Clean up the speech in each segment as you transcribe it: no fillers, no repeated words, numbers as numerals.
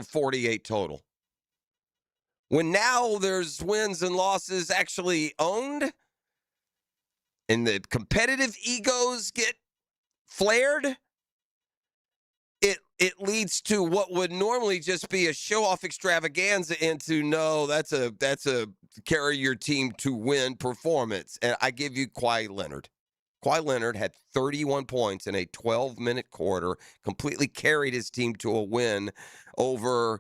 48 total. When now there's wins and losses actually owned, and the competitive egos get flared, it leads to what would normally just be a show-off extravaganza into no, that's a carry your team to win performance. And I give you Kawhi Leonard. Kawhi Leonard had 31 points in a 12-minute quarter, completely carried his team to a win over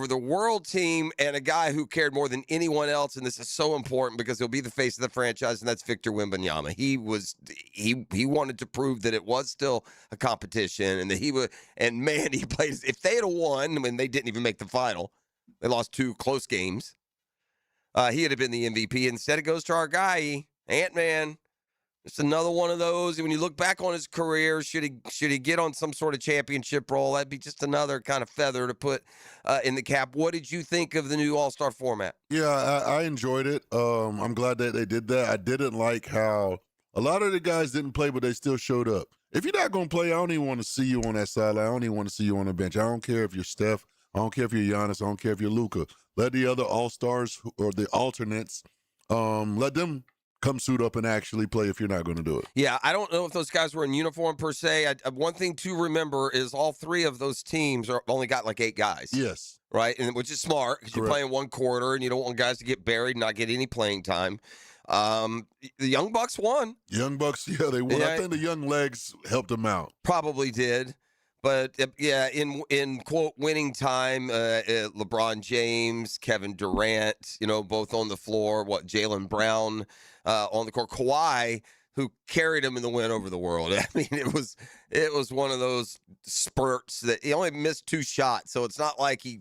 the world team and a guy who cared more than anyone else. And this is so important because he'll be the face of the franchise, and that's Victor Wembanyama. He wanted to prove that it was still a competition and that he would. And man, he played. If they had won when they didn't even make the final, they lost 2 close games. He'd have been the MVP. Instead, it goes to our guy, Ant-Man. It's another one of those. When you look back on his career, should he get on some sort of championship role? That'd be just another kind of feather to put in the cap. What did you think of the new All-Star format? Yeah, I enjoyed it. I'm glad that they did that. I didn't like how a lot of the guys didn't play, but they still showed up. If you're not going to play, I don't even want to see you on that sideline. I don't even want to see you on the bench. I don't care if you're Steph. I don't care if you're Giannis. I don't care if you're Luka. Let the other All-Stars or the alternates, let them come suit up and actually play if you're not going to do it. Yeah, I don't know if those guys were in uniform per se. One thing to remember is all 3 of those teams only got like 8 guys. Yes. Right, and which is smart because you're playing one quarter and you don't want guys to get buried and not get any playing time. The Young Bucks won. Young Bucks, yeah, they won. Yeah, I think the young legs helped them out. Probably did. But, yeah, in quote, winning time, LeBron James, Kevin Durant, both on the floor. Jaylen Brown on the court. Kawhi, who carried him in the win over the world. I mean, it was one of those spurts that he only missed 2 shots. So it's not like he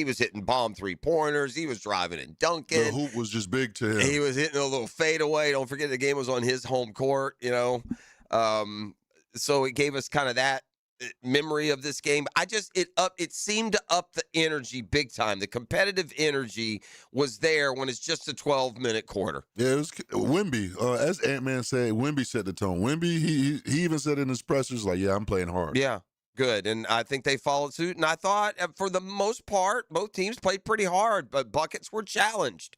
was hitting bomb 3-pointers. He was driving and dunking. The hoop was just big to him. He was hitting a little fadeaway. Don't forget the game was on his home court, So it gave us kind of that memory of this game. It seemed to up the energy big time. The competitive energy was there when it's just a 12-minute quarter. Yeah, it was Wemby. As Ant-Man said, Wemby set the tone. Wemby, he even said in his pressers, like, yeah, I'm playing hard. Yeah, good. And I think they followed suit. And I thought, for the most part, both teams played pretty hard, but buckets were challenged.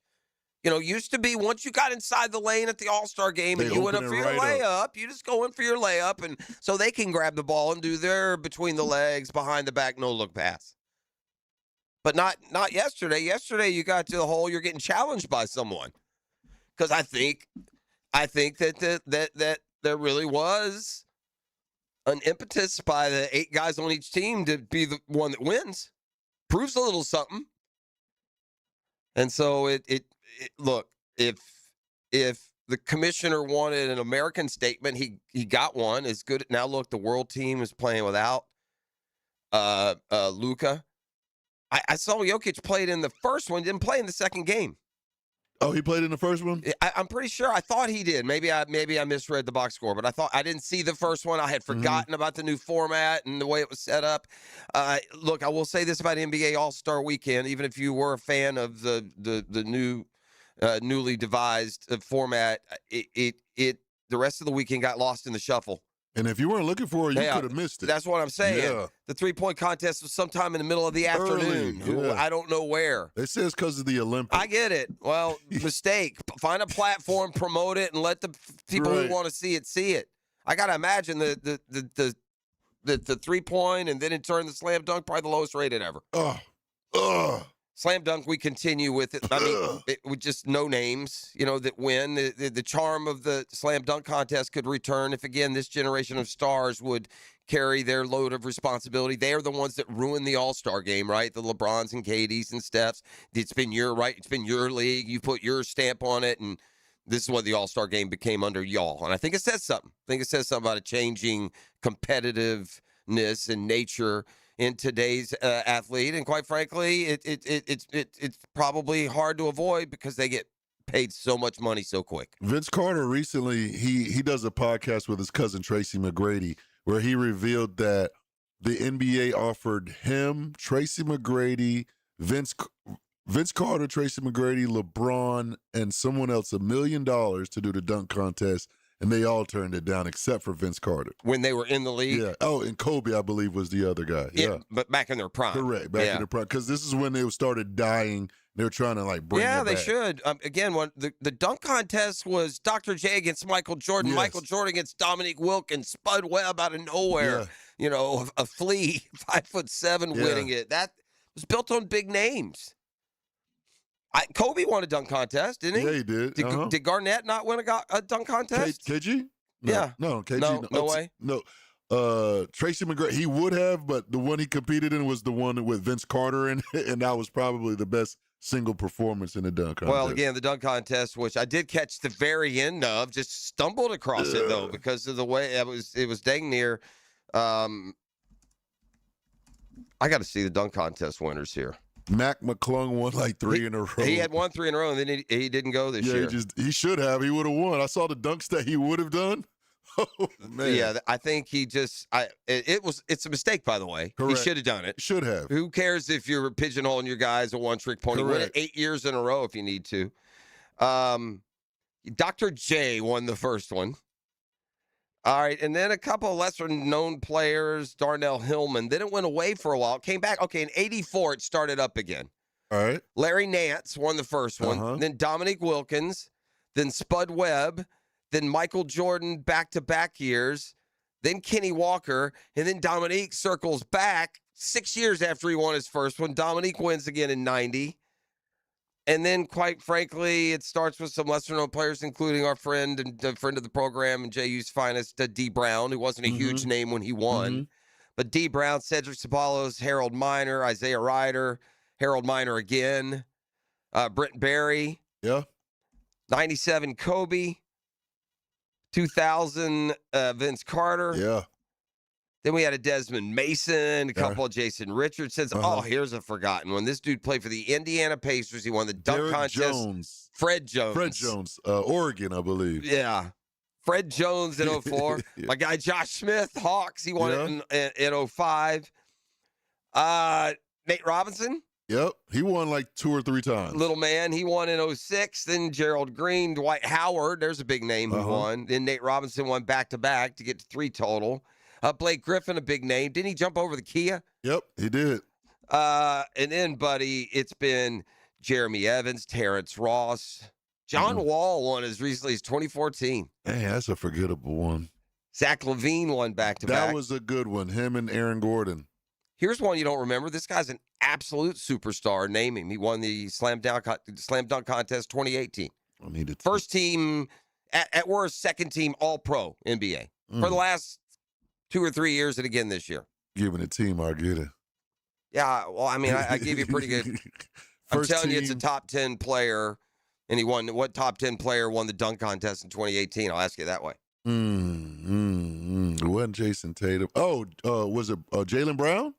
Used to be once you got inside the lane at the All-Star game and you went up for your layup, you just go in for your layup, and so they can grab the ball and do their between the legs, behind the back, no-look pass. But not yesterday. Yesterday you got to the hole, you're getting challenged by someone. Because I think that there really was an impetus by the 8 guys on each team to be the one that wins. Proves a little something. And so look, if the commissioner wanted an American statement, he got one. It's good. Now look, the world team is playing without Luka. I saw Jokic played in the first one, didn't play in the second game. Oh, he played in the first one? I'm pretty sure. I thought he did. Maybe I misread the box score, but I didn't see the first one. I had forgotten about the new format and the way it was set up. Look, I will say this about NBA All-Star Weekend. Even if you were a fan of the new newly devised format, the rest of the weekend got lost in the shuffle. And if you weren't looking for it, you could have missed it. That's what I'm saying. Yeah. The 3-point contest was sometime in the middle of the afternoon. Yeah. I don't know where. They say it's because of the Olympics. I get it. Well, mistake. Find a platform, promote it, and let the people who want to see it see it. I got to imagine the 3-point and then in turn the slam dunk, probably the lowest rated ever. Slam dunk, we continue with it. I mean, with just no names, that win. The charm of the slam dunk contest could return if, again, this generation of stars would carry their load of responsibility. They are the ones that ruin the All-Star game, right? The LeBrons and KDs and Stephs. It's been your league. You put your stamp on it, and this is what the All-Star game became under y'all. And I think it says something. I think it says something about a changing competitiveness and nature in today's athlete, and quite frankly, it's probably hard to avoid because they get paid so much money so quick. Vince Carter recently, he does a podcast with his cousin Tracy McGrady, where he revealed that the NBA offered him, Tracy McGrady, Vince Carter, Tracy McGrady, LeBron, and someone else $1 million to do the dunk contest, and they all turned it down except for Vince Carter. when they were in the league. Yeah. Oh, and Kobe, I believe, was the other guy. Yeah. But back in their prime. Correct. Back Yeah. in the prime. Because this is when they started dying. They were trying to, like, bring Yeah, it they back. should. Again, the dunk contest was Dr. J against Michael Jordan, Yes. Michael Jordan against Dominique Wilkins, Spud Webb out of nowhere. Yeah. You know, a flea, 5'7", Yeah. winning it. That was built on big names. Kobe won a dunk contest, didn't he? Yeah, he did. Did Garnett not win a dunk contest? KG? No, Yeah. No, KG. No way? No. Tracy McGrady, he would have, but the one he competed in was the one with Vince Carter in it, and that was probably the best single performance in the dunk contest. Well, again, the dunk contest, which I did catch the very end of, just stumbled across it though because of the way it was dang near. I got to see the dunk contest winners here. Mac McClung won like 3 in a row. He had won 3 in a row, and then he didn't go this year. He should have. He would have won. I saw the dunks that he would have done. Oh man. Yeah, I think he just. It's a mistake, by the way. Correct. He should have done it. Should have. Who cares if you're pigeonholing your guys a one-trick pony? Win it Correct. 8 years in a row if you need to. Dr. J won the first one. All right, and then a couple of lesser-known players, Darnell Hillman. Then it went away for a while. It came back. Okay, in '84, it started up again. All right. Larry Nance won the first one. Uh-huh. Then Dominique Wilkins. Then Spud Webb. Then Michael Jordan back-to-back years. Then Kenny Walker. And then Dominique circles back 6 years after he won his first one. Dominique wins again in '90. And then, quite frankly, it starts with some lesser-known players, including our friend and a friend of the program and JU's finest, D. Brown, who wasn't a huge name when he won. But D. Brown, Cedric Ceballos, Harold Miner, Isaiah Ryder, Harold Miner again, Brent Barry. Yeah. 97, Kobe. 2000, Vince Carter. Yeah. Then we had a Desmond Mason, a couple of Jason Richardsons. Uh-huh. Oh, here's a forgotten one. This dude played for the Indiana Pacers. He won the dunk Derrick contest. Jones. Fred Jones. Fred Jones. Oregon, I believe. Yeah. Fred Jones in 04. Yeah. My guy Josh Smith, Hawks. He won it in 05. Nate Robinson. Yep. He won like 2 or 3 times. Little man, he won in 06. Then Gerald Green, Dwight Howard, there's a big name who won. Then Nate Robinson won back-to-back to get to 3 total. Blake Griffin, a big name. Didn't he jump over the Kia? Yep, he did. And then, buddy, it's been Jeremy Evans, Terrence Ross. John Wall won as recently as 2014. Man, that's a forgettable one. Zach LaVine won back-to-back. That was a good one. Him and Aaron Gordon. Here's one you don't remember. This guy's an absolute superstar. Name him. He won the Slam Dunk Contest 2018. I needed to. First team, at worst, second team All-Pro NBA. For the last 2 or 3 years and again this year. Giving a team, I get it. Yeah, well, I mean, I give you pretty good. I'm telling you, it's a top 10 player, and he won. What top 10 player won the dunk contest in 2018? I'll ask you that way. It wasn't Jason Tatum. Oh, was it Jaylen Brown?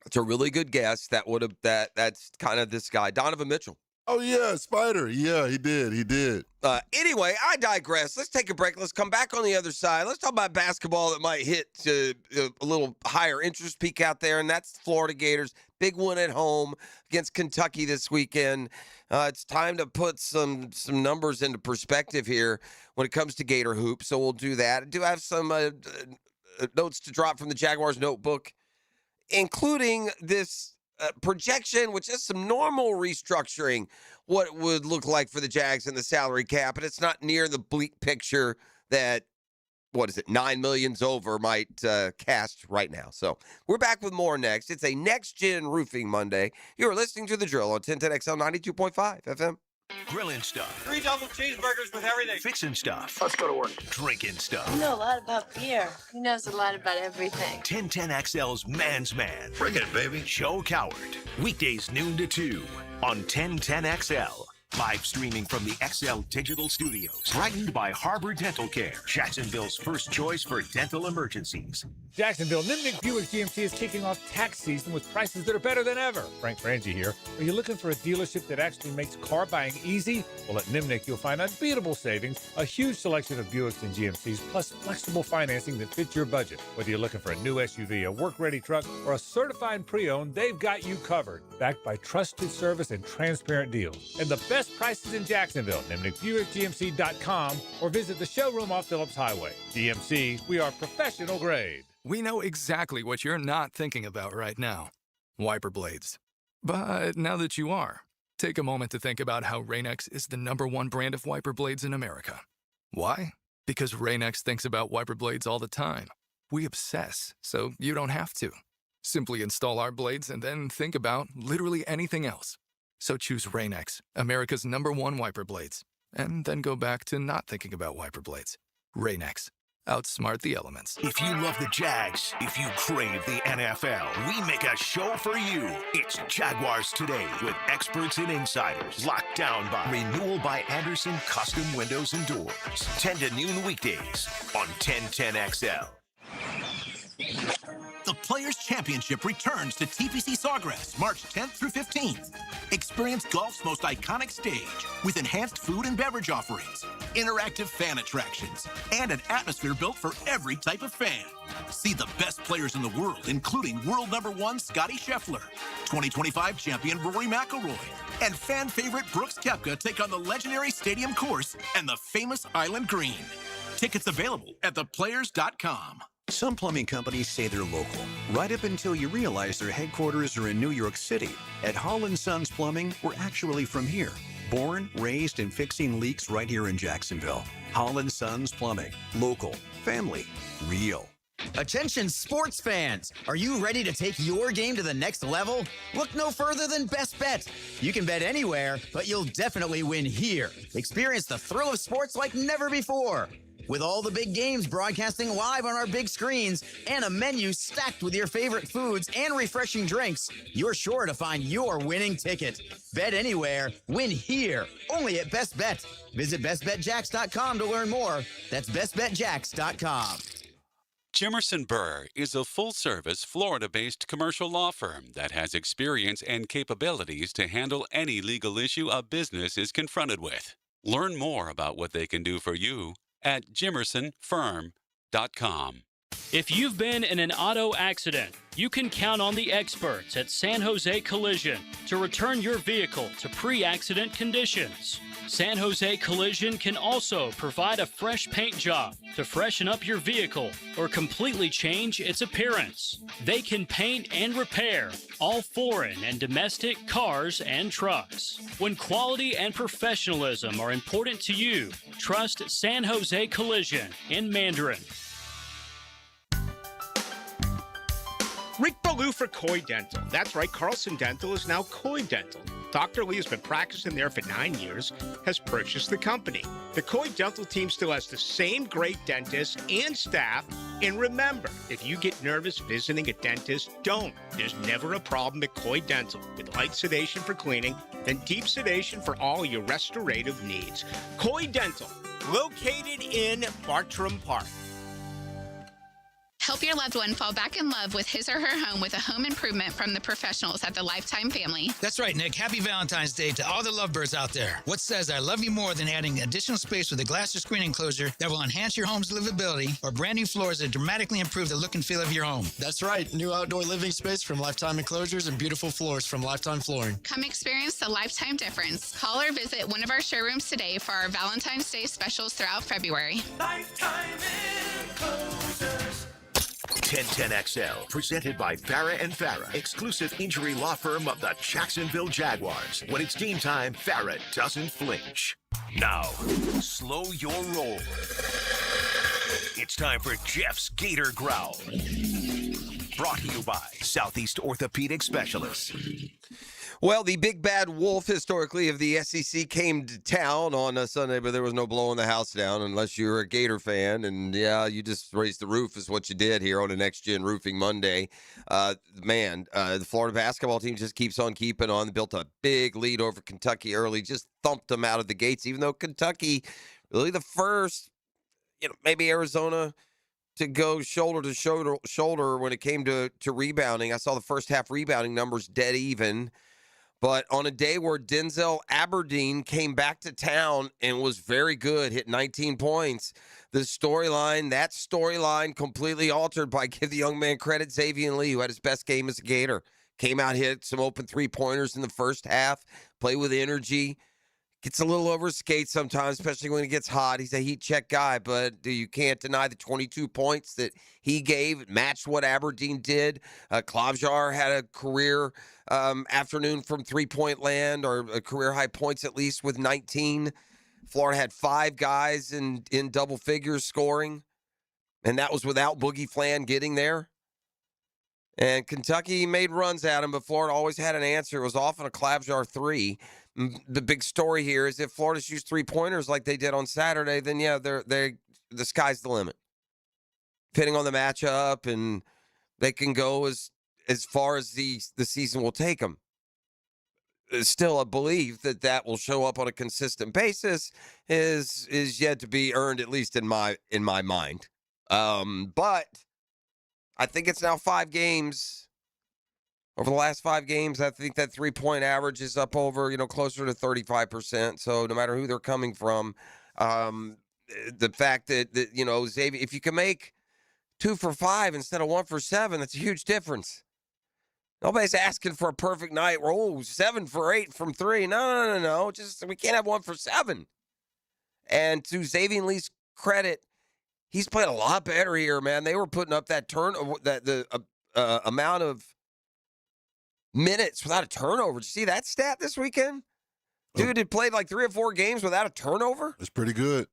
It's a really good guess. That's kind of this guy, Donovan Mitchell. Oh, yeah, Spider. Yeah, he did. He did. Anyway, I digress. Let's take a break. Let's come back on the other side. Let's talk about basketball that might hit a little higher interest peak out there, and that's the Florida Gators. Big one at home against Kentucky this weekend. It's time to put some numbers into perspective here when it comes to Gator hoops, so we'll do that. I do have some notes to drop from the Jaguars notebook, including this projection, which is some normal restructuring, what it would look like for the Jags in the salary cap, and it's not near the bleak picture that, 9 million's over might cast right now. So we're back with more next. It's a next-gen roofing Monday. You're listening to The Drill on 1010XL 92.5 FM. Grilling stuff. 3 double cheeseburgers with everything. Fixing stuff. Let's go to work. Drinking stuff. You know a lot about beer. He knows a lot about everything. 1010XL's Man's Man. Bring it, baby. Joe Coward. Weekdays noon to 2 on 1010XL. Live streaming from the XL Digital Studios. Brightened by Harbor Dental Care. Jacksonville's first choice for dental emergencies. Jacksonville, Nimnick Buick GMC is kicking off tax season with prices that are better than ever. Frank Frangie here. Are you looking for a dealership that actually makes car buying easy? Well, at Nimnick, you'll find unbeatable savings, a huge selection of Buicks and GMCs, plus flexible financing that fits your budget. Whether you're looking for a new SUV, a work-ready truck, or a certified pre-owned, they've got you covered. Backed by trusted service and transparent deals. And the best best prices in Jacksonville. NimnickBuickGMC.com or visit the showroom off Phillips Highway. GMC, we are professional grade. We know exactly what you're not thinking about right now. Wiper blades. But now that you are, take a moment to think about how Rain-X is the #1 brand of wiper blades in America. Why? Because Rain-X thinks about wiper blades all the time. We obsess, so you don't have to. Simply install our blades and then think about literally anything else. So choose Rain-X, America's #1 wiper blades, and then go back to not thinking about wiper blades. Rain-X. Outsmart the elements. If you love the Jags, if you crave the NFL, we make a show for you. It's Jaguars Today with experts and insiders. Locked down by Renewal by Anderson Custom Windows and Doors. 10 to noon weekdays on 1010XL. The Players' Championship returns to TPC Sawgrass March 10th through 15th. Experience golf's most iconic stage with enhanced food and beverage offerings, interactive fan attractions, and an atmosphere built for every type of fan. See the best players in the world, including world #1 Scotty Scheffler, 2025 champion Rory McIlroy, and fan favorite Brooks Koepka take on the legendary Stadium Course and the famous Island Green. Tickets available at theplayers.com. Some plumbing companies say they're local, right up until you realize their headquarters are in New York City. At Holland Sons Plumbing, we're actually from here. Born, raised, and fixing leaks right here in Jacksonville. Holland Sons Plumbing. Local. Family. Real. Attention sports fans! Are you ready to take your game to the next level? Look no further than Best Bet. You can bet anywhere, but you'll definitely win here. Experience the thrill of sports like never before. With all the big games broadcasting live on our big screens and a menu stacked with your favorite foods and refreshing drinks, you're sure to find your winning ticket. Bet anywhere, win here, only at Best Bet. Visit bestbetjacks.com to learn more. That's bestbetjacks.com. Jimerson Burr is a full-service, Florida-based commercial law firm that has experience and capabilities to handle any legal issue a business is confronted with. Learn more about what they can do for you at jimersonfirm.com. If you've been in an auto accident, you can count on the experts at San Jose Collision to return your vehicle to pre-accident conditions. San Jose Collision can also provide a fresh paint job to freshen up your vehicle or completely change its appearance. They can paint and repair all foreign and domestic cars and trucks. When quality and professionalism are important to you, trust San Jose Collision in Mandarin. Rick Ballou for Coy Dental. That's right, Carlson Dental is now Coy Dental. Dr. Lee has been practicing there for 9 years, has purchased the company. The Coy Dental team still has the same great dentists and staff. And remember, if you get nervous visiting a dentist, don't. There's never a problem at Coy Dental with light sedation for cleaning and deep sedation for all your restorative needs. Coy Dental, located in Bartram Park. Help your loved one fall back in love with his or her home with a home improvement from the professionals at the Lifetime family. That's right, Nick. Happy Valentine's Day to all the lovebirds out there. What says I love you more than adding additional space with a glass or screen enclosure that will enhance your home's livability, or brand new floors that dramatically improve the look and feel of your home? That's right. New outdoor living space from Lifetime Enclosures and beautiful floors from Lifetime Flooring. Come experience the Lifetime difference. Call or visit one of our showrooms today for our Valentine's Day specials throughout February. Lifetime Enclosures. 1010XL, presented by Farah and Farah, exclusive injury law firm of the Jacksonville Jaguars. When it's game time, Farah doesn't flinch. Now, slow your roll. It's time for Jeff's Gator Growl. Brought to you by Southeast Orthopedic Specialists. Well, the big bad wolf historically of the SEC came to town on a Sunday, but there was no blowing the house down unless you were a Gator fan. And yeah, you just raised the roof is what you did here on a Next Gen Roofing Monday. The Florida basketball team just keeps on keeping on. They built a big lead over Kentucky early, just thumped them out of the gates, even though Kentucky really the first, maybe Arizona to go shoulder to shoulder when it came to rebounding. I saw the first half rebounding numbers dead even. But on a day where Denzel Aberdeen came back to town and was very good, hit 19 points, that storyline completely altered by, give the young man credit, Xavier Lee, who had his best game as a Gator. Came out, hit some open three-pointers in the first half, played with energy, Gets a little over his skates sometimes, especially when it gets hot. He's a heat check guy, but you can't deny the 22 points that he gave, matched what Aberdeen did. Klobuchar had a career afternoon from three-point land, or a career high points at least with 19. Florida had 5 guys in double figures scoring, and that was without Boogie Flan getting there. And Kentucky made runs at him, but Florida always had an answer. It was often a Klobuchar 3. The big story here is if Florida shoots 3-pointers like they did on Saturday, then yeah, the sky's the limit. Depending on the matchup, and they can go as far as the season will take them. Still, a belief that will show up on a consistent basis is yet to be earned, at least in my mind. But I think it's now 5 games. Over the last 5 games, I think that 3-point average is up over, closer to 35%. So no matter who they're coming from, the fact that Xavier, if you can make 2 for 5 instead of 1 for 7, that's a huge difference. Nobody's asking for a perfect night. 7 for 8 from 3. No. Just we can't have 1 for 7. And to Xavier Lee's credit, he's played a lot better here, man. They were putting up that amount of minutes without a turnover. Did you see that stat this weekend? Dude had played like 3 or 4 games without a turnover. That's pretty good.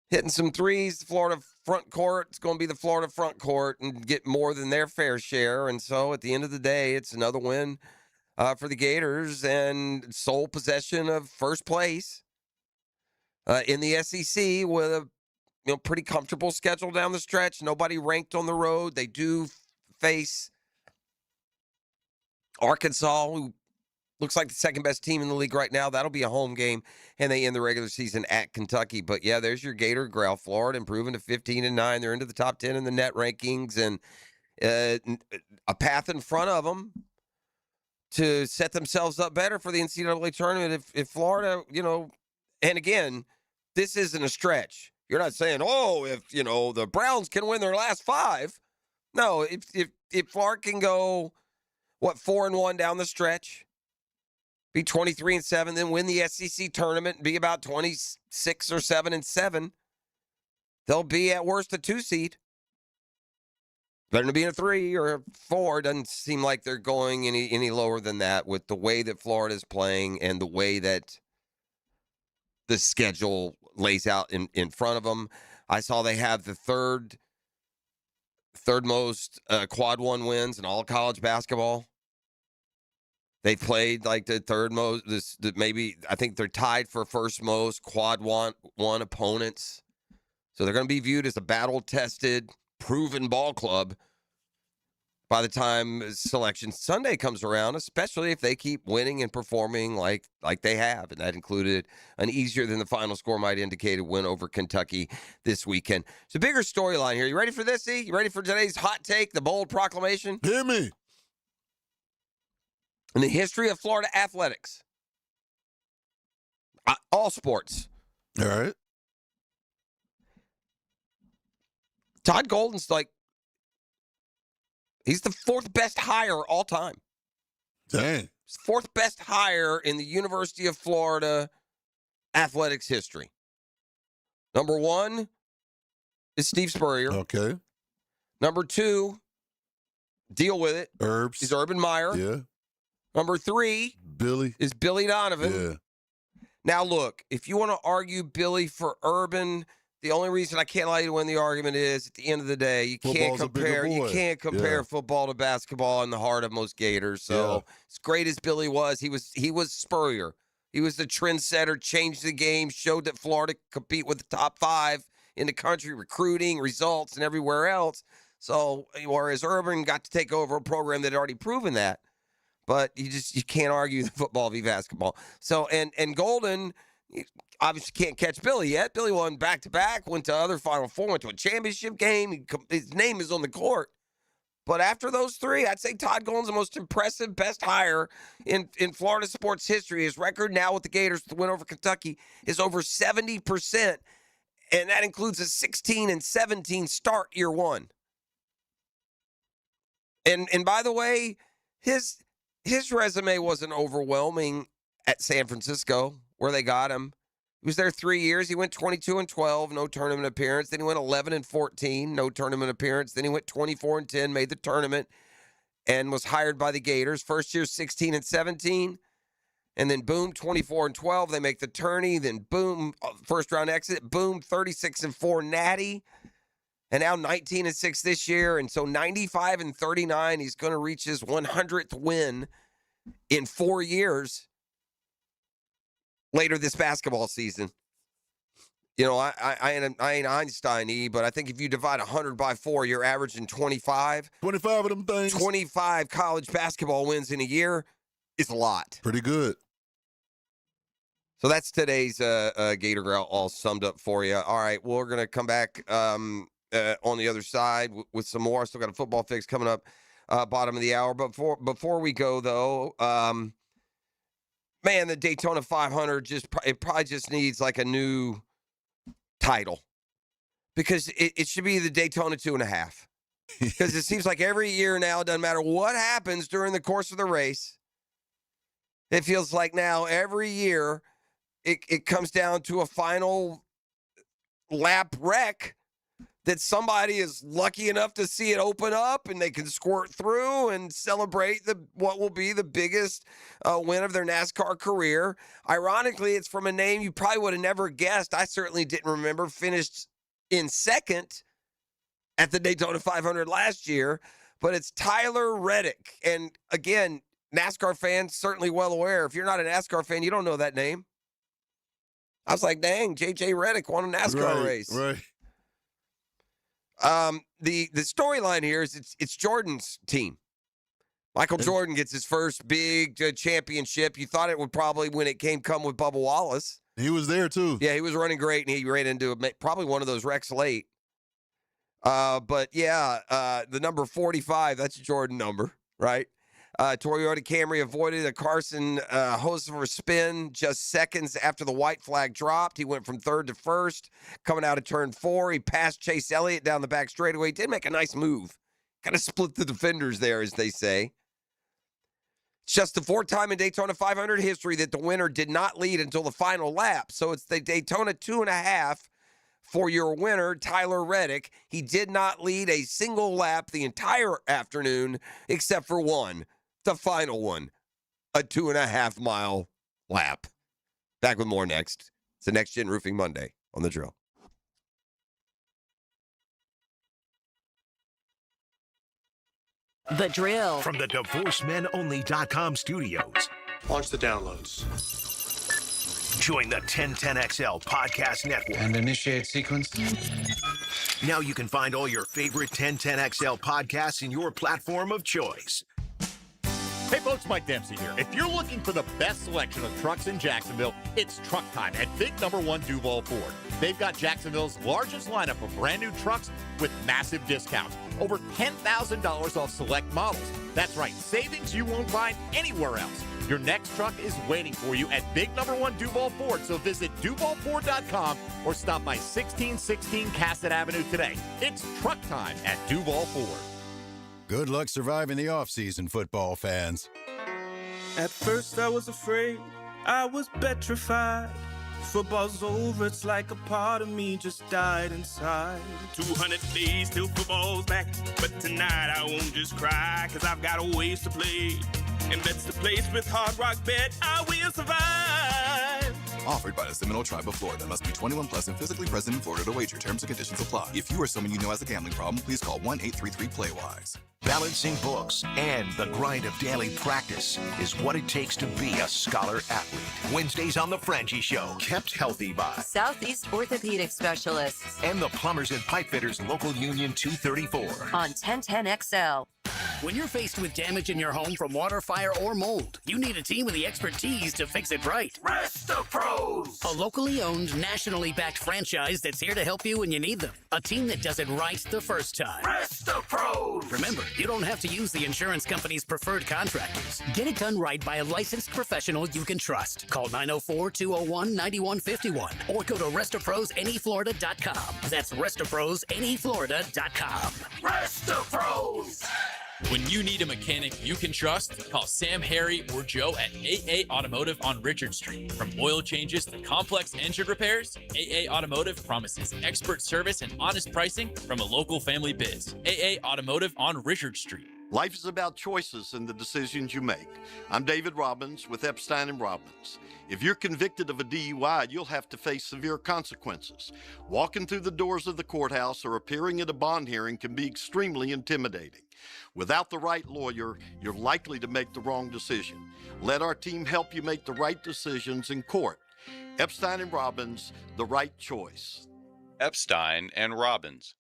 Hitting some threes. The Florida front court. It's going to be the Florida front court and get more than their fair share. And so at the end of the day, it's another win for the Gators and sole possession of first place in the SEC with a pretty comfortable schedule down the stretch. Nobody ranked on the road. They do face Arkansas, who looks like the second best team in the league right now. That'll be a home game, and they end the regular season at Kentucky. But yeah, there's your Gator Growl. Florida improving to 15-9. They're into the top 10 in the net rankings, and a path in front of them to set themselves up better for the NCAA tournament. If Florida, and again, this isn't a stretch. You're not saying, if the Browns can win their last 5. No, if Florida can go 4-1 down the stretch, be 23-7, then win the SEC tournament and be about 26 or 7-7, they'll be at worst a 2 seed. Better than being a 3 or a 4. Doesn't seem like they're going any lower than that with the way that Florida's playing and the way that the schedule lays out in front of them. I saw they have the third most quad 1 wins in all of college basketball. They played like the third most. I think they're tied for first most quad 1 opponents. So they're going to be viewed as a battle-tested, proven ball club by the time Selection Sunday comes around, especially if they keep winning and performing like they have. And that included an easier than the final score might indicate a win over Kentucky this weekend. It's a bigger storyline here. You ready for this, E? You ready for today's hot take, the bold proclamation? Hear me. In the history of Florida athletics, all sports. All right. Todd Golden's he's the 4th best hire all time. Dang. He's 4th best hire in the University of Florida athletics history. Number 1 is Steve Spurrier. Okay. Number 2, deal with it. Herbs. Is Urban Meyer. Yeah. Number 3 is Billy Donovan. Yeah. Now, look, if you want to argue Billy for Urban, the only reason I can't allow you to win the argument is at the end of the day, you can't compare football to basketball in the heart of most Gators. So as great as Billy was, he was Spurrier. He was the trendsetter, changed the game, showed that Florida could compete with the top 5 in the country, recruiting, results, and everywhere else. So whereas Urban got to take over a program that had already proven that. But you can't argue the football v basketball. So and Golden obviously can't catch Billy yet. Billy won back-to-back, went to other Final Four, went to a championship game. His name is on the court. But after those 3, I'd say Todd Golden's the most impressive, best hire in Florida sports history. His record now with the Gators, the win over Kentucky, is over 70%, and that includes a 16-17 start year 1. And by the way, his resume wasn't overwhelming at San Francisco, where they got him. He was there 3 years. He went 22-12, no tournament appearance. Then he went 11-14, no tournament appearance. Then he went 24-10, made the tournament, and was hired by the Gators. First year, 16-17. And then, boom, 24-12. They make the tourney. Then, boom, first round exit. Boom, 36-4 natty. And now 19-6 this year. And so 95-39. He's going to reach his 100th win in 4 years later this basketball season. You know, I ain't Einstein-y, but I think if you divide 100 by 4, you're averaging 25. 25 of them things. 25 college basketball wins in a year is a lot. Pretty good. So that's today's Gator Growl all summed up for you. All right, we're going to come back on the other side with some more. I still got a football fix coming up bottom of the hour. But before we go, though, man, the Daytona 500 it probably just needs like a new title, because it should be the Daytona 2.5. Because it seems like every year now, it doesn't matter what happens during the course of the race, it feels like now every year it comes down to a final lap wreck that somebody is lucky enough to see it open up and they can squirt through and celebrate what will be the biggest win of their NASCAR career. Ironically, it's from a name you probably would have never guessed. I certainly didn't remember. Finished in second at the Daytona 500 last year, but it's Tyler Reddick. And again, NASCAR fans certainly well aware. If you're not a NASCAR fan, you don't know that name. I was like, dang, J.J. Reddick won a NASCAR race. Right. The storyline here is it's Jordan's team. Michael Jordan gets his first big championship. You thought it would probably, when it come with Bubba Wallace. He was there, too. Yeah, he was running great, and he ran into probably one of those wrecks late. But, yeah, the number 45, that's a Jordan number, right? Toyota Camry avoided a Carson Hocevar spin just seconds after the white flag dropped. He went from third to first. Coming out of turn 4, he passed Chase Elliott down the back straightaway. He did make a nice move. Kind of split the defenders there, as they say. It's just the fourth time in Daytona 500 history that the winner did not lead until the final lap. So it's the Daytona 2.5 for your winner, Tyler Reddick. He did not lead a single lap the entire afternoon except for one. The final one, a 2.5-mile lap. Back with more next. It's the Next Gen Roofing Monday on The Drill. The Drill. From the DivorceMenOnly.com studios. Launch the downloads. Join the 1010XL Podcast Network. And initiate sequence. Now you can find all your favorite 1010XL podcasts in your platform of choice. Hey folks, Mike Dempsey here. If you're looking for the best selection of trucks in Jacksonville, it's truck time at Big Number 1 Duval Ford. They've got Jacksonville's largest lineup of brand new trucks with massive discounts. Over $10,000 off select models. That's right, savings you won't find anywhere else. Your next truck is waiting for you at Big Number 1 Duval Ford, so visit DuvalFord.com or stop by 1616 Cassett Avenue today. It's truck time at Duval Ford. Good luck surviving the offseason, football fans. At first I was afraid, I was petrified. Football's over, it's like a part of me just died inside. 200 days till football's back, but tonight I won't just cry, cause I've got a ways to play. And that's the place with Hard Rock Bet, I will survive. Offered by the Seminole Tribe of Florida. Must be 21 plus and physically present in Florida to wager. Terms and conditions apply. If you or someone you know has a gambling problem, please call 1-833-PLAY-WISE. Balancing books and the grind of daily practice is what it takes to be a scholar athlete. Wednesdays on The Frangie Show, kept healthy by Southeast Orthopedic Specialists and the Plumbers and Pipefitters Local Union 234 on 1010XL. When you're faced with damage in your home from water, fire, or mold, you need a team with the expertise to fix it right. RestoPros! A locally owned, nationally backed franchise that's here to help you when you need them. A team that does it right the first time. RestoPros! Remember, you don't have to use the insurance company's preferred contractors. Get it done right by a licensed professional you can trust. Call 904-201-9151 or go to RestoProsNEFlorida.com. That's RestoProsNEFlorida.com. RestoPros! When you need a mechanic you can trust, call Sam, Harry, or Joe at AA Automotive on Richard Street. From oil changes to complex engine repairs, AA Automotive promises expert service and honest pricing from a local family biz. AA Automotive on Richard Street. Life is about choices and the decisions you make. I'm David Robbins with Epstein and Robbins. If you're convicted of a DUI, you'll have to face severe consequences. Walking through the doors of the courthouse or appearing at a bond hearing can be extremely intimidating. Without the right lawyer, you're likely to make the wrong decision. Let our team help you make the right decisions in court. Epstein and Robbins, the right choice. Epstein and Robbins,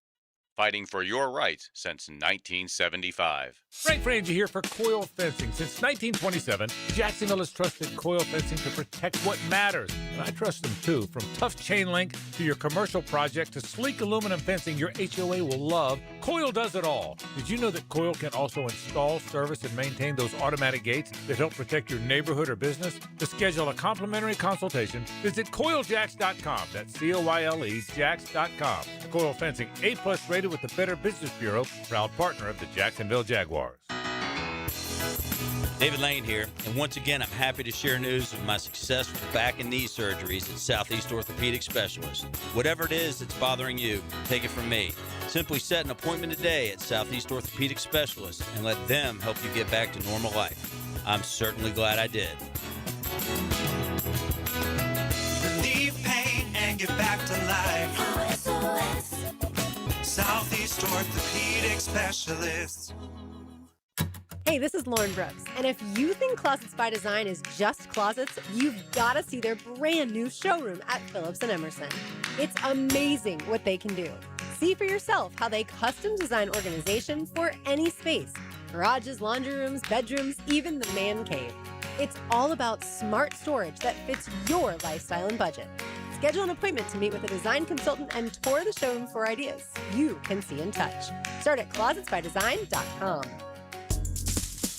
fighting for your rights since 1975. Frank Frangie here for Coil Fencing. Since 1927, Jacksonville has trusted Coil Fencing to protect what matters. And I trust them too. From tough chain link to your commercial project to sleek aluminum fencing your HOA will love, Coil does it all. Did you know that Coil can also install, service, and maintain those automatic gates that help protect your neighborhood or business? To schedule a complimentary consultation, visit CoilJacks.com. That's C-O-Y-L-E, Jacks.com. Coil Fencing, A+ rated with the Better Business Bureau, proud partner of the Jacksonville Jaguars. David Lane here, and once again, I'm happy to share news of my successful back and knee surgeries at Southeast Orthopedic Specialists. Whatever it is that's bothering you, take it from me. Simply set an appointment today at Southeast Orthopedic Specialists and let them help you get back to normal life. I'm certainly glad I did. Relieve pain and get back to life. SOS. Southeast Orthopedic Specialists. Hey, this is Lauren Brooks, and if you think Closets by Design is just closets, you've got to see their brand new showroom at Phillips and Emerson. It's amazing what they can do. See for yourself how they custom design organization for any space. Garages, laundry rooms, bedrooms, even the man cave. It's all about smart storage that fits your lifestyle and budget. Schedule an appointment to meet with a design consultant and tour the showroom for ideas you can see and touch. Start at closetsbydesign.com.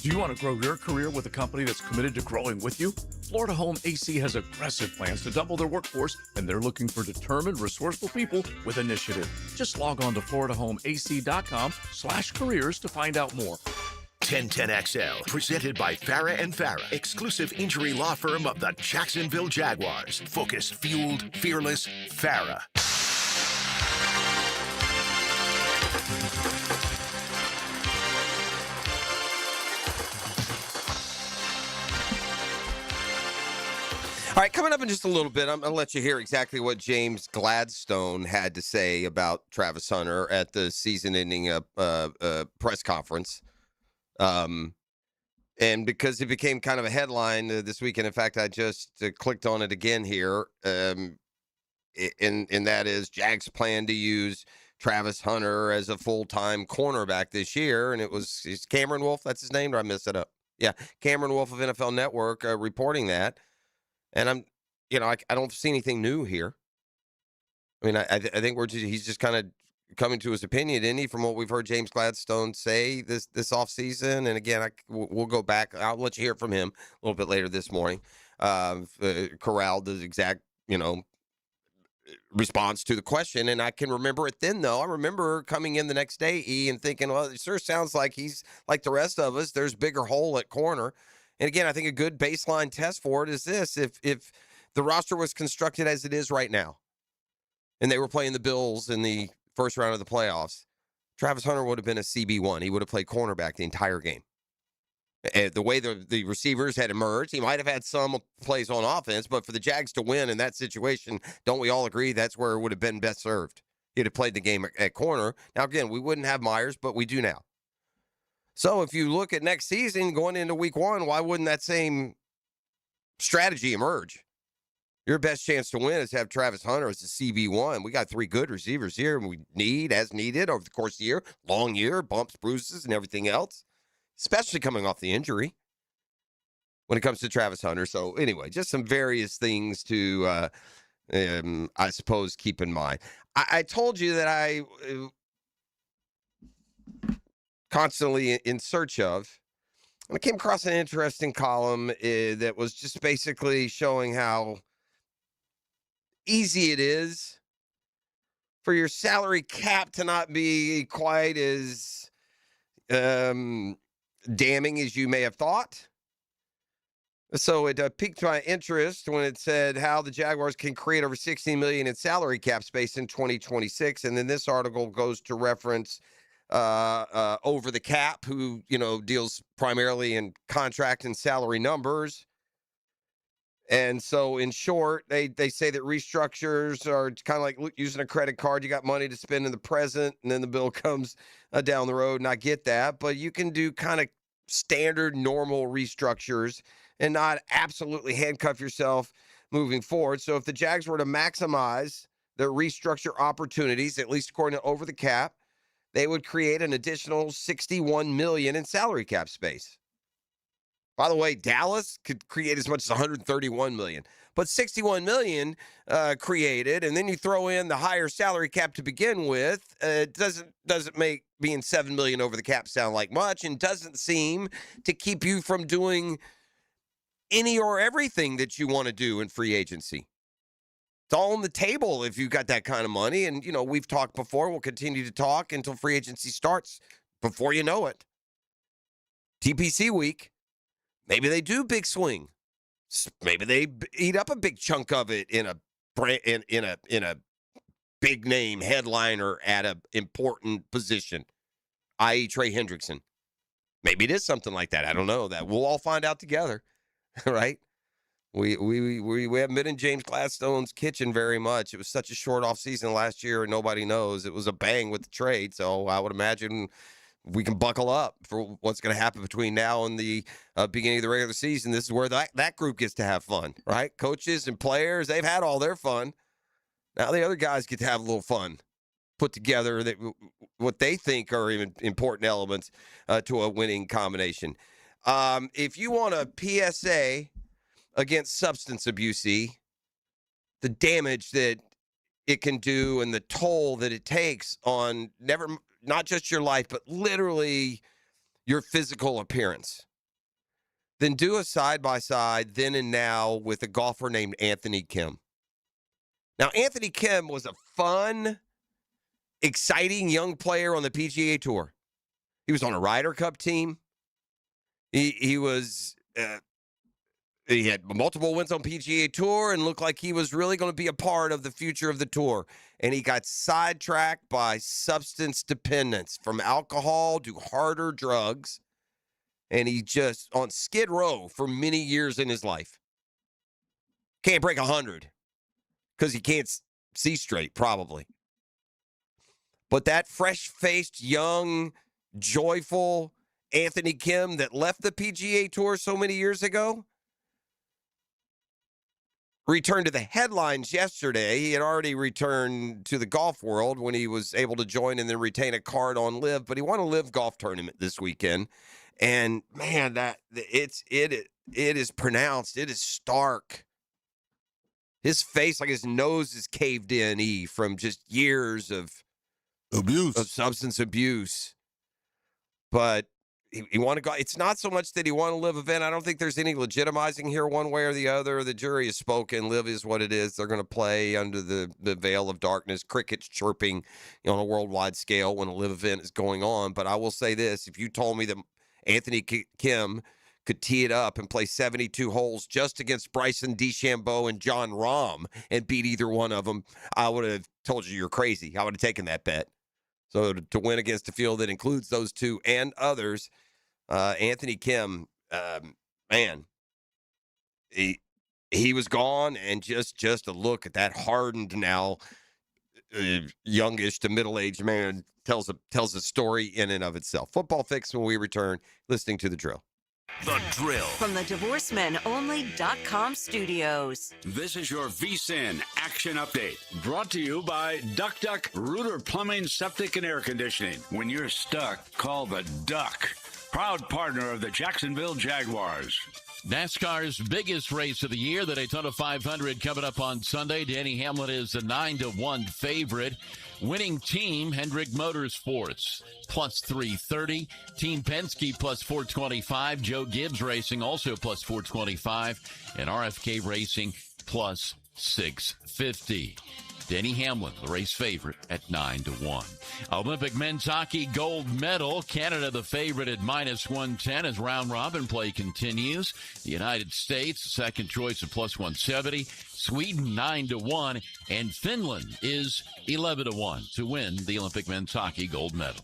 Do you want to grow your career with a company that's committed to growing with you? Florida Home AC has aggressive plans to double their workforce, and they're looking for determined, resourceful people with initiative. Just log on to floridahomeac.com/careers to find out more. 1010XL, presented by Farah and Farah, exclusive injury law firm of the Jacksonville Jaguars. Focus, fueled, fearless, Farah. All right, coming up in just a little bit, I'm going to let you hear exactly what James Gladstone had to say about Travis Hunter at the season-ending press conference. And because it became kind of a headline this weekend, in fact, I just clicked on it again here, and that is Jags plan to use Travis Hunter as a full-time cornerback this year, and it's Cameron Wolf, that's his name, or I messed it up? Yeah, Cameron Wolf of NFL Network reporting that. And I don't see anything new here. I mean, I think he's just kind of coming to his opinion, isn't he, from what we've heard James Gladstone say this offseason. And again, we'll go back. I'll let you hear from him a little bit later this morning. Corralled the exact, response to the question. And I can remember it then, though. I remember coming in the next day, and thinking, well, it sure sounds like he's like the rest of us. There's a bigger hole at corner. And again, I think a good baseline test for it is this. If the roster was constructed as it is right now, and they were playing the Bills in the first round of the playoffs, Travis Hunter would have been a CB1. He would have played cornerback the entire game. The way the receivers had emerged, he might have had some plays on offense, but for the Jags to win in that situation, don't we all agree that's where it would have been best served? He'd have played the game at corner. Now, again, we wouldn't have Myers, but we do now. So if you look at next season going into week one, why wouldn't that same strategy emerge? Your best chance to win is to have Travis Hunter as a CB1. We got 3 good receivers here, and we need, as needed, over the course of the year, long year, bumps, bruises, and everything else, especially coming off the injury when it comes to Travis Hunter. So anyway, just some various things to, I suppose, keep in mind. I told you that I constantly in search of. And I came across an interesting column that was just basically showing how easy it is for your salary cap to not be quite as damning as you may have thought. So it piqued my interest when it said how the Jaguars can create over $16 million in salary cap space in 2026. And then this article goes to reference Over the Cap, who, deals primarily in contract and salary numbers. And so, in short, they say that restructures are kind of like using a credit card. You got money to spend in the present, and then the bill comes down the road, and I get that. But you can do kind of standard, normal restructures and not absolutely handcuff yourself moving forward. So if the Jags were to maximize their restructure opportunities, at least according to Over the Cap, they would create an additional $61 million in salary cap space. By the way, Dallas could create as much as $131 million. But $61 million created, and then you throw in the higher salary cap to begin with, it doesn't make being $7 million over the cap sound like much, and doesn't seem to keep you from doing any or everything that you want to do in free agency. It's all on the table if you've got that kind of money. And, we've talked before. We'll continue to talk until free agency starts before you know it. TPC week, maybe they do big swing. Maybe they eat up a big chunk of it in a big name headliner at an important position, i.e. Trey Hendrickson. Maybe it is something like that. I don't know. That we'll all find out together. Right? We haven't been in James Gladstone's kitchen very much. It was such a short off season last year, and nobody knows. It was a bang with the trade, so I would imagine we can buckle up for what's going to happen between now and the beginning of the regular season. This is where that group gets to have fun, right? Coaches and players, they've had all their fun. Now the other guys get to have a little fun, put together what they think are even important elements to a winning combination. If you want a PSA against substance abuse, the damage that it can do and the toll that it takes on not just your life, but literally your physical appearance, then do a side-by-side then and now with a golfer named Anthony Kim. Now, Anthony Kim was a fun, exciting young player on the PGA Tour. He was on a Ryder Cup team. He had multiple wins on PGA Tour and looked like he was really going to be a part of the future of the tour. And he got sidetracked by substance dependence, from alcohol to harder drugs. And he just on Skid Row for many years in his life. Can't break 100 because he can't see straight, probably. But that fresh-faced, young, joyful Anthony Kim that left the PGA Tour so many years ago returned to the headlines yesterday. He had already returned to the golf world when he was able to join and then retain a card on LIV, but he won a LIV golf tournament this weekend. And man, it is pronounced. It is stark. His face, like his nose is caved in, from just years of abuse, of substance abuse. But he won a golf. It's not so much that he won a LIV event. I don't think there's any legitimizing here one way or the other. The jury has spoken. LIV is what it is. They're going to play under the veil of darkness, crickets chirping on a worldwide scale when a LIV event is going on. But I will say this. If you told me that Anthony Kim could tee it up and play 72 holes just against Bryson DeChambeau and John Rahm and beat either one of them, I would have told you you're crazy. I would have taken that bet. So to win against a field that includes those two and others, Anthony Kim, man, he was gone, and just a look at that hardened now, youngish to middle-aged man tells a story in and of itself. Football Fix when we return, listening to The Drill. The Drill. From the DivorceMenOnly.com studios. This is your VSIN Action Update, brought to you by Duck Duck Rooter Plumbing, Septic, and Air Conditioning. When you're stuck, call the Duck. Proud partner of the Jacksonville Jaguars. NASCAR's biggest race of the year, the Daytona 500, coming up on Sunday. Danny Hamlin is the 9-1 favorite. Winning team, Hendrick Motorsports, plus 330. Team Penske, plus 425. Joe Gibbs Racing, also plus 425. And RFK Racing, plus 650. Denny Hamlin, the race favorite, at 9-1. Olympic men's hockey gold medal. Canada the favorite at -110 as round robin play continues. The United States, second choice at +170. Sweden 9-1. And Finland is 11-1 to win the Olympic men's hockey gold medal.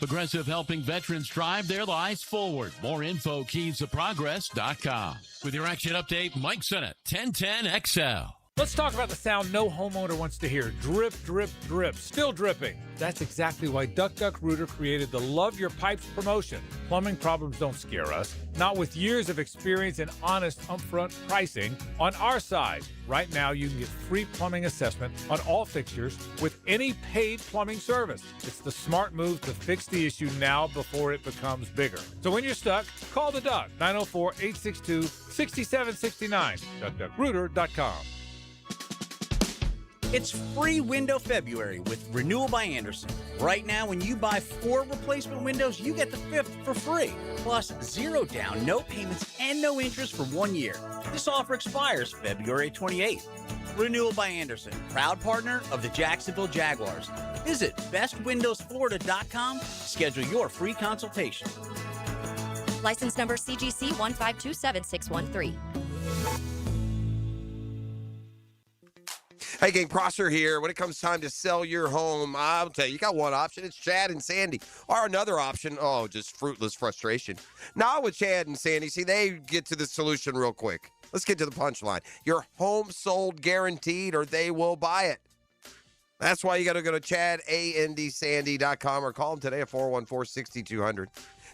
Progressive helping veterans drive their lives forward. More info, keysofprogress.com. With your action update, Mike Sennett, 1010XL. Let's talk about the sound no homeowner wants to hear. Drip, drip, drip. Still dripping. That's exactly why Duck Duck Rooter created the Love Your Pipes promotion. Plumbing problems don't scare us. Not with years of experience and honest upfront pricing on our side. Right now, you can get free plumbing assessment on all fixtures with any paid plumbing service. It's the smart move to fix the issue now before it becomes bigger. So when you're stuck, call the Duck, 904-862-6769, duckduckrooter.com. It's free window February with Renewal by Andersen. Right now, when you buy 4 replacement windows, you get the 5th for free. Plus, 0 down, no payments, and no interest for 1 year. This offer expires February 28th. Renewal by Andersen, proud partner of the Jacksonville Jaguars. Visit bestwindowsflorida.com. Schedule your free consultation. License number CGC 1527613. Hey, gang, Prosser here. When it comes time to sell your home, I'll tell you, you got one option. It's Chad and Sandy. Or another option, just fruitless frustration. Now with Chad and Sandy, see, they get to the solution real quick. Let's get to the punchline. Your home sold guaranteed or they will buy it. That's why you got to go to ChadAndSandy.com or call them today at 414-6200.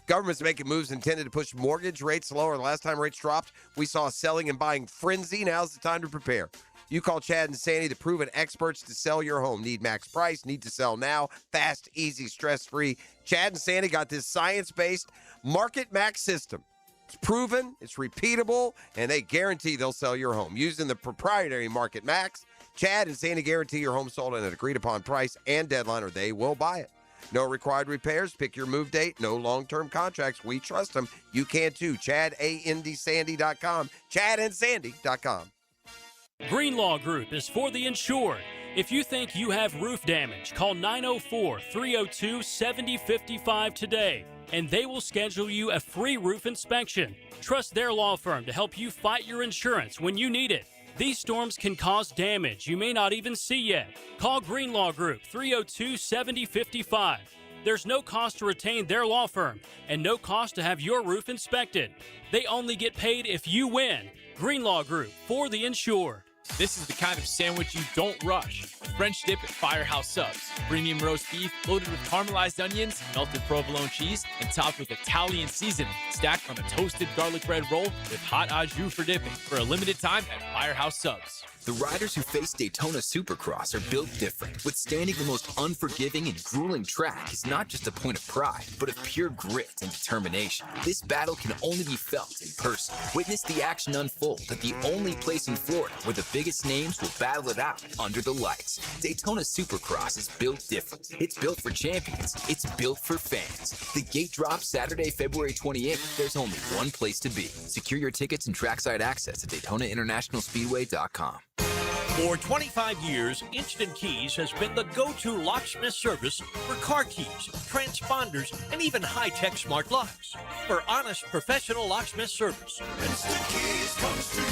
Government's making moves intended to push mortgage rates lower. The last time rates dropped, we saw a selling and buying frenzy. Now's the time to prepare. You call Chad and Sandy, the proven experts to sell your home. Need max price, need to sell now, fast, easy, stress-free. Chad and Sandy got this science-based Market Max system. It's proven, it's repeatable, and they guarantee they'll sell your home. Using the proprietary Market Max, Chad and Sandy guarantee your home sold at an agreed-upon price and deadline, or they will buy it. No required repairs. Pick your move date. No long-term contracts. We trust them. You can too. ChadAndSandy.com. ChadAndSandy.com. Greenlaw Group is for the insured. If you think you have roof damage, call 904-302-7055 today, and they will schedule you a free roof inspection. Trust their law firm to help you fight your insurance when you need it. These storms can cause damage you may not even see yet. Call Greenlaw Group, 302-7055. There's no cost to retain their law firm and no cost to have your roof inspected. They only get paid if you win. Greenlaw Group, for the insured. This is the kind of sandwich you don't rush. French dip at Firehouse Subs. Premium roast beef loaded with caramelized onions, melted provolone cheese, and topped with Italian seasoning. Stacked on a toasted garlic bread roll with hot au jus for dipping. For a limited time at Firehouse Subs. The riders who face Daytona Supercross are built different. Withstanding the most unforgiving and grueling track is not just a point of pride, but of pure grit and determination. This battle can only be felt in person. Witness the action unfold at the only place in Florida where the biggest names will battle it out under the lights. Daytona Supercross is built different. It's built for champions. It's built for fans. The gate drops Saturday, February 28th. There's only one place to be. Secure your tickets and trackside access at DaytonaInternationalSpeedway.com. For 25 years, Instant Keys has been the go-to locksmith service for car keys, transponders, and even high-tech smart locks. For honest, professional locksmith service, Instant Keys comes to you.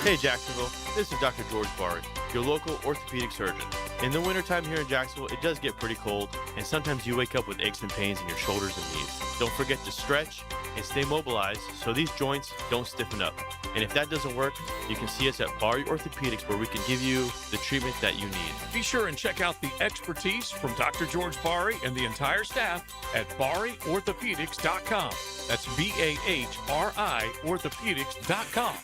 Hey Jacksonville, this is Dr. George Bari, your local orthopedic surgeon. In the wintertime here in Jacksonville, it does get pretty cold, and sometimes you wake up with aches and pains in your shoulders and knees. Don't forget to stretch and stay mobilized so these joints don't stiffen up. And if that doesn't work, you can see us at Bari Orthopedics, where we can give you the treatment that you need. Be sure and check out the expertise from Dr. George Bari and the entire staff at BariOrthopedics.com. That's BAHRI Orthopedics.com.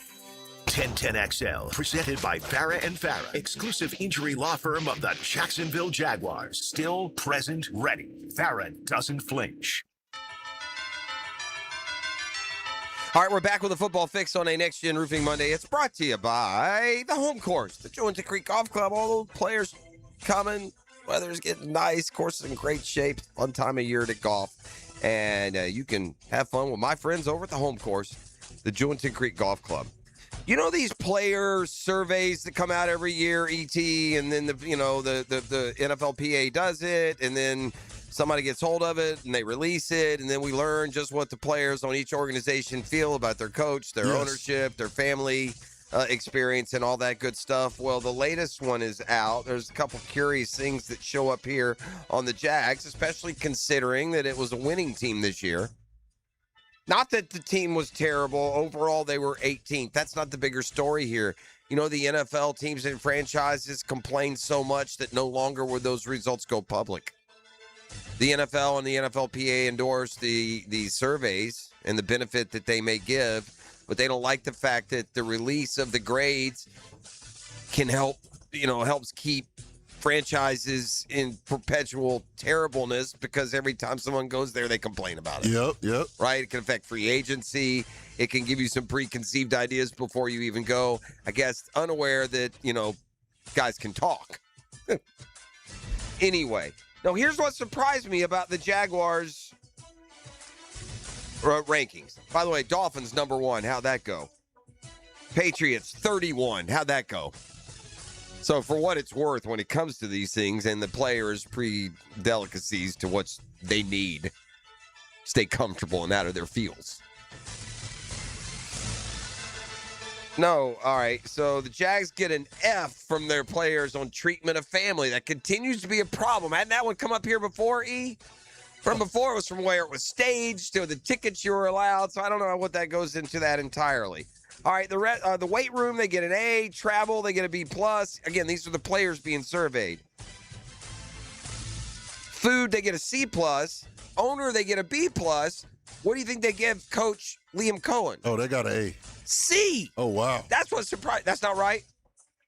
1010XL, presented by Farah and Farah, exclusive injury law firm of the Jacksonville Jaguars. Still, present, ready. Farah doesn't flinch. All right, we're back with a football fix on a Next Gen Roofing Monday. It's brought to you by the home course, the Jointon Creek Golf Club. All those players coming, weather's getting nice, course is in great shape, fun time of year to golf. And you can have fun with my friends over at the home course, the Jointon Creek Golf Club. You know these player surveys that come out every year, ET, and then the NFLPA does it, and then somebody gets hold of it and they release it, and then we learn just what the players on each organization feel about their coach, their ownership, their family experience, and all that good stuff. Well, the latest one is out. There's a couple curious things that show up here on the Jags, especially considering that it was a winning team this year. Not that the team was terrible. Overall, they were 18th. That's not the bigger story here. You know, the NFL teams and franchises complained so much that no longer would those results go public. The NFL and the NFLPA endorse the surveys and the benefit that they may give, but they don't like the fact that the release of the grades can helps keep franchises in perpetual terribleness, because every time someone goes there, they complain about it. Yep. Right? It can affect free agency. It can give you some preconceived ideas before you even go. I guess unaware that, guys can talk. Anyway, now here's what surprised me about the Jaguars rankings. By the way, Dolphins number 1. How'd that go? Patriots 31. How'd that go? So for what it's worth, when it comes to these things and the players' pre-delicacies to what they need, stay comfortable and out of their fields. No, all right. So the Jags get an F from their players on treatment of family. That continues to be a problem. Hadn't that one come up here before, E? From before, it was from where it was staged to the tickets you were allowed. So I don't know what that goes into that entirely. All right, the weight room, they get an A. Travel, they get a B+. Again, these are the players being surveyed. Food, they get a C+. Owner, they get a B+. What do you think they give Coach Liam Cohen? Oh, they got an A. C. Oh, wow. That's what surprised. That's not right?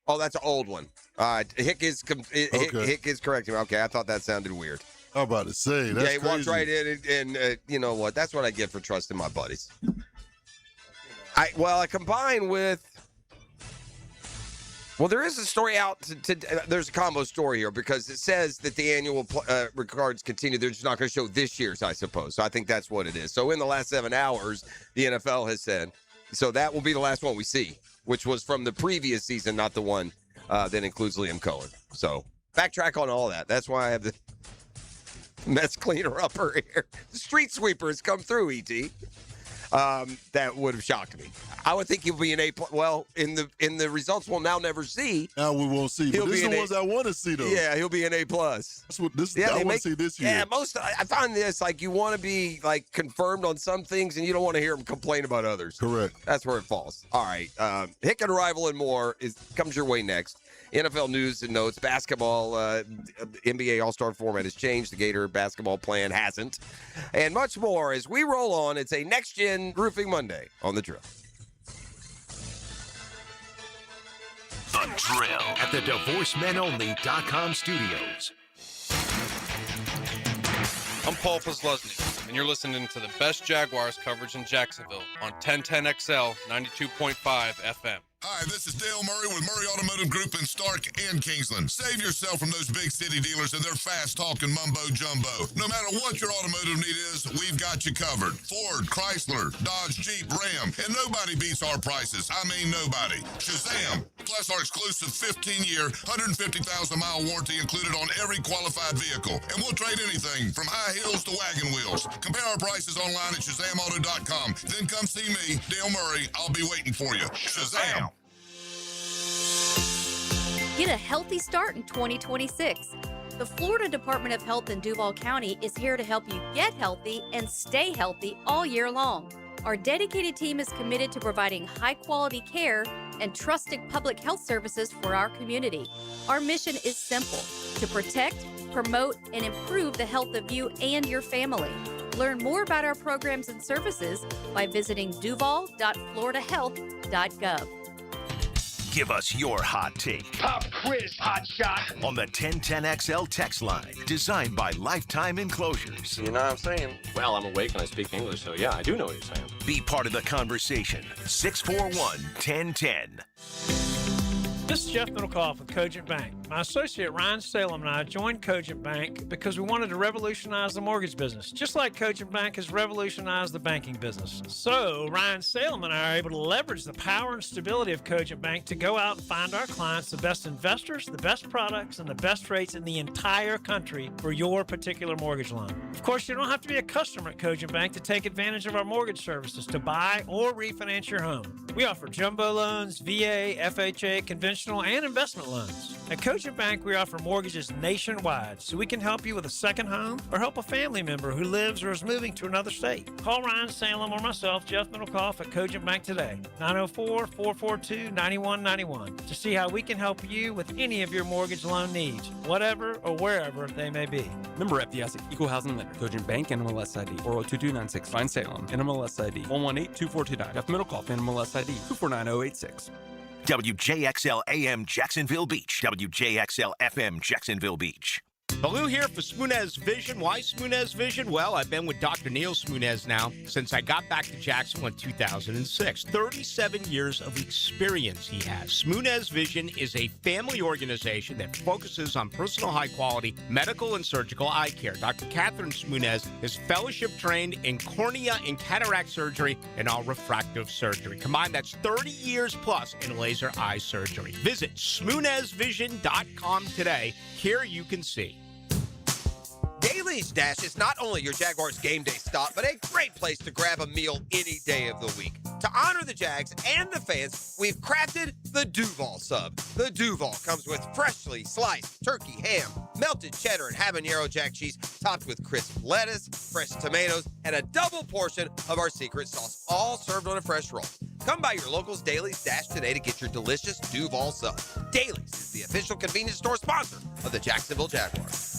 Oh, that's an old one. Hick is correcting me. Okay, I thought that sounded weird. I'm about to say, that's he crazy. walked right in, and you know what? That's what I get for trusting my buddies. I combine with. Well, there is a story out. There's a combo story here because it says that the annual records continue. They're just not going to show this year's, I suppose. So I think that's what it is. So in the last 7 hours, the NFL has said, so that will be the last one we see, which was from the previous season, not the one that includes Liam Cohen. So backtrack on all that. That's why I have the mess cleaner upper here. The street sweeper has come through, E.T. That would have shocked me. I would think he'll be an A+. Well, in the results we'll now never see. Now we won't see. But these are the ones I want to see, though. Yeah, he'll be an A+. That's what this. Yeah, I want to see this year. Yeah, I find this like you want to be like confirmed on some things, and you don't want to hear him complain about others. Correct. That's where it falls. All right, Hick and Arrival and more comes your way next. NFL news and notes. Basketball, NBA All-Star format has changed. The Gator basketball plan hasn't. And much more as we roll on. It's a Next-Gen Roofing Monday on The Drill. The Drill at the DivorceMenOnly.com studios. I'm Paul Posluszny, and you're listening to the best Jaguars coverage in Jacksonville on 1010XL 92.5 FM. Hi, this is Dale Murray with Murray Automotive Group in Stark and Kingsland. Save yourself from those big city dealers and their fast-talking mumbo-jumbo. No matter what your automotive need is, we've got you covered. Ford, Chrysler, Dodge, Jeep, Ram, and nobody beats our prices. I mean nobody. Shazam! Plus our exclusive 15-year, 150,000-mile warranty included on every qualified vehicle. And we'll trade anything from high heels to wagon wheels. Compare our prices online at ShazamAuto.com. Then come see me, Dale Murray. I'll be waiting for you. Shazam! Get a healthy start in 2026. The Florida Department of Health in Duval County is here to help you get healthy and stay healthy all year long. Our dedicated team is committed to providing high-quality care and trusted public health services for our community. Our mission is simple: to protect, promote, and improve the health of you and your family. Learn more about our programs and services by visiting duval.floridahealth.gov. Give us your hot take. Pop quiz, hot shot. On the 1010XL text line, designed by Lifetime Enclosures. You know what I'm saying? Well, I'm awake and I speak English, so yeah, I do know what you're saying. Be part of the conversation. 641-1010. This is Jeff Middlecoff with Cogent Bank. My associate Ryan Salem and I joined Cogent Bank because we wanted to revolutionize the mortgage business, just like Cogent Bank has revolutionized the banking business. So Ryan Salem and I are able to leverage the power and stability of Cogent Bank to go out and find our clients the best investors, the best products, and the best rates in the entire country for your particular mortgage loan. Of course, you don't have to be a customer at Cogent Bank to take advantage of our mortgage services to buy or refinance your home. We offer jumbo loans, VA, FHA, conventional, and investment loans. At Cogent Bank, we offer mortgages nationwide, so we can help you with a second home or help a family member who lives or is moving to another state. Call Ryan Salem or myself, Jeff Middlecoff, at Cogent Bank today, 904-442-9191, to see how we can help you with any of your mortgage loan needs, whatever or wherever they may be. Member FDIC, Equal Housing Lender, Cogent Bank, NMLS ID 402296, Ryan Salem, NMLS ID 1182429, Jeff Middlecoff, NMLS ID 249086. WJXL AM Jacksonville Beach. WJXL FM Jacksonville Beach. Baloo here for Smunez Vision. Why Smunez Vision? Well, I've been with Dr. Neil Smunez now since I got back to Jacksonville in 2006. 37 years of experience he has. Smunez Vision is a family organization that focuses on personal high-quality medical and surgical eye care. Dr. Catherine Smunez is fellowship trained in cornea and cataract surgery and all refractive surgery. Combined, that's 30 years plus in laser eye surgery. Visit SmunezVision.com today. Here you can see. Daly's Dash is not only your Jaguars game day stop, but a great place to grab a meal any day of the week. To honor the Jags and the fans, we've crafted the Duval Sub. The Duval comes with freshly sliced turkey ham, melted cheddar and habanero jack cheese, topped with crisp lettuce, fresh tomatoes, and a double portion of our secret sauce, all served on a fresh roll. Come by your local's Daly's Dash today to get your delicious Duval Sub. Daly's is the official convenience store sponsor of the Jacksonville Jaguars.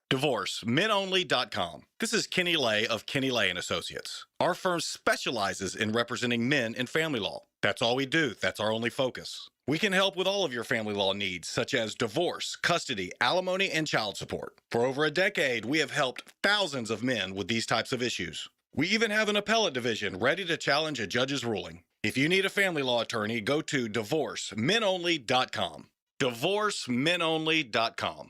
DivorceMenOnly.com. This is Kenny Lay of Kenny Lay & Associates. Our firm specializes in representing men in family law. That's all we do. That's our only focus. We can help with all of your family law needs, such as divorce, custody, alimony, and child support. For over a decade, we have helped thousands of men with these types of issues. We even have an appellate division ready to challenge a judge's ruling. If you need a family law attorney, go to DivorceMenOnly.com. DivorceMenOnly.com.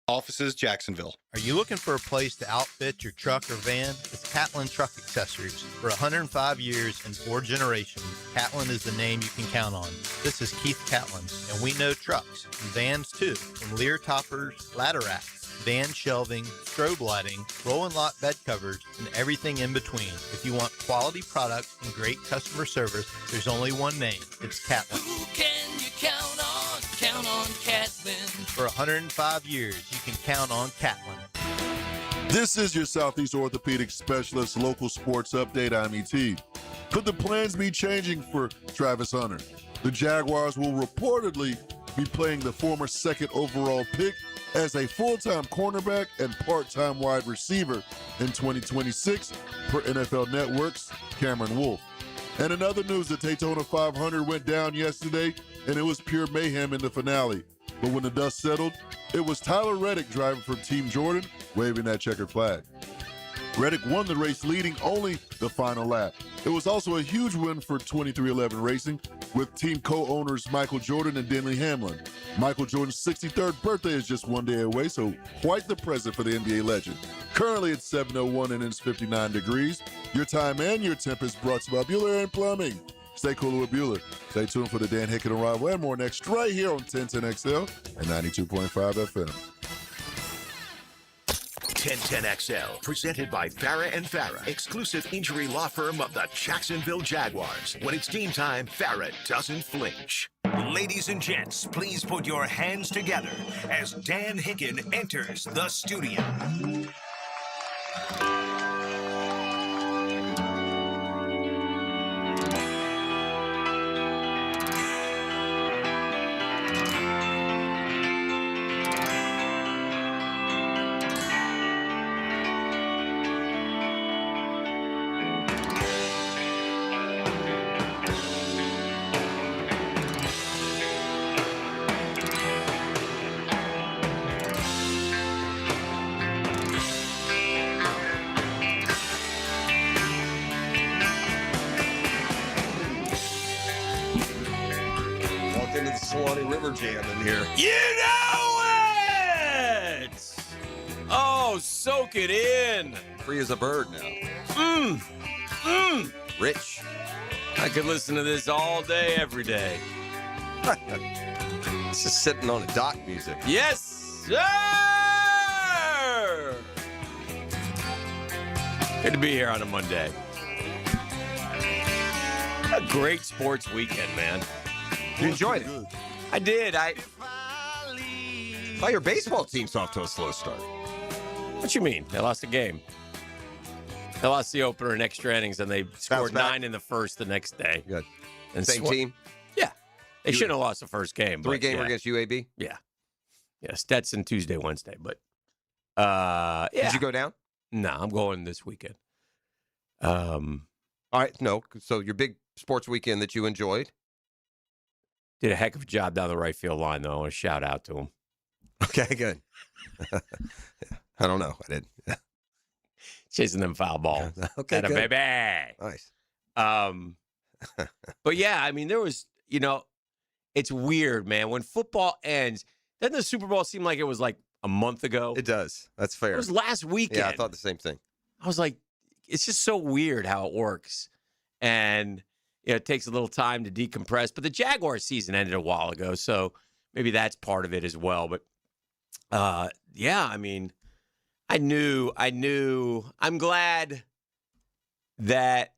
Offices, Jacksonville. Are you looking for a place to outfit your truck or van? It's Catlin Truck Accessories. For 105 years and 4 generations, Catlin is the name you can count on. This is Keith Catlin, and we know trucks and vans too, from Lear toppers, ladder racks, van shelving, strobe lighting, roll and lock bed covers, and everything in between. If you want quality products and great customer service, there's only one name. It's Catlin. Who can you count on? Count on Catlin. For 105 years, you can count on Catlin. This is your Southeast Orthopedic Specialist local sports update. I'm ET. Could the plans be changing for Travis Hunter? The Jaguars will reportedly be playing the former second overall pick as a full-time cornerback and part-time wide receiver in 2026 per NFL Network's Cameron Wolfe. And in other news, the Daytona 500 went down yesterday, and it was pure mayhem in the finale. But when the dust settled, it was Tyler Reddick driving from Team Jordan, waving that checkered flag. Reddick won the race, leading only the final lap. It was also a huge win for 2311 Racing, with team co-owners Michael Jordan and Denley Hamlin. Michael Jordan's 63rd birthday is just one day away, so quite the present for the NBA legend. Currently it's 7:01 and it's 59 degrees. Your time and your temp is brought to you by Bueller and Plumbing. Stay cool with Bueller. Stay tuned for the Dan Hicken Arrival and more next right here on 1010XL and 92.5 FM. 1010XL, presented by Farah and Farah, exclusive injury law firm of the Jacksonville Jaguars. When it's team time, Farah doesn't flinch. Ladies and gents, please put your hands together as Dan Hicken enters the studio. into the Suwannee River Jam in here. You know it! Oh, soak it in. Free as a bird now. Rich. I could listen to this all day, every day. It's just sitting on a dock music. Yes, sir! Good to be here on a Monday. A great sports weekend, man. You enjoyed it? I did. Well, your baseball team's off to a slow start. What you mean? They lost the game. They lost the opener in extra innings, and they scored 9 in the first the next day. Good. And Same team? Yeah. They shouldn't have lost the first game. 3-gamer against UAB? Yeah. Yeah, Stetson Tuesday, Wednesday. But, yeah. Did you go down? No, I'm going this weekend. All right, no. So your big sports weekend that you enjoyed? Did a heck of a job down the right field line, though. I want to shout out to him. Okay, good. I don't know. I did. Chasing them foul balls. Okay, Atta good. baby. Nice. But yeah, I mean, there was, it's weird, man. When football ends, doesn't the Super Bowl seem like it was like a month ago? It does. That's fair. It was last weekend. Yeah, I thought the same thing. I was like, it's just so weird how it works. And it takes a little time to decompress. But the Jaguars season ended a while ago, so maybe that's part of it as well. But yeah, I mean, I knew. I'm glad that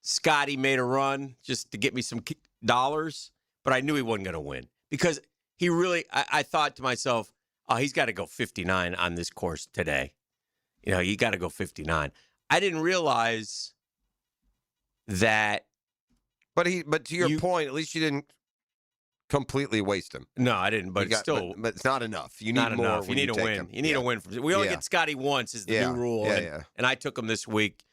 Scotty made a run just to get me some dollars, but I knew he wasn't going to win because he really, I thought to myself, oh, he's got to go 59 on this course today. You got to go 59. I didn't realize that. But to your point, at least you didn't completely waste him. No, I didn't. But it's still, but it's not enough. You need not more. Enough. You need a win. Him. You need a win. We only get Scotty once is the new rule. Yeah, and I took him this week,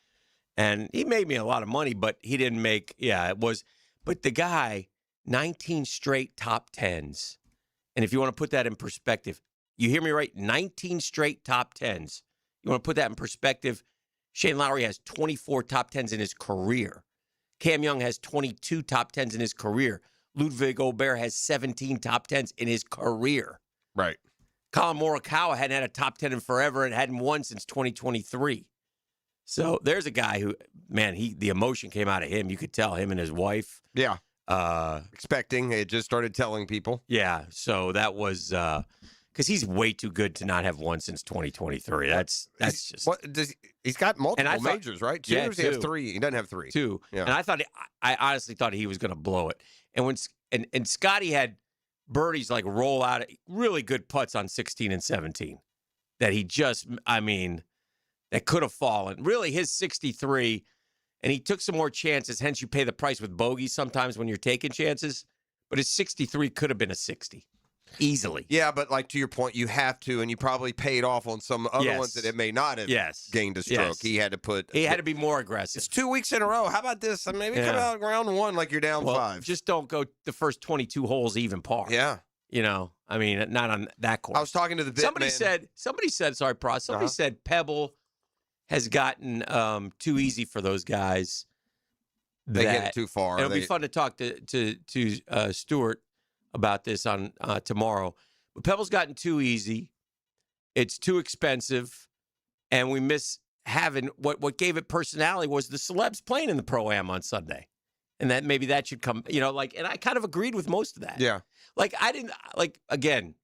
and he made me a lot of money, but he didn't make. Yeah, it was. But the guy, 19 straight top 10s, and if you want to put that in perspective, you hear me right? 19 straight top 10s. You want to put that in perspective? Shane Lowry has 24 top 10s in his career. Cam Young has 22 top 10s in his career. Ludwig Gobert has 17 top 10s in his career. Right. Colin Morikawa hadn't had a top 10 in forever and hadn't won since 2023. So there's a guy who, man, the emotion came out of him. You could tell him and his wife. Yeah. Expecting. It just started telling people. Yeah. So that was because he's way too good to not have won since 2023. That's just. He's got multiple majors, right? Two. Yeah, He has 3. He doesn't have 3. 2. Yeah. And I honestly thought he was going to blow it. And when Scotty had birdies like roll out really good putts on 16 and 17 that he just, that could have fallen. Really, his 63, and he took some more chances. Hence, you pay the price with bogeys sometimes when you're taking chances. But his 63 could have been a 60 easily. Yeah, but like to your point, you have to, and you probably paid off on some other ones that it may not have gained a stroke. He had to be more aggressive. It's 2 weeks in a row. How about this? Maybe come out round 1 like you're down 5. Just don't go the first 22 holes even par. Yeah. Not on that course. I was talking to the bit somebody man. said, sorry, Pross. Somebody said Pebble has gotten too easy for those guys. They get too far. It'll be fun to talk to Stuart about this on tomorrow. But Pebble's gotten too easy. It's too expensive. And we miss having what gave it personality was the celebs playing in the Pro-Am on Sunday. And that maybe that should come, and I kind of agreed with most of that. Yeah. Again,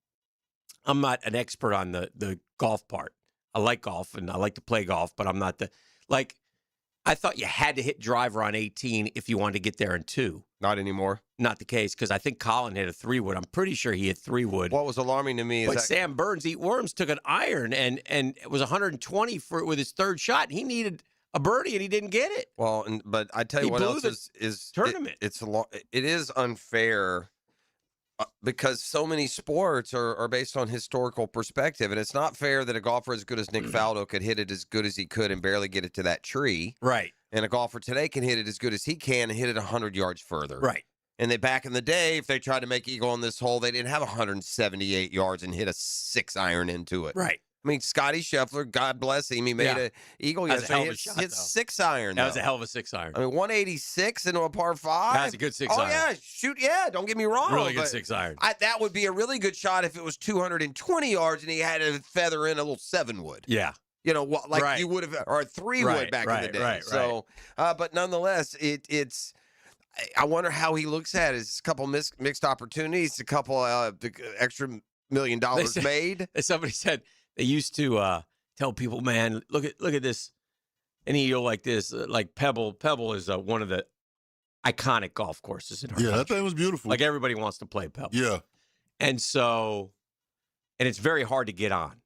I'm not an expert on the golf part. I like golf and I like to play golf, but I'm not I thought you had to hit driver on 18 if you wanted to get there in 2. Not anymore. Not the case, because I think Colin hit a 3-wood. I'm pretty sure he hit 3-wood. What was alarming to me is that Sam Burns, Eat Worms, took an iron and it was 120 with his third shot. He needed a birdie and he didn't get it. Well, but I tell you what else is tournament. It is unfair because so many sports are based on historical perspective, and it's not fair that a golfer as good as Nick Faldo could hit it as good as he could and barely get it to that tree. Right. And a golfer today can hit it as good as he can and hit it 100 yards further. Right. And back in the day, if they tried to make eagle on this hole, they didn't have 178 yards and hit a 6-iron into it. Right. I mean, Scotty Scheffler, God bless him, he made a eagle That was a yesterday. hell of a Hit shot, hit though. 6-iron. That was a hell of a 6-iron. I mean, 186 into a par 5. That's a good 6-iron. Oh yeah, shoot, yeah. Don't get me wrong. Really good but 6-iron. That would be a really good shot if it was 220 yards and he had to feather in a little 7-wood. Yeah. You know, like Right. you would have, or a 3-wood back in the day. So, but nonetheless, it's. I wonder how he looks at it. It's a couple mixed opportunities, a couple extra $1 million made. Somebody said they used to tell people, man, look at this, an eagle like this, like Pebble. Pebble is one of the iconic golf courses in our country. That thing was beautiful. Like everybody wants to play Pebble. Yeah. And it's very hard to get on.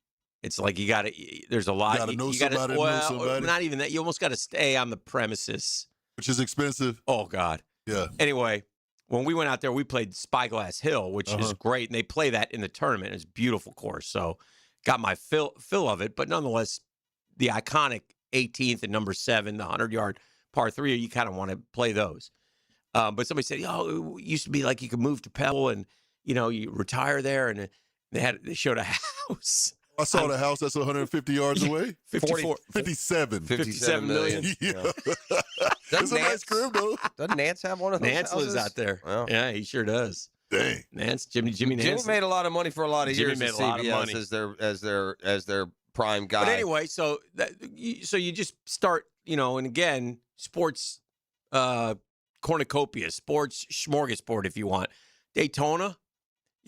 It's like there's a lot. You gotta know somebody to know somebody. Not even that. You almost got to stay on the premises. Which is expensive. Oh, God. Yeah. Anyway, when we went out there, we played Spyglass Hill, which is great. And they play that in the tournament. It's a beautiful course. So got my fill of it. But nonetheless, the iconic 18th and number 7, the 100-yard par 3, you kind of want to play those. But somebody said, it used to be like you could move to Pebble and, you retire there. And they showed a house. I saw the house that's 150 yards away. 57 million. Yeah. It's a nice crib, though. Doesn't Nance have one of those Nance houses? lives out there. Well. Yeah, he sure does. Dang. Nance, Jimmy Nance. Jimmy made a lot of money for a lot of Jimmy years. made at a lot of CBS money. as their prime guy. But anyway, so you just start, and again, sports cornucopia, sports smorgasbord, if you want. Daytona,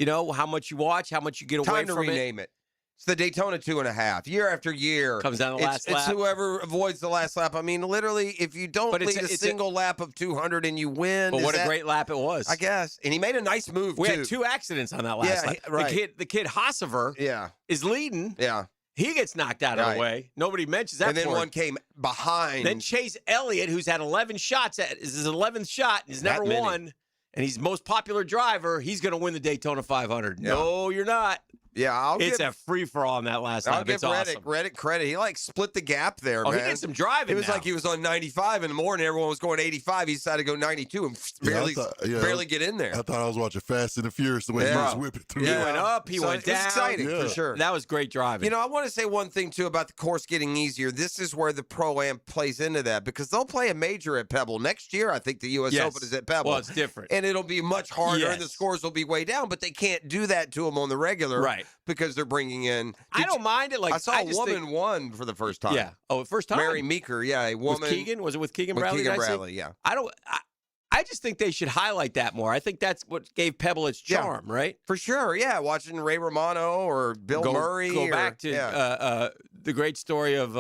how much you watch, how much you get away Time to from rename it. It's the Daytona 2.5. Year after year. Comes down to the last lap. It's whoever avoids the last lap. I mean, literally, if you don't But lead a single lap of 200 and you win. But what a great lap it was. I guess. And he made a nice move, We too. had 2 accidents on that last lap. Right. The kid Hossover is leading. Yeah. He gets knocked out of the way. Nobody mentions that. And then part. one came behind. Then Chase Elliott, who's had 11 shots, is his 11th shot, and he's never That many. won, and he's the most popular driver. He's going to win the Daytona 500. Yeah. No, you're not. Yeah, It's a free-for-all on that last lap. I'll give It's awesome. Reddick credit. He split the gap there, Oh, man. he did some driving It was now. like he was on 95 in the morning. Everyone was going 85. He decided to go 92 and barely get in there. I thought I was watching Fast and the Furious the way he was whipping through. He went up, he went it was down. exciting for sure. That was great driving. I want to say one thing, too, about the course getting easier. This is where the Pro-Am plays into that because they'll play a major at Pebble. Next year, I think the U.S. Yes. Open is at Pebble. Well, it's different. And it'll be much harder, and the Yes. scores will be way down, but they can't do that to them on the regular Right. because they're bringing in. I don't mind it. Like I saw a just woman think- won for the first time. Yeah. Oh, first time? Mary Meeker, a woman. With Keegan? Was it with Keegan With Bradley? Keegan did I say? Bradley, yeah. I just think they should highlight that more. I think that's what gave Pebble its charm, right? For sure, yeah. Watching Ray Romano or Bill Murray. Go back to the great story of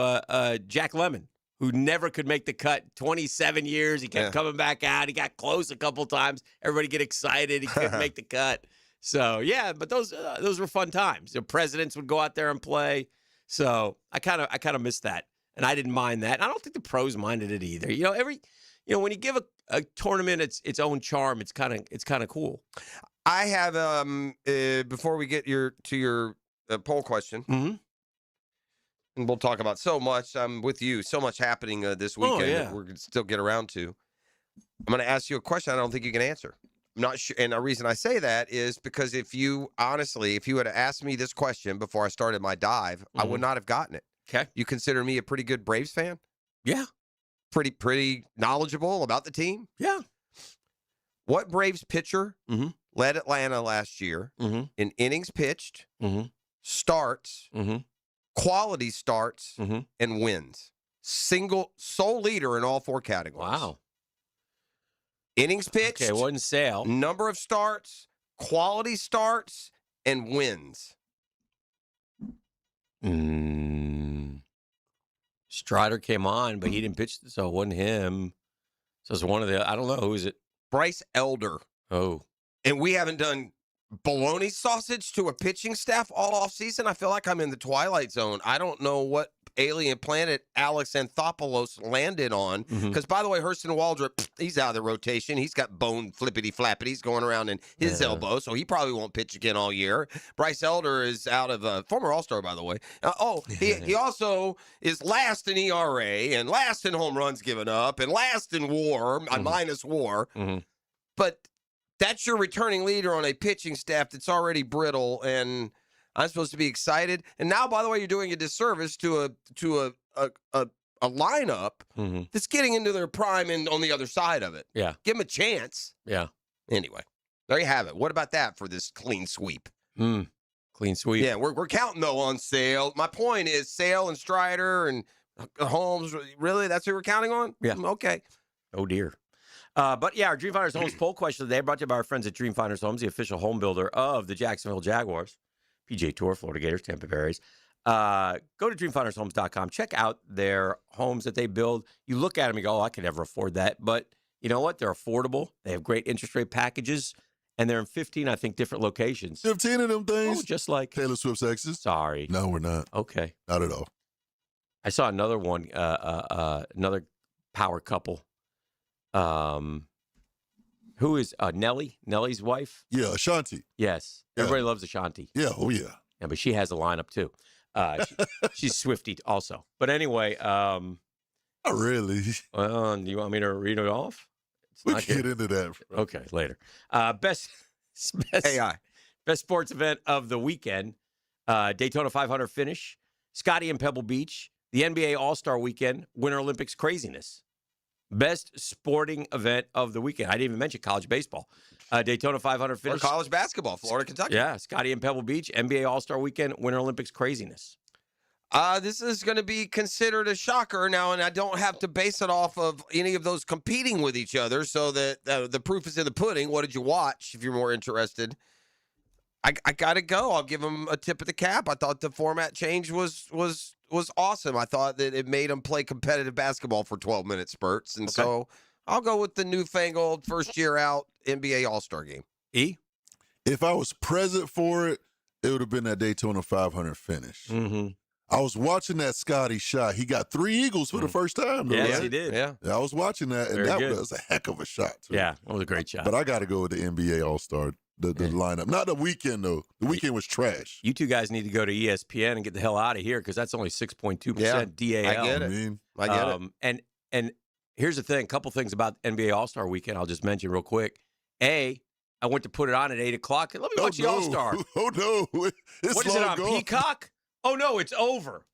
Jack Lemmon, who never could make the cut. 27 years, he kept coming back out. He got close a couple times. Everybody get excited. He couldn't make the cut. So yeah, but those were fun times. The presidents would go out there and play. So I kind of missed that, and I didn't mind that. And I don't think the pros minded it either. When you give a tournament its own charm, it's kind of cool. I have before we get to your poll question, and we'll talk about so much. I'm with you. So much happening this weekend that we're gonna still get around to. I'm going to ask you a question I don't think you can answer. I'm not sure, and the reason I say that is because if you had asked me this question before I started my dive, I would not have gotten it. Okay. You consider me a pretty good Braves fan? Yeah. Pretty knowledgeable about the team? Yeah. What Braves pitcher led Atlanta last year in innings pitched, starts, quality starts, and wins? Sole leader in all 4 categories. Wow. Innings pitched. Okay, it wasn't Sale. Number of starts, quality starts, and wins. Strider came on, but he didn't pitch, so it wasn't him. So it's one of the, I don't know, who is it? Bryce Elder. Oh. And we haven't done bologna sausage to a pitching staff all offseason. I feel like I'm in the Twilight Zone. I don't know what alien planet Alex Anthopoulos landed on. Because, by the way, Hurston Waldrop, he's out of the rotation. He's got bone flippity-flappities going around in his elbow, so he probably won't pitch again all year. Bryce Elder is out of former All-Star, by the way. He also is last in ERA and last in home runs given up and last in WAR, minus WAR. But that's your returning leader on a pitching staff that's already brittle, and I'm supposed to be excited. And now, by the way, you're doing a disservice to a lineup that's getting into their prime and on the other side of it. Yeah. Give them a chance. Yeah. Anyway, there you have it. What about that for this clean sweep? Clean sweep. Yeah, we're counting, though, on Sale. My point is Sale and Strider and Holmes. Really? That's who we're counting on? Yeah. Okay. Oh, dear. But, yeah, our Dream Finders Homes poll question today brought to you by our friends at Dream Finders Homes, the official home builder of the Jacksonville Jaguars, PGA Tour, Florida Gators, Tampa Bay Rays. Go to dreamfindershomes.com. Check out their homes that they build. You look at them and go, I could never afford that. But you know what? They're affordable. They have great interest rate packages. And they're in 15, I think, different locations. 15 of them things. Oh, just like Taylor Swift's exes. Sorry. No, we're not. Okay. Not at all. I saw another one, another power couple. Who is Nelly? Nelly's wife? Yeah, Ashanti. Yes. Yeah. Everybody loves Ashanti. Yeah, oh yeah. Yeah, but she has a lineup too. She's Swiftie also. But anyway, not really. Well, do you want me to read it off? We can get into that. Bro. Okay, later. Best sports event of the weekend: Daytona 500 finish, Scotty and Pebble Beach, the NBA All-Star Weekend, Winter Olympics craziness. Best sporting event of the weekend. I didn't even mention college baseball. Daytona 500 finish. Or college basketball, Florida, Kentucky. Yeah, Scotty and Pebble Beach, NBA All-Star Weekend, Winter Olympics craziness. This is going to be considered a shocker now, and I don't have to base it off of any of those competing with each other, so that the proof is in the pudding. What did you watch, if you're more interested? I got to go. I'll give them a tip of the cap. I thought the format change was awesome. I thought that it made them play competitive basketball for 12-minute spurts, and so I'll go with the newfangled first-year out NBA All-Star game. If I was present for it, it would have been that Daytona 500 finish. Mm-hmm. I was watching that Scotty shot. He got 3 eagles for the first time. Though, Yes, right? he did. Yeah. I was watching that, and Very that good. was a heck of a shot. Too. Yeah, that was a great shot. But I got to go with the NBA All-Star, the lineup. Not the weekend, though. The weekend was trash. You two guys need to go to ESPN and get the hell out of here because that's only 6.2% DAL. I get it. I get it. And here's the thing, a couple things about NBA All-Star Weekend I'll just mention real quick. I went to put it on at 8 o'clock. Let me watch the All-Star. Oh, no. It's What is it long on, gone. Peacock? Oh, no, it's over.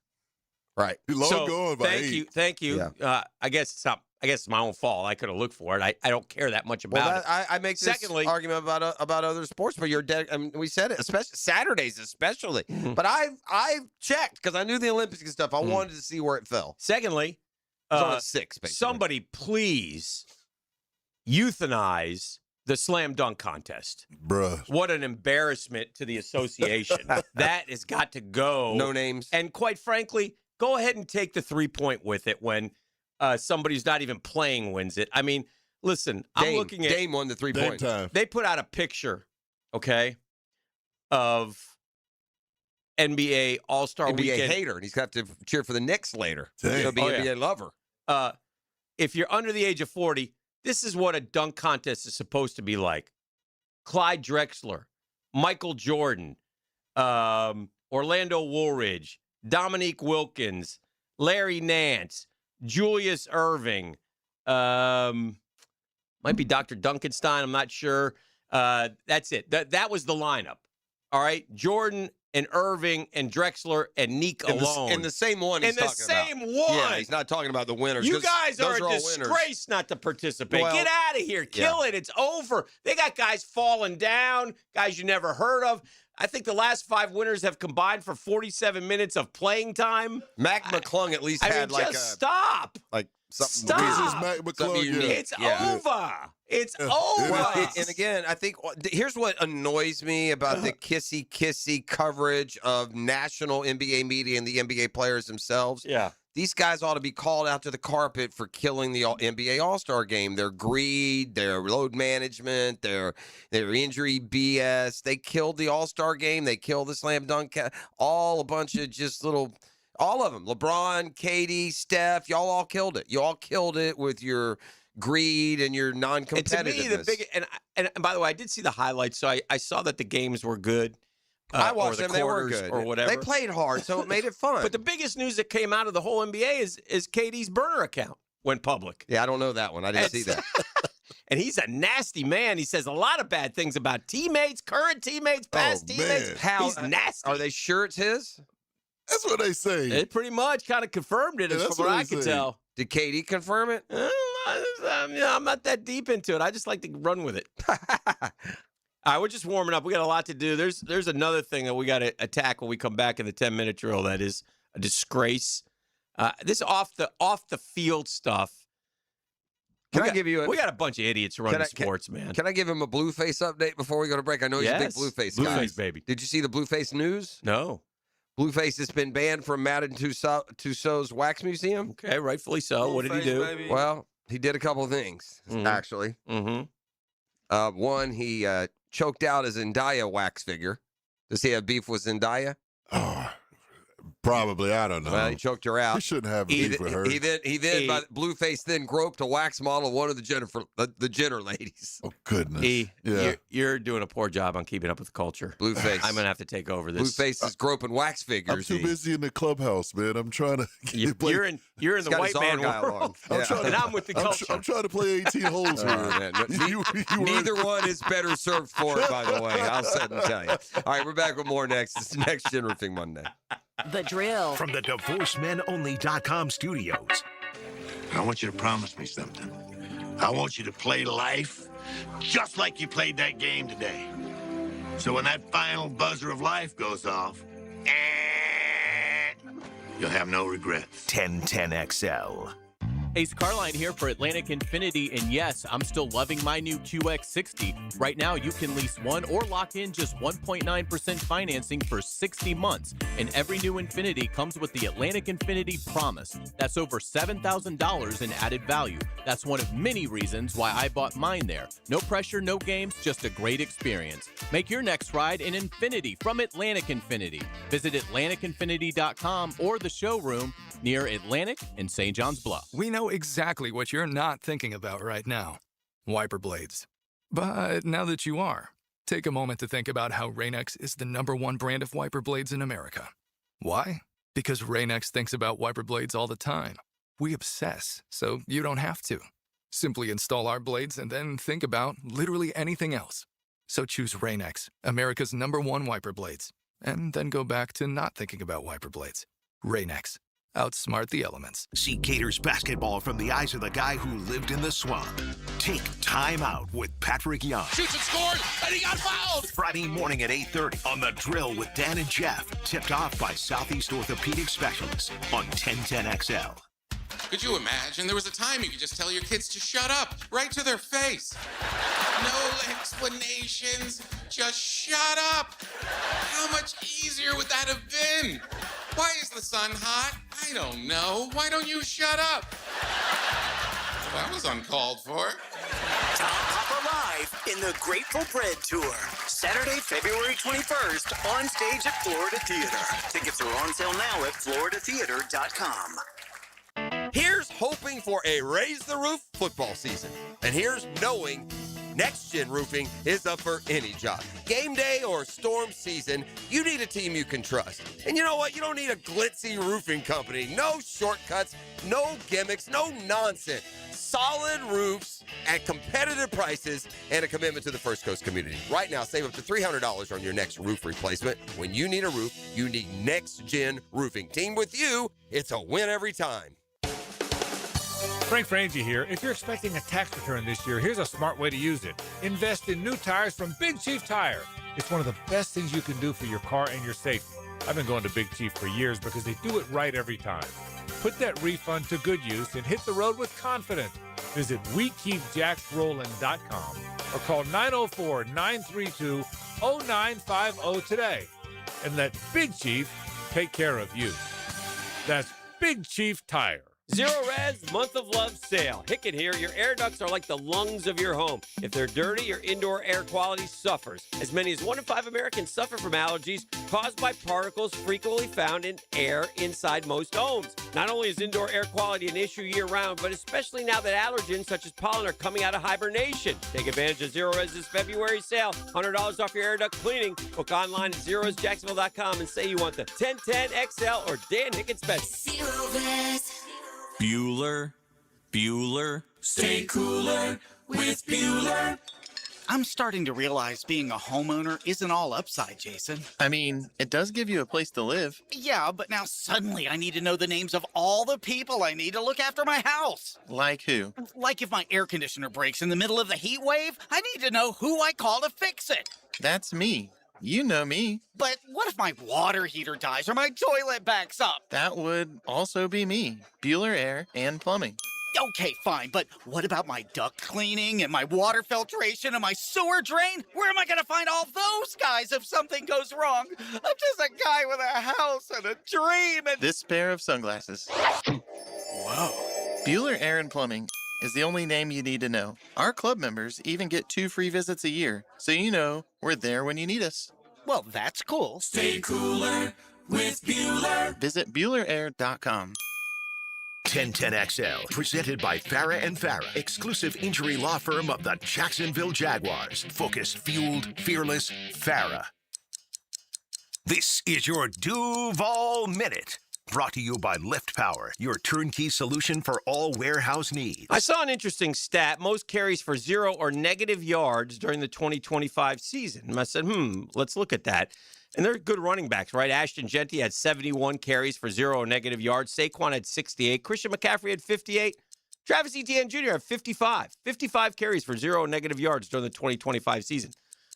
Right. Long gone by 8. Thank you. Yeah. I guess it's my own fault. I could have looked for it. I don't care that much about it. I make this argument about other sports, but you're dead. I mean, we said it, especially Saturdays, especially. But I checked because I knew the Olympics and stuff. I wanted to see where it fell. Secondly, It's on at 6, basically. somebody please euthanize the slam dunk contest. Bruh. What an embarrassment to the association. That has got to go. No names. And quite frankly, go ahead and take the 3-point with it when somebody's not even playing wins it. I mean, listen, I'm looking at Dame won the 3-point. time. They put out a picture, okay, of NBA All-Star He'll be Weekend. a hater, and he's got to cheer for the Knicks later. Dang. He'll be Oh, an yeah. NBA lover. If you're under the age of 40, this is what a dunk contest is supposed to be like. Clyde Drexler, Michael Jordan, Orlando Woolridge, Dominique Wilkins, Larry Nance, Julius Erving, might be Dr. Duncanstein, I'm not sure. That's it. That was the lineup. All right, Jordan and Irving and Drexler and Neek alone. In the same one he's In the talking about. same one. Yeah, he's not talking about the winners. You 'cause guys those are a all winners. disgrace not to participate. Well, Get out of here. Kill it. It's over. They got guys falling down, guys you never heard of. I think the last 5 winners have combined for 47 minutes of playing time. Mac McClung at least had stop. Like something. Stop. Mac McClung, unique. It's over. It's over. Well, and again, I think here's what annoys me about the kissy coverage of national NBA media and the NBA players themselves. Yeah. These guys ought to be called out to the carpet for killing the NBA All-Star game. Their greed, their load management, their injury BS. They killed the All-Star game. They killed the slam dunk. All a bunch of just all of them. LeBron, KD, Steph, y'all all killed it. You all killed it with your greed and your non-competitiveness. And to me, the big and by the way, I did see the highlights, so I saw that the games were good. I watched or the them; they were quarters good, or whatever. They played hard, so it made it fun. But the biggest news that came out of the whole NBA is KD's burner account went public. Yeah, I don't know that one. I didn't see that. And he's a nasty man. He says a lot of bad things about teammates, current teammates, past teammates. How He's nasty. Are they sure it's his? That's what they say. It pretty much kind of confirmed it, Yeah, as that's from what what I they could say. tell. Did Katie confirm it? I'm not that deep into it. I just like to run with it. All right, we're just warming up. We got a lot to do. There's another thing that we got to attack when we come back in the 10-minute drill. That is a disgrace. This off the field stuff. We got a bunch of idiots running sports, man. Can I give him a Blueface update before we go to break? I know he's a big Blueface guy. Blueface, baby. Did you see the Blueface news? No. Blueface has been banned from Madame Tussauds Wax Museum. Okay, rightfully so. What did he do? Baby. Well, he did a couple of things, actually. Mm-hmm. One, he choked out a Zendaya wax figure. Does he have beef with Zendaya? Probably, I don't know. Well, he choked her out. He shouldn't have beef with her. He then Blueface then groped a wax model of one of the Jenner ladies. Oh goodness! You're doing a poor job on keeping up with the culture. Blueface. I'm gonna have to take over this. Blueface is groping wax figures. I'm too busy in the clubhouse, man. I'm trying to. You're in the white man world. And I'm with the culture. I'm trying to play 18 holes here. Neither one is better served for it, by the way. I'll set and tell you. All right, we're back with more next. It's Next Gen Roofing Monday. The Drill. From the DivorceMenOnly.com studios. I want you to promise me something. I want you to play life just like you played that game today. So when that final buzzer of life goes off, you'll have no regrets. 1010XL. Ace Carline here for Atlantic Infinity, and yes, I'm still loving my new QX60. Right now, you can lease one or lock in just 1.9% financing for 60 months, and every new Infinity comes with the Atlantic Infinity Promise. That's over $7,000 in added value. That's one of many reasons why I bought mine there. No pressure, no games, just a great experience. Make your next ride an Infinity from Atlantic Infinity. Visit AtlanticInfinity.com or the showroom near Atlantic and St. John's Bluff. We know exactly what you're not thinking about right now. Wiper blades. But now that you are, take a moment to think about how Rain-X is the #1 brand of wiper blades in America. Why? Because Rain-X thinks about wiper blades all the time. We obsess, so you don't have to. Simply install our blades and then think about literally anything else. So choose Rain-X, America's #1 wiper blades, and then go back to not thinking about wiper blades. Rain-X. Outsmart the elements. See Gators basketball from the eyes of the guy who lived in the swamp. Take Time Out with Patrick Young. Shoots and scores, and he got fouled! Friday morning at 8:30 on The Drill with Dan and Jeff. Tipped off by Southeast Orthopedic Specialists on 1010XL. Could you imagine? There was a time you could just tell your kids to shut up, right to their face. No explanations, just shut up. How much easier would that have been? Why is the sun hot? I don't know. Why don't you shut up? That was uncalled for. Tom Papa Live in the Grateful Bread Tour. Saturday, February 21st, on stage at Florida Theater. Tickets are on sale now at floridatheater.com. Here's hoping for a Raise the Roof football season. And here's knowing Next Gen Roofing is up for any job. Game day or storm season, you need a team you can trust. And you know what? You don't need a glitzy roofing company. No shortcuts, no gimmicks, no nonsense. Solid roofs at competitive prices and a commitment to the First Coast community. Right now, save up to $300 on your next roof replacement. When you need a roof, you need Next Gen Roofing. Team with you, it's a win every time. Frank Frangie here. If you're expecting a tax return this year, here's a smart way to use it. Invest in new tires from Big Chief Tire. It's one of the best things you can do for your car and your safety. I've been going to Big Chief for years because they do it right every time. Put that refund to good use and hit the road with confidence. Visit WeKeepJacksRollin.com or call 904-932-0950 today and let Big Chief take care of you. That's Big Chief Tire. Zero Res Month of Love sale. Hicken here. Your air ducts are like the lungs of your home. If they're dirty, your indoor air quality suffers. As many as 1 in 5 Americans suffer from allergies caused by particles frequently found in air inside most homes. Not only is indoor air quality an issue year-round, but especially now that allergens such as pollen are coming out of hibernation. Take advantage of Zero Res's February sale. $100 off your air duct cleaning. Book online at ZeroResJacksonville.com and say you want the 1010XL or Dan Hicken special. Zero Res. Bueller, stay cooler. with Bueller. I'm starting to realize being a homeowner isn't all upside, Jason. I mean, it does give you a place to live. Yeah, but now suddenly I need to know the names of all the people I need to look after my house. Like who? Like if my air conditioner breaks in the middle of the heat wave, I need to know who I call to fix it. That's me. You know me. But what if my water heater dies or my toilet backs up? That would also be me. Bueller Air and Plumbing. Okay, fine, but what about my duct cleaning and my water filtration and my sewer drain? Where am I going to find all those guys if something goes wrong? I'm just a guy with a house and a dream and... This pair of sunglasses. Whoa. Bueller Air and Plumbing is the only name you need to know. Our club members even get 2 free visits a year, so you know we're there when you need us. Well, that's cool. Stay cooler with Bueller. Visit BuellerAir.com. 1010XL, presented by Farah and Farah, exclusive injury law firm of the Jacksonville Jaguars. Focused, fueled, fearless, Farah. This is your Duval Minute, brought to you by Lift Power, your turnkey solution for all warehouse needs. I saw an interesting stat. Most carries for 0 or negative yards during the 2025 season. And I said, let's look at that. And they're good running backs, right? Ashton Genty had 71 carries for 0 or negative yards. Saquon had 68. Christian McCaffrey had 58. Travis Etienne Jr. had 55. 55 carries for 0 negative yards during the 2025 season.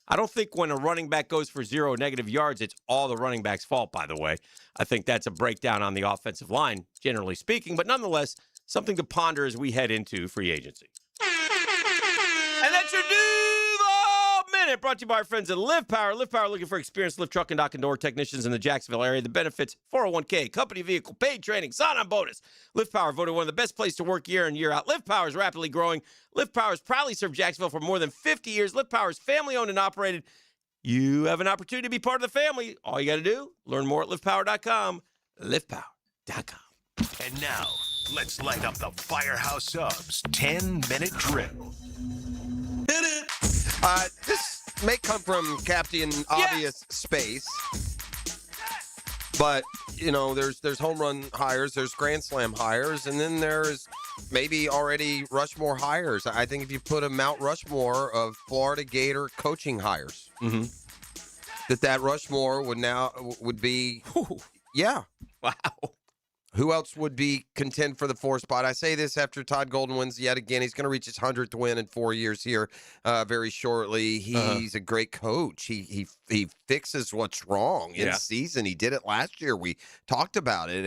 I don't think when a running back goes for 0 negative yards, it's all the running back's fault, by the way. I think that's a breakdown on the offensive line, generally speaking. But nonetheless, something to ponder as we head into free agency. And that's your Duval Minute, brought to you by our friends at Lift Power. Lift Power, looking for experienced lift truck and dock and door technicians in the Jacksonville area. The benefits, 401k, company vehicle, paid training, sign-on bonus. Lift Power voted one of the best places to work year in, year out. Lift Power is rapidly growing. Lift Power has proudly served Jacksonville for more than 50 years. Lift Power is family-owned and operated. You have an opportunity to be part of the family. All you got to do, learn more at liftpower.com. Liftpower.com. And now, let's light up the Firehouse Subs 10-minute drill. This may come from Captain Obvious Space, but there's home run hires, there's grand slam hires, and then there's maybe already Rushmore hires. I think if you put a Mount Rushmore of Florida Gator coaching hires, that Rushmore would be, wow. Who else would be contend for the 4th spot? I say this after Todd Golden wins yet again. He's going to reach his 100th win in 4 years here very shortly. He's a great coach. He fixes what's wrong in season. He did it last year. We talked about it.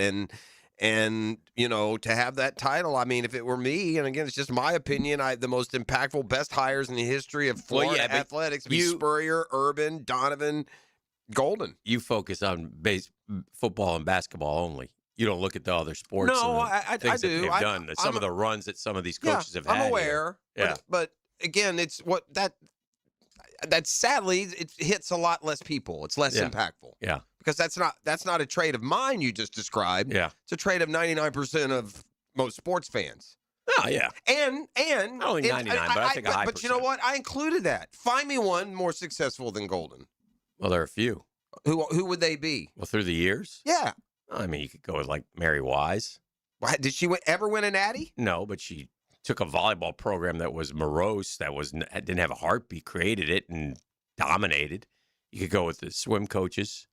And to have that title, I mean, if it were me, and again, it's just my opinion, the most impactful, best hires in the history of Florida athletics would be Spurrier, Urban, Donovan, Golden. You focus on football and basketball only. You don't look at the other sports. No, and the I things do. That they've done. Some of the runs that some of these coaches have had. I'm aware. Yeah. But again, it's what that sadly it hits a lot less people. It's less impactful. Yeah. Because that's not a trait of mine you just described. Yeah. It's a trait of 99% of most sports fans. Oh yeah. And not only 99, but I think a high But you know what? I included that. Find me one more successful than Golden. Well, there are a few. Who would they be? Well, through the years? Yeah. I mean, you could go with like Mary Wise. Did she ever win a natty? No, but she took a volleyball program that was morose, didn't have a heartbeat, created it, and dominated. You could go with the swim coaches,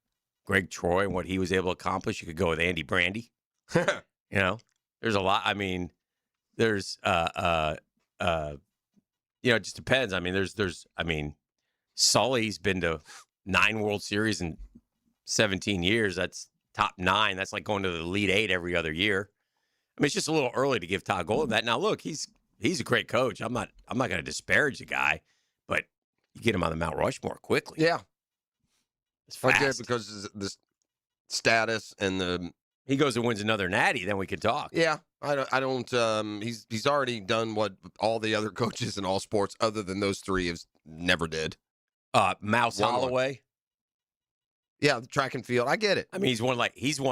Greg Troy, and what he was able to accomplish. You could go with Andy Brandy. There's a lot. I mean, there's it just depends. I mean, Sully's been to 9 World Series in 17 years. That's top 9. That's like going to the Elite 8 every other year. I mean, it's just a little early to give Todd Golden that. Now, look, he's a great coach. I'm not going to disparage the guy, but you get him on the Mount Rushmore quickly. Yeah, it's fast. Right, because of the status and the. He goes and wins another natty, then we could talk. Yeah, I don't. He's already done what all the other coaches in all sports, other than those 3, never did. Mouse Holloway. Yeah, the track and field. I get it. I mean, he's won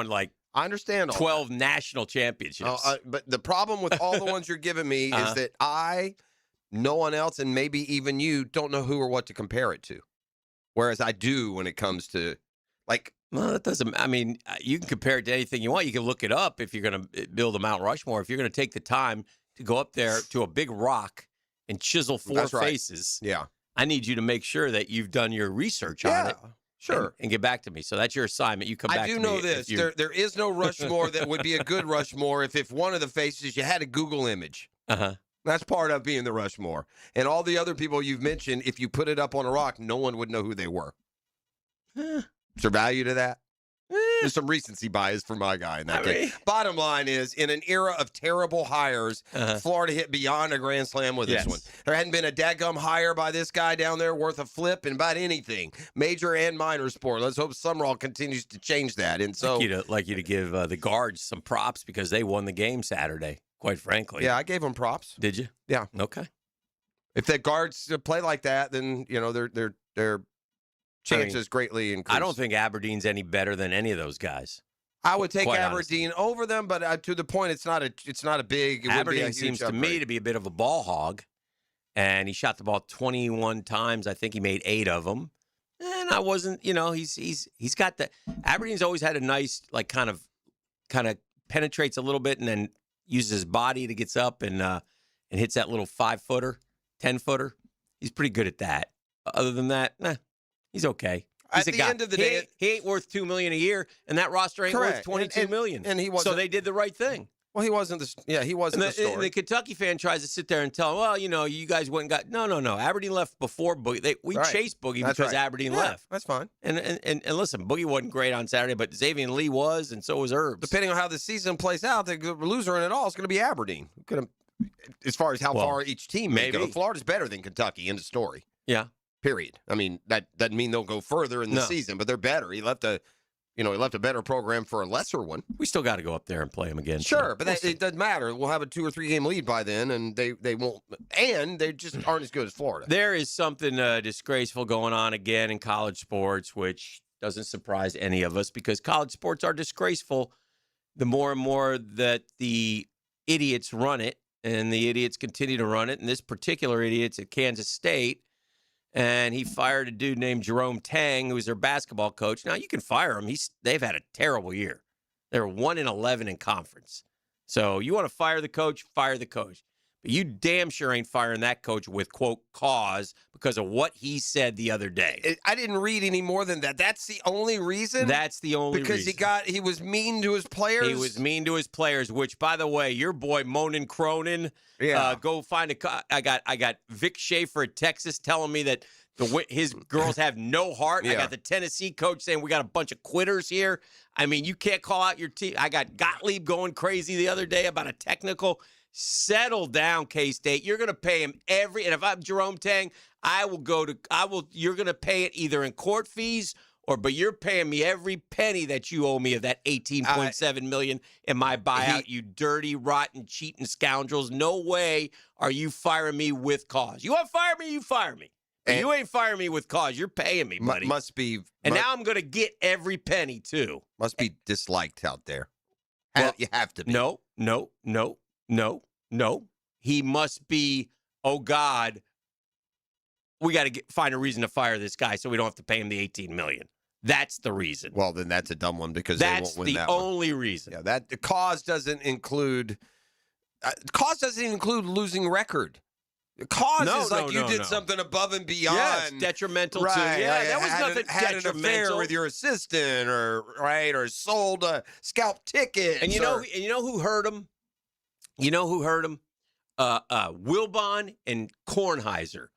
like I understand 12 national championships. But the problem with all the ones you're giving me is that no one else, and maybe even you, don't know who or what to compare it to. Whereas I do when it comes to, like. Well, that doesn't. I mean, you can compare it to anything you want. You can look it up if you're going to build a Mount Rushmore. If you're going to take the time to go up there to a big rock and chisel 4 That's right. faces. Yeah. I need you to make sure that you've done your research on it. Sure. And get back to me. So that's your assignment. You come back I to do me. know if this. you're- There is no Rushmore that would be a good Rushmore if one of the faces you had a Google image. Uh-huh. That's part of being the Rushmore. And all the other people you've mentioned, if you put it up on a rock, no one would know who they were. Is there value to that? There's some recency bias for my guy in that case. Bottom line is, in an era of terrible hires, Florida hit beyond a grand slam with this one. There hadn't been a dadgum hire by this guy down there worth a flip in about anything, major and minor sport. Let's hope Summerall continues to change that. And so, like you to give the guards some props because they won the game Saturday, quite frankly. yeah, I gave them props. Did you? Yeah. Okay. If the guards play like that, then their chances greatly increase. I don't think Aberdeen's any better than any of those guys. I would take Quite Aberdeen over them, but to the point, it's not a big. It would be a Aberdeen huge seems to upgrade. me to be a bit of a ball hog, and he shot the ball 21 times. I think he made 8 of them, and I wasn't. He's got the Aberdeen's always had a nice kind of penetrates a little bit and then uses his body to gets up and hits that little 5-footer, 10-footer. He's pretty good at that. Other than that, he's okay. He's At the end of the day, he ain't worth $2 million a year, and that roster ain't Correct. worth $22 million. And he So wasn't. they did the right thing. Well, he wasn't he wasn't the And story. the Kentucky fan tries to sit there and tell him, well, you guys went and got no. Aberdeen left before Boogie. We Right. chased Boogie That's because right. Aberdeen Yeah, left. That's fine. And listen, Boogie wasn't great on Saturday, but Xavier Lee was, and so was Herbs. Depending on how the season plays out, the loser in it all is going to be Aberdeen. As far as how far each team may go, maybe. Florida's better than Kentucky. End of story. Yeah. Period. I mean, that doesn't mean they'll go further in the No. season, but they're better. He left a better program for a lesser one. We still got to go up there and play him again. Sure, so but we'll see. it doesn't matter. We'll have a 2 or 3 game lead by then, and they won't. And they just aren't as good as Florida. There is something disgraceful going on again in college sports, which doesn't surprise any of us because college sports are disgraceful the more and more that the idiots run it, and the idiots continue to run it. And this particular idiot's at Kansas State, and he fired a dude named Jerome Tang, who's their basketball coach. Now, you can fire him. They've had a terrible year. They're 1-11 in conference. So you want to fire the coach, fire the coach. But you damn sure ain't firing that coach with, quote, cause because of what he said the other day. I didn't read any more than that. That's the only reason? That's the only because reason. he was mean to his players? He was mean to his players, which, by the way, your boy Monin Cronin, go find I got Vic Schaefer at Texas telling me that his girls have no heart. I got the Tennessee coach saying we got a bunch of quitters here. I mean, you can't call out your team. I got Gottlieb going crazy the other day about a technical. Settle down, K-State. You're going to pay him and if I'm Jerome Tang, you're going to pay it either in court fees but you're paying me every penny that you owe me of that $18.7 million in my buyout, you dirty, rotten, cheating scoundrels. No way are you firing me with cause. You want to fire me, you fire me. But you ain't firing me with cause. You're paying me, buddy. Must be. And now I'm going to get every penny, too. Must be disliked out there. Well, you have to be. No. He must be, oh, God, we got to find a reason to fire this guy so we don't have to pay him the $18 million. That's the reason. Well, then that's a dumb one because that's they won't win the that one. only reason. Yeah, that the cause doesn't include. Cause doesn't include losing record. The cause is like you did something above and beyond. Yes, detrimental right, to. Yeah, like that was nothing had detrimental. an affair with your assistant, or sold scalp tickets. And you know who hurt him? You know who hurt him? Wilbon and Kornheiser.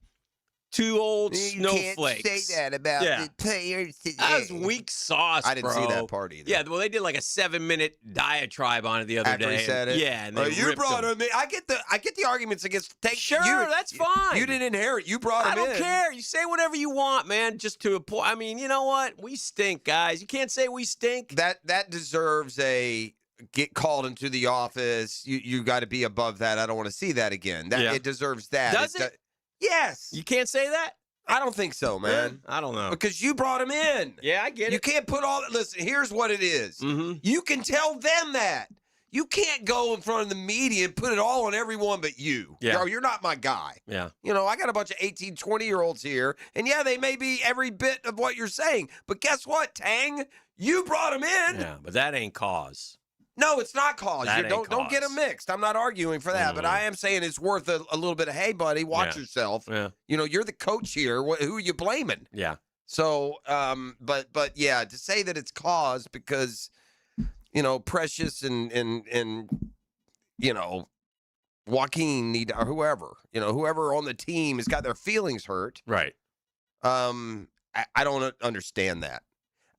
Two old snowflakes. Can't say that about the players today. That was weak sauce, I didn't bro. see that part either. Yeah, well, they did like a 7-minute diatribe on it the other After day. he said it. Yeah, and they you ripped brought him. him in. I get the arguments against. Sure, that's fine. You didn't inherit. You brought him in. I don't care. You say whatever you want, man. Just to a point. I mean, you know what? We stink, guys. You can't say we stink. That deserves a get called into the office. You got to be above that. I don't want to see that again. It deserves that. Does it? Yes. You can't say that? I don't think so, man. I don't know. Because you brought him in. Yeah, I get it. You can't put all that. Listen, here's what it is. Mm-hmm. You can tell them that. You can't go in front of the media and put it all on everyone but you. Yeah. You're not my guy. Yeah. I got a bunch of 18, 20-year-olds here, and yeah, they may be every bit of what you're saying. But guess what, Tang? You brought them in. Yeah, but that ain't cause. No, it's not cause. That ain't Don't get them mixed. I'm not arguing for that, but I am saying it's worth a little bit of, hey, buddy, watch yourself. Yeah. You know, you're the coach here. Who are you blaming? Yeah. So, but yeah, to say that it's caused because, you know, Precious and you know, Joaquin need or whoever on the team has got their feelings hurt. Right. I don't understand that.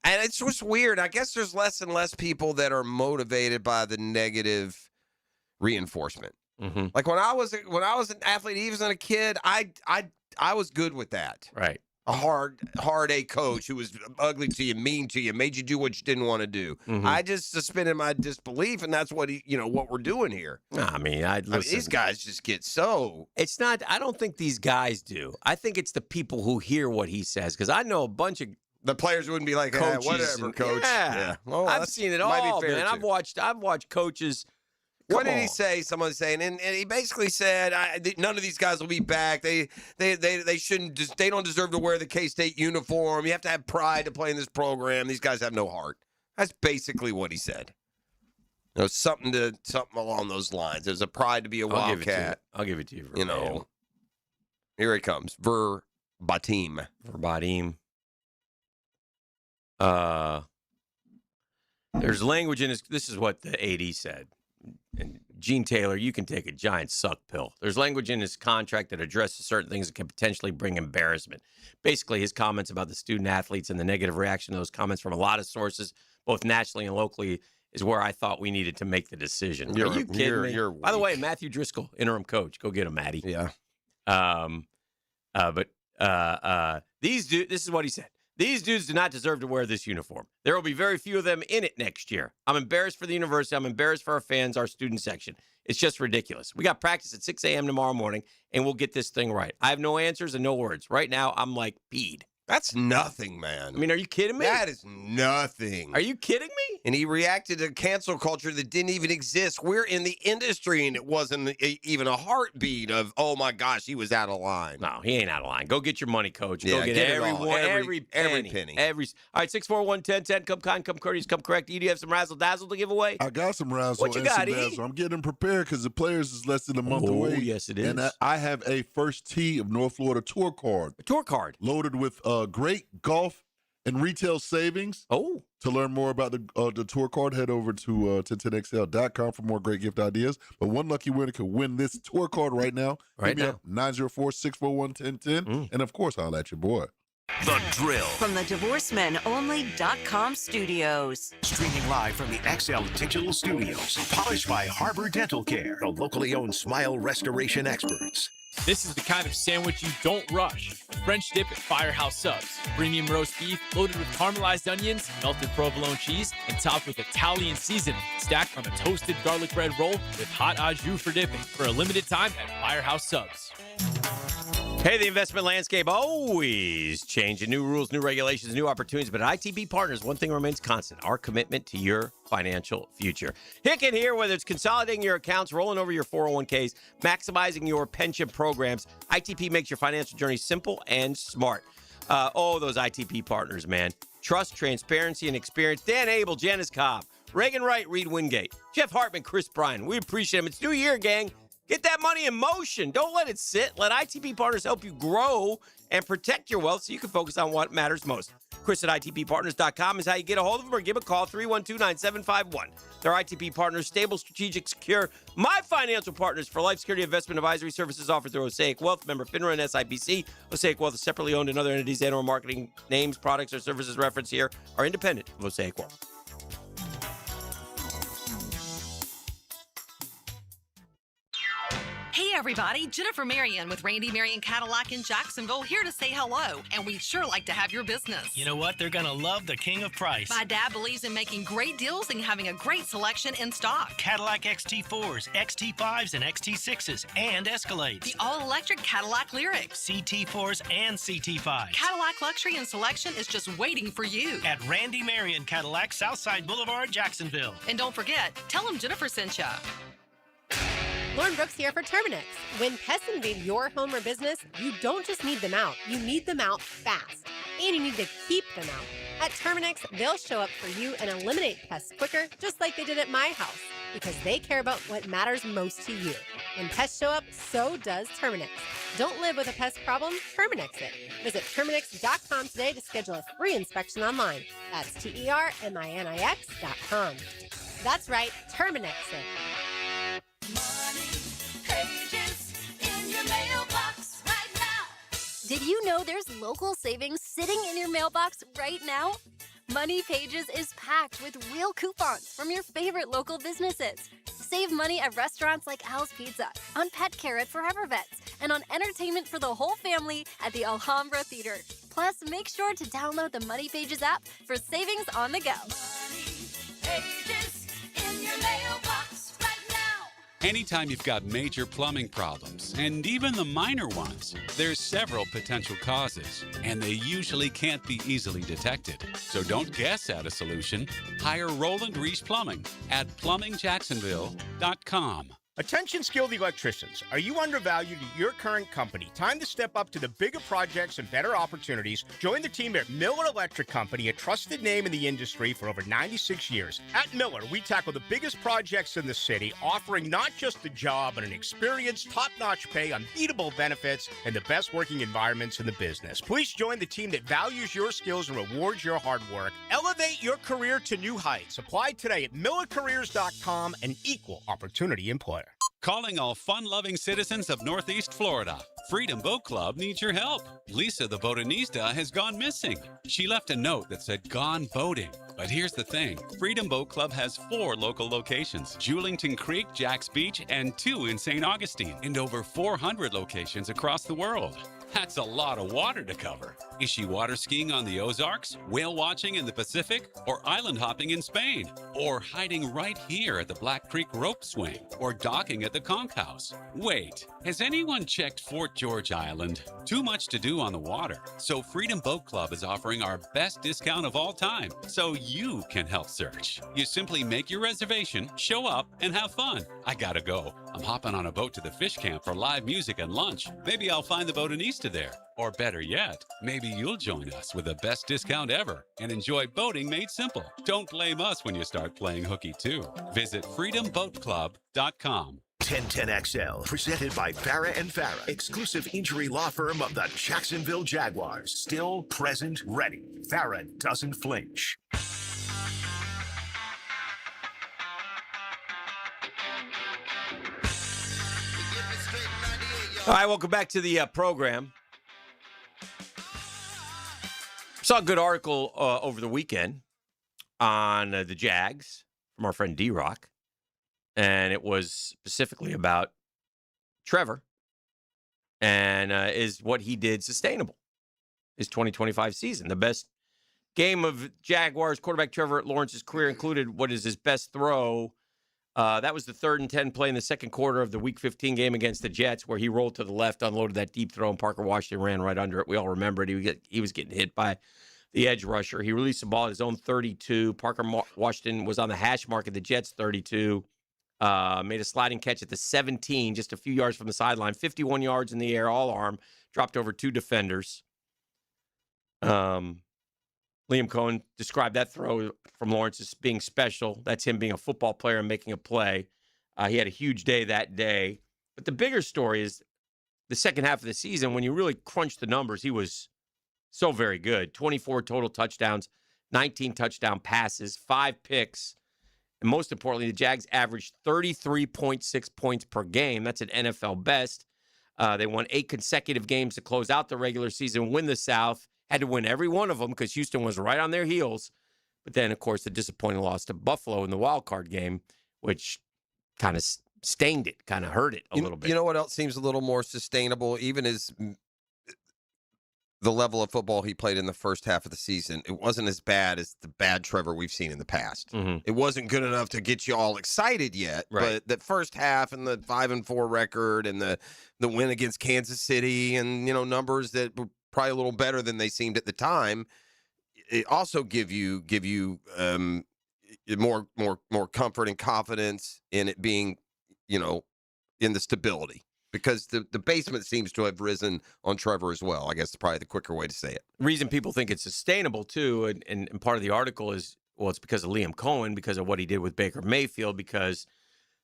And it's just weird. I guess there's less and less people that are motivated by the negative reinforcement. Mm-hmm. Like when I was an athlete, even as a kid, I was good with that. Right. A hard A coach who was ugly to you, mean to you, made you do what you didn't want to do. Mm-hmm. I just suspended my disbelief, and that's what what we're doing here. I mean, these guys just get so. It's not. I don't think these guys do. I think it's the people who hear what he says. Because I know a bunch of the players wouldn't be like, coaches whatever, coach. Yeah. Well, I've seen it might be all, fair, man. too. I've watched coaches. What Come did he on. say? Someone's saying, and he basically said, none of these guys will be back. They shouldn't. They don't deserve to wear the K-State uniform. You have to have pride to play in this program. These guys have no heart. That's basically what he said. You know, something along those lines. There's a pride to be a Wildcat. I'll give it to you. You know, here it comes. Verbatim. There's language in this. This is what the AD said. And Gene Taylor, you can take a giant suck pill. There's language in his contract that addresses certain things that can potentially bring embarrassment. Basically, his comments about the student athletes and the negative reaction to those comments from a lot of sources, both nationally and locally, is where I thought we needed to make the decision. Are you kidding me? You're By the way, Matthew Driscoll, interim coach. Go get him, Matty. Yeah. These dudes, this is what he said. These dudes do not deserve to wear this uniform. There will be very few of them in it next year. I'm embarrassed for the university. I'm embarrassed for our fans, our student section. It's just ridiculous. We got practice at 6 a.m. tomorrow morning, and we'll get this thing right. I have no answers and no words. Right now, I'm like peed. That's nothing, man. I mean, are you kidding me? That is nothing. Are you kidding me? And he reacted to cancel culture that didn't even exist. We're in the industry, and it wasn't even a heartbeat of, oh my gosh, he was out of line. No, he ain't out of line. Go get your money, coach. Yeah, Go get get it all. everyone, Every every penny. All right, 641-1010. Come kind, come courteous, come correct. Do you have some razzle dazzle to give away? I got some razzle What you and got, some E? dazzle. I'm getting prepared because the players is less than a month away. Yes, it is. And I have a first tee of North Florida tour card. A tour card. Loaded with great golf and retail savings. Oh. To learn more about the tour card, head over to 1010xl.com for more great gift ideas. But one lucky winner could win this tour card right now. Right Hit me now. up, 904-641-1010. And, of course, I'll at your boy. The Drill. From the DivorceMenOnly.com studios. Streaming live from the XL Digital Studios. Polished by Harbor Dental Care, the locally owned smile restoration experts. This is the kind of sandwich you don't rush. French dip at Firehouse Subs. Premium roast beef loaded with caramelized onions, melted provolone cheese, and topped with Italian seasoning. Stacked on a toasted garlic bread roll with hot au jus for dipping. For a limited time at Firehouse Subs. Hey, the investment landscape always changing. New rules, new regulations, new opportunities. But at ITB Partners, one thing remains constant: our commitment to your financial future. Hicken here, whether it's consolidating your accounts, rolling over your 401ks, maximizing your pension programs, ITP makes your financial journey simple and smart. Those ITP partners, man. Trust, transparency, and experience. Dan Abel, Janice Cobb, Reagan Wright, Reed Wingate, Jeff Hartman, Chris Bryan. We appreciate them. It's New Year, gang. Get that money in motion. Don't let it sit. Let ITP Partners help you grow and protect your wealth so you can focus on what matters most. Chris at ITPPartners.com is how you get a hold of them, or give a call, 312-9751. They're ITP Partners, stable, strategic, secure, my financial partners for life security investment advisory services offered through Osaic Wealth, member FINRA and SIPC. Osaic Wealth is separately owned, and other entities and/or marketing names, products, or services referenced here are independent of Osaic Wealth. Hey everybody, Jennifer Marion with Randy Marion Cadillac in Jacksonville, here to say hello, and we'd sure like to have your business. You know what? They're going to love the king of price. My dad believes in making great deals and having a great selection in stock. Cadillac XT4s, XT5s, and XT6s, and Escalades. The all-electric Cadillac Lyriq. CT4s and CT5s. Cadillac luxury and selection is just waiting for you. At Randy Marion Cadillac, Southside Boulevard, Jacksonville. And don't forget, tell them Jennifer sent ya. Lauren Brooks here for Terminix. When pests invade your home or business, you don't just need them out, you need them out fast. And you need to keep them out. At Terminix, they'll show up for you and eliminate pests quicker, just like they did at my house, because they care about what matters most to you. When pests show up, so does Terminix. Don't live with a pest problem, Terminix it. Visit Terminix.com today to schedule a free inspection online. That's TERMINIX.com. That's right, Terminix it. Pages in your mailbox right now. Did you know there's local savings sitting in your mailbox right now? Money Pages is packed with real coupons from your favorite local businesses. Save money at restaurants like Al's Pizza, on pet care at Forever Vets, and on entertainment for the whole family at the Alhambra Theater. Plus, make sure to download the Money Pages app for savings on the go. Pages in your mailbox right now. Anytime you've got major plumbing problems, and even the minor ones, there's several potential causes, and they usually can't be easily detected. So don't guess at a solution. Hire Roland Reese Plumbing at plumbingjacksonville.com. Attention skilled electricians. Are you undervalued at your current company? Time to step up to the bigger projects and better opportunities. Join the team at Miller Electric Company, a trusted name in the industry for over 96 years. At Miller, we tackle the biggest projects in the city, offering not just the job, but an experienced, top-notch pay, unbeatable benefits, and the best working environments in the business. Please join the team that values your skills and rewards your hard work. Elevate your career to new heights. Apply today at millercareers.com, an equal opportunity employer. Calling all fun-loving citizens of Northeast Florida. Freedom Boat Club needs your help. Lisa the Botanista has gone missing. She left a note that said gone boating. But here's the thing. Freedom Boat Club has 4 local locations, Julington Creek, Jack's Beach, and 2 in St. Augustine, and over 400 locations across the world. That's a lot of water to cover. Is she water skiing on the Ozarks, whale watching in the Pacific, or island hopping in Spain? Or hiding right here at the Black Creek Rope Swing, or docking at the Conch House? Wait, has anyone checked Fort George Island? Too much to do on the water. So Freedom Boat Club is offering our best discount of all time, so you can help search. You simply make your reservation, show up, and have fun. I gotta go. I'm hopping on a boat to the fish camp for live music and lunch. Maybe I'll find the Botanista there. Or better yet, maybe you'll join us with the best discount ever and enjoy boating made simple. Don't blame us when you start playing hooky too. Visit freedomboatclub.com. 1010XL, presented by Farah and Farah, exclusive injury law firm of the Jacksonville Jaguars. Still present, ready. Farah doesn't flinch. All right, welcome back to the program. Saw a good article over the weekend on the Jags from our friend D-Rock, and it was specifically about Trevor and is what he did sustainable, his 2025 season. The best game of Jaguars quarterback Trevor Lawrence's career included what is his best throw. That was the 3rd and 10 play in the second quarter of the Week 15 game against the Jets, where he rolled to the left, unloaded that deep throw, and Parker Washington ran right under it. We all remember it. He was getting hit by the edge rusher. He released the ball at his own 32. Parker Washington was on the hash mark at the Jets' 32. Made a sliding catch at the 17, just a few yards from the sideline. 51 yards in the air, all arm. Dropped over 2 defenders. Liam Cohen described that throw from Lawrence as being special. That's him being a football player and making a play. He had a huge day that day. But the bigger story is the second half of the season, when you really crunch the numbers, he was so very good. 24 total touchdowns, 19 touchdown passes, 5 picks. And most importantly, the Jags averaged 33.6 points per game. That's an NFL best. They won 8 consecutive games to close out the regular season, win the South. Had to win every one of them because Houston was right on their heels. But then, of course, the disappointing loss to Buffalo in the wild card game, which kind of stained it, kind of hurt it a little bit. You know what else seems a little more sustainable? Even as the level of football he played in the first half of the season, it wasn't as bad as the bad Trevor we've seen in the past. Mm-hmm. It wasn't good enough to get you all excited yet, Right. but the first half and the 5-4 record and the win against Kansas City and, numbers that were probably a little better than they seemed at the time, it also give you more comfort and confidence in it being, in the stability. because the basement seems to have risen on Trevor as well. I guess it's probably the quicker way to say it. The reason people think it's sustainable, too, and part of the article is, well, it's because of Liam Cohen, because of what he did with Baker Mayfield, because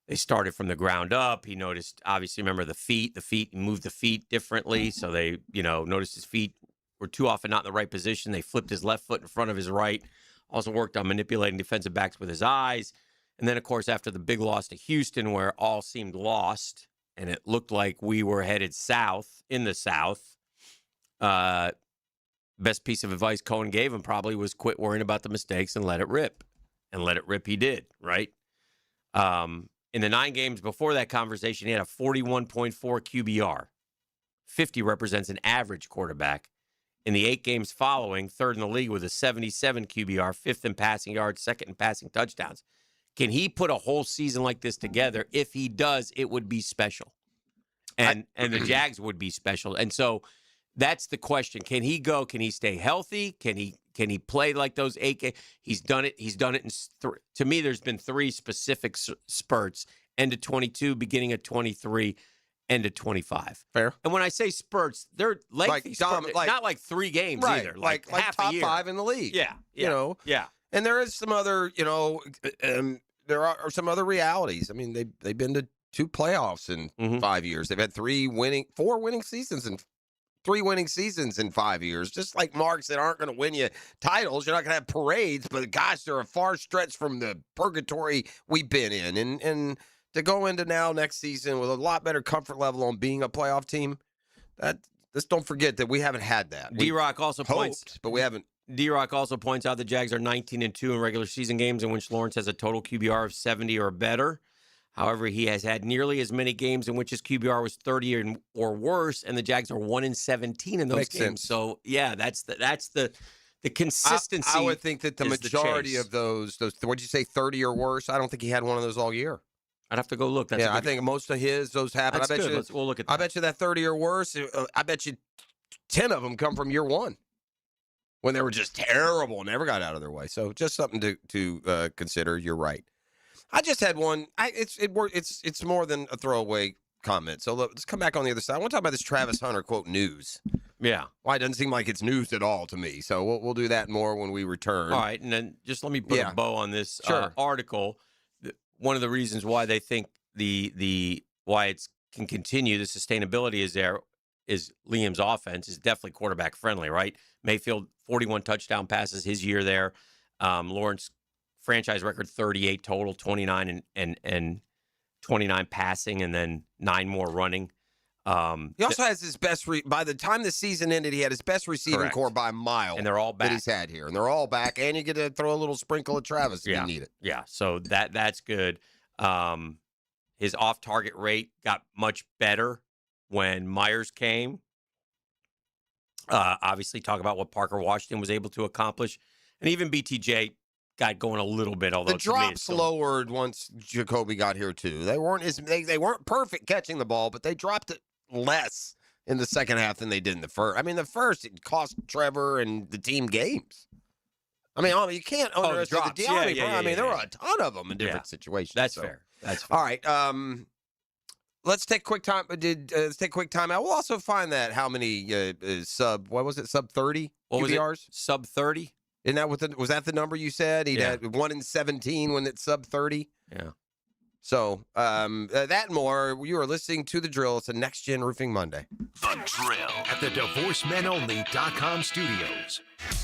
they started from the ground up. He noticed, obviously, remember the feet, he moved the feet differently. So they, noticed his feet were too often not in the right position. They flipped his left foot in front of his right. Also worked on manipulating defensive backs with his eyes. And then, of course, after the big loss to Houston, where all seemed lost, and it looked like we were headed south, in the South, best piece of advice Cohen gave him probably was quit worrying about the mistakes and let it rip. And let it rip he did, right? In the 9 games before that conversation, he had a 41.4 QBR. 50 represents an average quarterback. In the 8 games following, third in the league with a 77 QBR, 5th in passing yards, 2nd in passing touchdowns. Can he put a whole season like this together? If he does, it would be special. And the Jags would be special. And so that's the question. Can he go? Can he stay healthy? Can he play like those 8 games? He's done it. He's done it. To me, there's been 3 specific spurts. End of 22, beginning of 23, end of 25. Fair. And when I say spurts, they're lengthy spurts. Not like 3 games either. Like half top a year. 5 in the league. Yeah. Yeah. And there is some other, there are some other realities. I mean, they've been to 2 playoffs in 5 years. They've had 4 winning seasons and 3 winning seasons in 5 years. Just like Mark said, aren't going to win you titles. You're not going to have parades, but gosh, they're a far stretch from the purgatory we've been in. And to go into now next season with a lot better comfort level on being a playoff team, let's don't forget that we haven't had that. D-Rock also points, but we haven't. D-Rock also points out the Jags are 19-2 in regular season games in which Lawrence has a total QBR of 70 or better. However, he has had nearly as many games in which his QBR was 30 or worse, and the Jags are 1-17 in those Makes games. sense. So, yeah, that's the consistency. I would think that the majority of those, what'd you say, 30 or worse? I don't think he had one of those all year. I'd have to go look. I think most of those happen. That's I bet good. you. We'll look at that. I bet you that 30 or worse. I bet you 10 of them come from year 1, when they were just terrible and never got out of their way. So just something to consider. You're right. I just had one. It's more than a throwaway comment. So let's come back on the other side. I want to talk about this Travis Hunter quote news. Yeah. Why it doesn't seem like it's news at all to me. So we'll do that more when we return. All right, and then just let me put a bow on this article. One of the reasons why they think why it can continue, the sustainability is there, is Liam's offense is definitely quarterback friendly, right? Mayfield 41 touchdown passes his year there. Lawrence franchise record 38 total, 29 and 29 passing, and then 9 more running. He also has his best by the time the season ended, he had his best receiving core by a mile, and they're all back that he's had here, and they're all back. And you get to throw a little sprinkle of Travis if you need it. Yeah, so that's good. His off-target rate got much better when Myers came. Obviously, talk about what Parker Washington was able to accomplish, and even BTJ got going a little bit. Although the drops lowered once Jacoby got here too. They weren't perfect catching the ball, but they dropped it less in the second half than they did in the first. I mean, the first it cost Trevor and the team games. I mean, you can't underestimate the De'Ami. I mean, there were a ton of them in different situations. That's fair. That's fair. All right. Let's take a quick time. Let's take a quick time out. We'll also find that how many sub 30 QBRs? Sub 30. Isn't that was that the number you said? He had 1 in 17 when it's sub 30. Yeah. So that and more. You are listening to The Drill. It's a Next Gen Roofing Monday. The Drill at the DivorceMenOnly.com studios.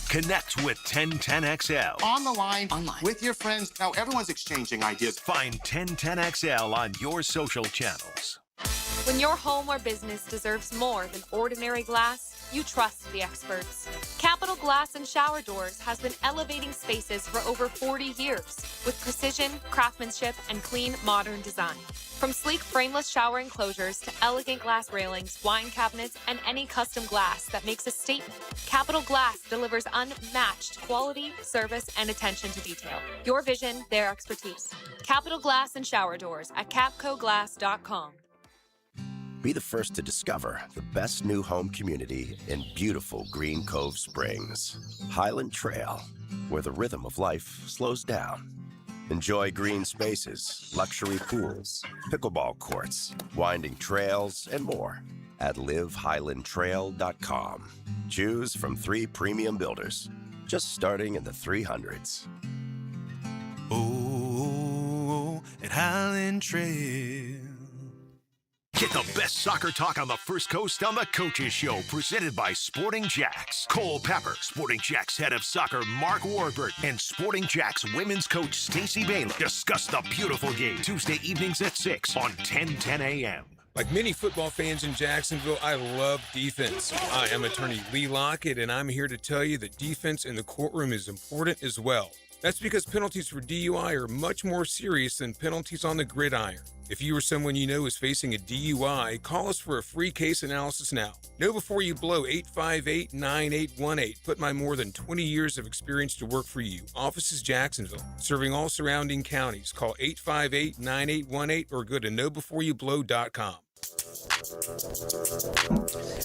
Connect with 1010XL. On the line, with your friends. Now everyone's exchanging ideas. Find 1010XL on your social channels. When your home or business deserves more than ordinary glass, you trust the experts. Capital Glass and Shower Doors has been elevating spaces for over 40 years with precision, craftsmanship, and clean, modern design. From sleek frameless shower enclosures to elegant glass railings, wine cabinets, and any custom glass that makes a statement, Capital Glass delivers unmatched quality, service, and attention to detail. Your vision, their expertise. Capital Glass and Shower Doors at capcoglass.com. Be the first to discover the best new home community in beautiful Green Cove Springs. Highland Trail, where the rhythm of life slows down. Enjoy green spaces, luxury pools, pickleball courts, winding trails, and more at livehighlandtrail.com. Choose from 3 premium builders, just starting in the 300s. Oh, at Highland Trail. Get the best soccer talk on the First Coast on the Coaches Show, presented by Sporting Jacks. Cole Pepper, Sporting Jacks head of soccer Mark Warburton, and Sporting Jacks women's coach Stacey Bailey discuss the beautiful game Tuesday evenings at 6 on 1010 a.m. Like many football fans in Jacksonville, I love defense. I am attorney Lee Lockett, and I'm here to tell you that defense in the courtroom is important as well. That's because penalties for DUI are much more serious than penalties on the gridiron. If you or someone you know is facing a DUI, call us for a free case analysis now. Know before you blow 858-9818. Put my more than 20 years of experience to work for you. Office is Jacksonville, serving all surrounding counties. Call 858-9818 or go to knowbeforeyouBlow.com.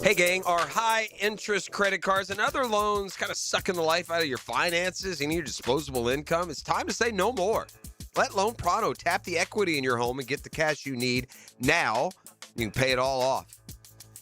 Hey, gang, are high-interest credit cards and other loans kind of sucking the life out of your finances and your disposable income? It's time to say no more. Let Loan Pronto tap the equity in your home and get the cash you need now. You can pay it all off.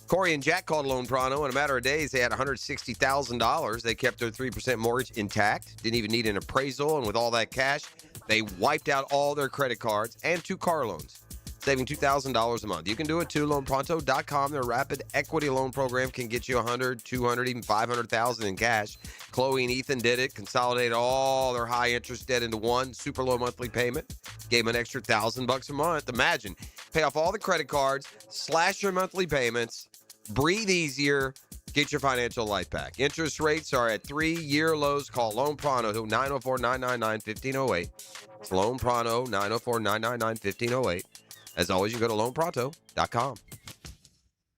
Corey and Jack called Loan Pronto. In a matter of days, they had $160,000. They kept their 3% mortgage intact, didn't even need an appraisal, and with all that cash, they wiped out all their credit cards and 2 car loans, saving $2,000 a month. You can do it too. LoanPronto.com. Their rapid equity loan program can get you $100,000, $200,000, even $500,000 in cash. Chloe and Ethan did it, consolidated all their high interest debt into one super low monthly payment, gave them an extra $1,000 a month. Imagine, pay off all the credit cards, slash your monthly payments, breathe easier, get your financial life back. Interest rates are at 3-year lows. Call Loan Pronto to 904-999-1508. It's Loan Pronto, 904-999-1508. As always, you go to loanpronto.com.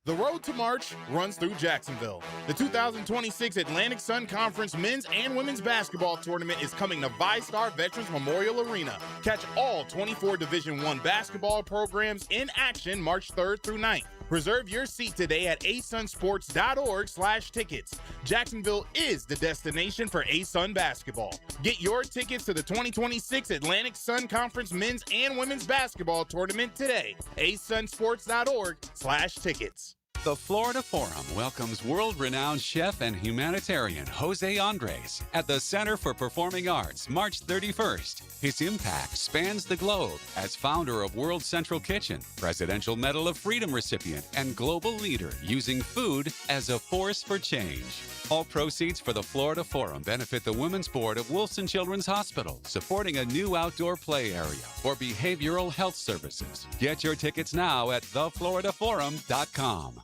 The road to March runs through Jacksonville. The 2026 Atlantic Sun Conference men's and women's basketball tournament is coming to VyStar Veterans Memorial Arena. Catch all 24 Division I basketball programs in action March 3rd through 9th. Reserve your seat today at asunsports.org/tickets. Jacksonville is the destination for ASUN basketball. Get your tickets to the 2026 Atlantic Sun Conference men's and women's basketball tournament today. asunsports.org/tickets. The Florida Forum welcomes world-renowned chef and humanitarian Jose Andres at the Center for Performing Arts March 31st. His impact spans the globe as founder of World Central Kitchen, Presidential Medal of Freedom recipient, and global leader using food as a force for change. All proceeds for the Florida Forum benefit the Women's Board of Wilson Children's Hospital, supporting a new outdoor play area for behavioral health services. Get your tickets now at thefloridaforum.com.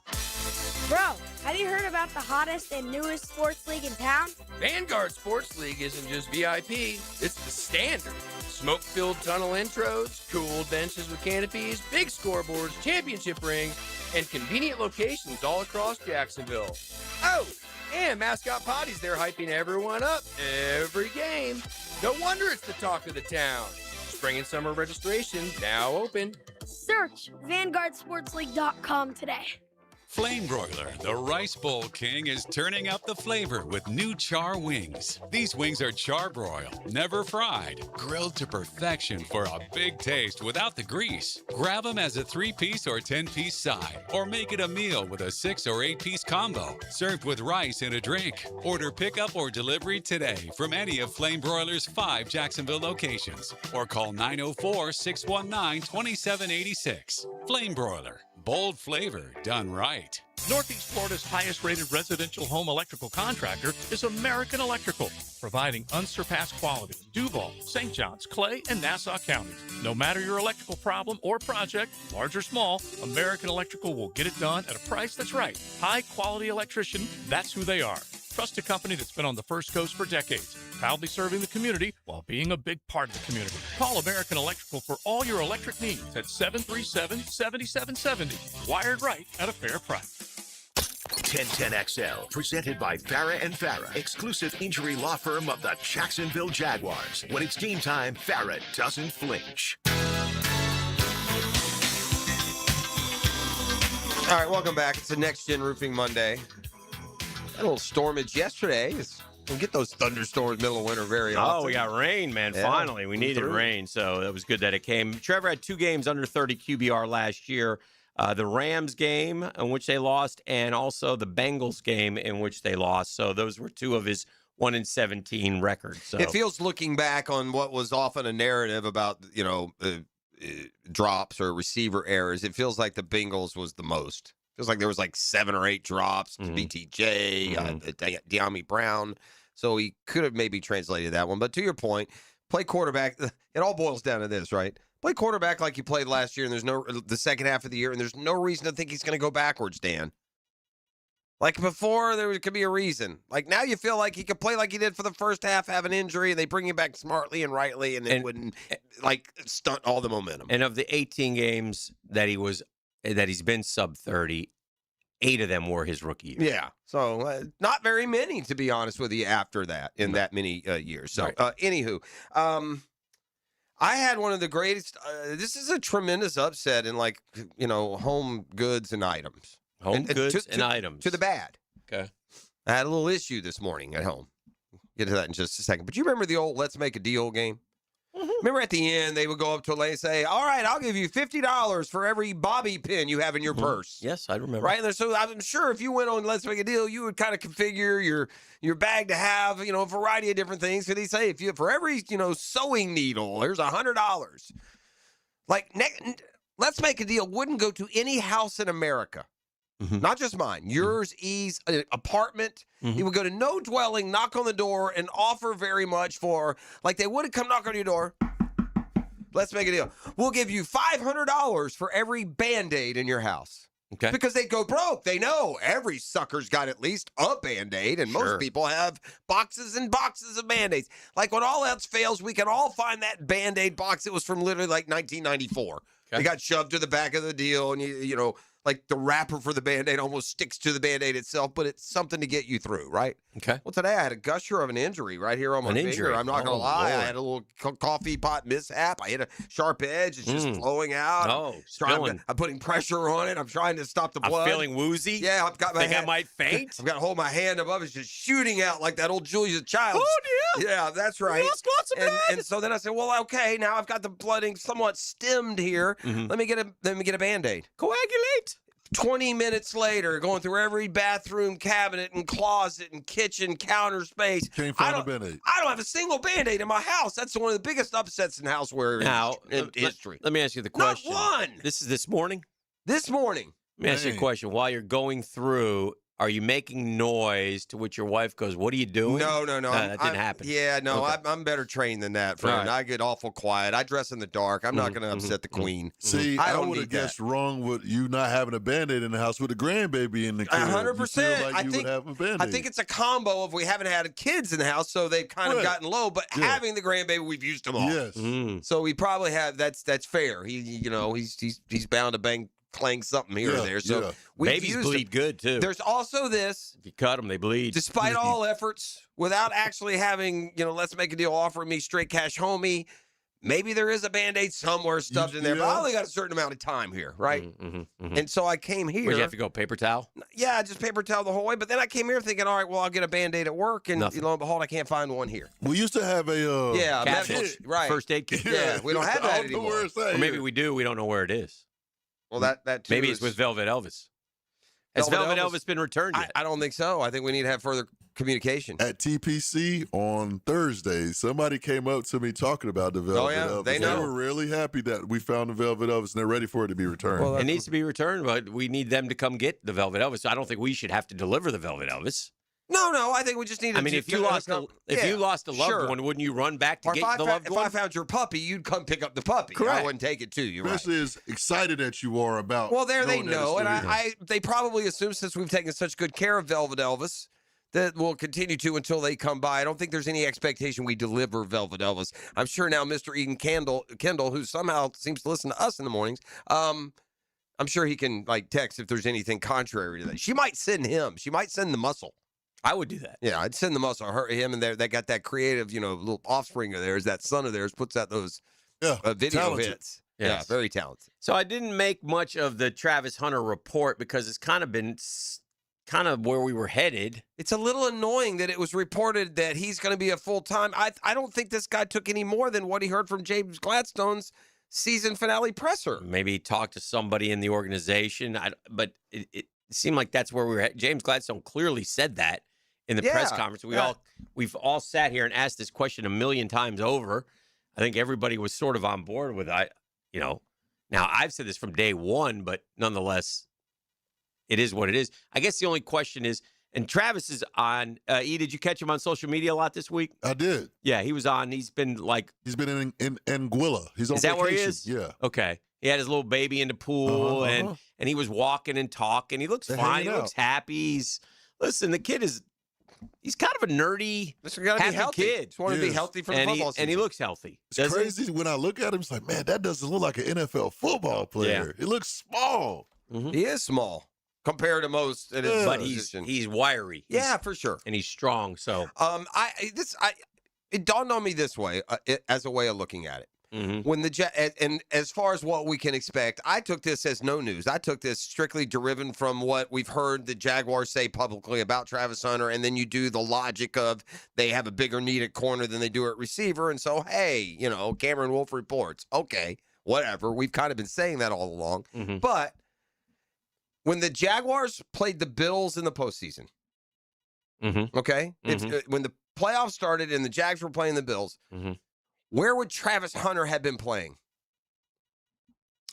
Bro, have you heard about the hottest and newest sports league in town? Vanguard Sports League isn't just VIP, it's the standard. Smoke-filled tunnel intros, cool benches with canopies, big scoreboards, championship rings, and convenient locations all across Jacksonville. Oh, and Mascot Potty's there hyping everyone up every game. No wonder it's the talk of the town. Spring and summer registration now open. Search VanguardSportsLeague.com today. Flame Broiler, the Rice Bowl King, is turning up the flavor with new char wings. These wings are charbroiled, never fried, grilled to perfection for a big taste without the grease. Grab them as a 3-piece or 10-piece side, or make it a meal with a 6 or 8-piece combo, served with rice and a drink. Order pickup or delivery today from any of Flame Broiler's 5 Jacksonville locations, or call 904-619-2786. Flame Broiler, bold flavor done right. Northeast Florida's highest-rated residential home electrical contractor is American Electrical, providing unsurpassed quality in Duval, St. Johns, Clay, and Nassau counties. No matter your electrical problem or project, large or small, American Electrical will get it done at a price that's right. High-quality electrician, that's who they are. Trusted company that's been on the First Coast for decades, proudly serving the community while being a big part of the community. Call American Electrical for all your electric needs at 737-7770. Wired right at a fair price. 1010XL, presented by Farah and Farah, exclusive injury law firm of the Jacksonville Jaguars. When it's game time, Farah doesn't flinch. All right, welcome back. It's the Next Gen Roofing Monday. A little stormage yesterday. It's Don't get those thunderstorms middle of winter very often. Oh, we got rain, man. Yeah. Finally. We needed rain, so that was good that it came. Trevor had 2 games under 30 QBR last year. The Rams game in which they lost, and also the Bengals game in which they lost. So those were 2 of his 1-17 records. So It feels, looking back on what was often a narrative about, drops or receiver errors, it feels like the Bengals was the most. Feels like there was like 7 or 8 drops to BTJ, De'Ami Brown. So he could have maybe translated that one. But to your point, play quarterback. It all boils down to this, right? Play quarterback like you played last year, and the second half of the year, and there's no reason to think he's going to go backwards, Dan. Like before, there could be a reason. Like now, you feel like he could play like he did for the first half, have an injury, and they bring him back smartly and rightly, and it wouldn't stunt all the momentum. And of the 18 games that he's been sub 30, 8 of them were his rookie year. Yeah. So not very many, to be honest with you, after that, in that many years. So anywho, I had one of the greatest, this is a tremendous upset in home goods and items. Home goods and items. To the bad. Okay. I had a little issue this morning at home. Get to that in just a second. But you remember the old Let's Make a Deal game? Remember at the end, they would go up to a lady and say, all right, I'll give you $50 for every bobby pin you have in your purse. Yes, I remember. Right? And so I'm sure if you went on Let's Make a Deal, you would kind of configure your bag to have, a variety of different things. So they say, for every, sewing needle, there's $100. Let's Make a Deal wouldn't go to any house in America. Not just mine. Yours, E's, apartment. He would go to no dwelling, knock on the door, and offer very much for, they would have come knock on your door. Let's make a deal. We'll give you $500 for every Band-Aid in your house. Okay. Because they go broke. They know every sucker's got at least a Band-Aid, and most people have boxes and boxes of Band-Aids. When all else fails, we can all find that Band-Aid box. It was from literally 1994. Okay. It got shoved to the back of the deal, and the wrapper for the Band-Aid almost sticks to the Band-Aid itself, but it's something to get you through, right? Okay. Well, today I had a gusher of an injury right here on my finger. I'm not going to lie. I had a little coffee pot mishap. I hit a sharp edge. It's just flowing out. Oh, I'm putting pressure on it. I'm trying to stop the blood. I'm feeling woozy? Yeah, I've got my hand. I might faint? I've got to hold my hand above. It's just shooting out like that old Julia Childs. Oh, dear. Yeah, that's right. You lost lots of blood. And so then I said, well, okay, now I've got the blooding somewhat stemmed here. Let me get a Band-Aid. Coagulate. 20 minutes later, going through every bathroom cabinet and closet and kitchen counter space. Can't find a Band-Aid. I don't have a single Band-Aid in my house. That's one of the biggest upsets in houseware in history. Let me ask you the question. Not one. This is this morning? This morning. Let me ask you a question. While you're going through, are you making noise to which your wife goes, what are you doing? No. That didn't happen. Yeah, no, Okay. I'm better trained than that, friend. Right. I get awful quiet. I dress in the dark. I'm not going to upset the queen. See, I I don't would need have guessed wrong with you not having a Band-Aid in the house with a grandbaby in the crib. 100%. You feel like you would have a Band-Aid. I think it's a combo of we haven't had kids in the house, so they've kind of gotten low. But having the grandbaby, we've used them all. Yes. So we probably have. That's fair. He's bound to clang something here or there. So babies bleed good too. There's also this. If you cut them, they bleed. Despite all efforts, without actually having, Let's Make a Deal offering me straight cash homie, maybe there is a Band-Aid somewhere stuffed in there, but I only got a certain amount of time here, right? And so I came here. Where'd you have to go? Paper towel? Yeah, just paper towel the whole way. But then I came here thinking, all right, well, I'll get a Band-Aid at work, and lo and behold, I can't find one here. We used to have a medical, right? First aid kit. Yeah, we don't have that anymore. Or maybe we do. We don't know where it is. Well, that too maybe it's with Velvet Elvis. Has Velvet Elvis been returned yet? I don't think so. I think we need to have further communication. At TPC on Thursday, somebody came up to me talking about the Velvet Elvis. They know. They were really happy that we found the Velvet Elvis, and they're ready for it to be returned. Well, it needs to be returned, but we need them to come get the Velvet Elvis. I don't think we should have to deliver the Velvet Elvis. No, I think we just need to. I mean, if you lost a loved one, wouldn't you run back to get the loved one? If I found your puppy, you'd come pick up the puppy. Correct. I wouldn't take it to you. Especially as excited as you are about. Well, there they knowing know, and that it's they probably assume since we've taken such good care of Velvet Elvis that we'll continue to until they come by. I don't think there's any expectation we deliver Velvet Elvis. I'm sure now Mr. Eden Kendall, who somehow seems to listen to us in the mornings, I'm sure he can text if there's anything contrary to that. She might send him. She might send the muscle. I would do that. Yeah, I'd send the muscle. Him and they got that creative, little offspring of theirs. That son of theirs puts out those video talented. hits. Yes. Yeah, very talented. So I didn't make much of the Travis Hunter report because it's kind of been kind of where we were headed. It's a little annoying that it was reported that he's going to be a full-time. I don't think this guy took any more than what he heard from James Gladstone's season finale presser. Maybe he talked to somebody in the organization, but it seemed like that's where we were at. James Gladstone clearly said that in the press conference. We've all sat here and asked this question a million times over. I think everybody was sort of on board with it. Now I've said this from day one, but nonetheless, it is what it is. I guess the only question is, and Travis is on. Did you catch him on social media a lot this week? I did. Yeah, he was on. He's been in Anguilla. He's on vacation. Is that where he is? Yeah. Okay. He had his little baby in the pool, and he was walking and talking. He looks fine. He looks happy. Listen, the kid is. He's kind of a nerdy, happy kid. Just want to be healthy for the football season. And he looks healthy. It's crazy when I look at him. It's like, man, that doesn't look like an NFL football player. He looks small. Mm-hmm. He is small compared to most. But he's wiry. Yeah, for sure. And he's strong. So it dawned on me this way as a way of looking at it. Mm-hmm. When and as far as what we can expect, I took this as no news. I took this strictly deriving from what we've heard the Jaguars say publicly about Travis Hunter, and then you do the logic of they have a bigger need at corner than they do at receiver, and so hey, Cameron Wolf reports. Okay, whatever. We've kind of been saying that all along, but when the Jaguars played the Bills in the postseason, okay, when the playoffs started and the Jags were playing the Bills. Where would Travis Hunter have been playing?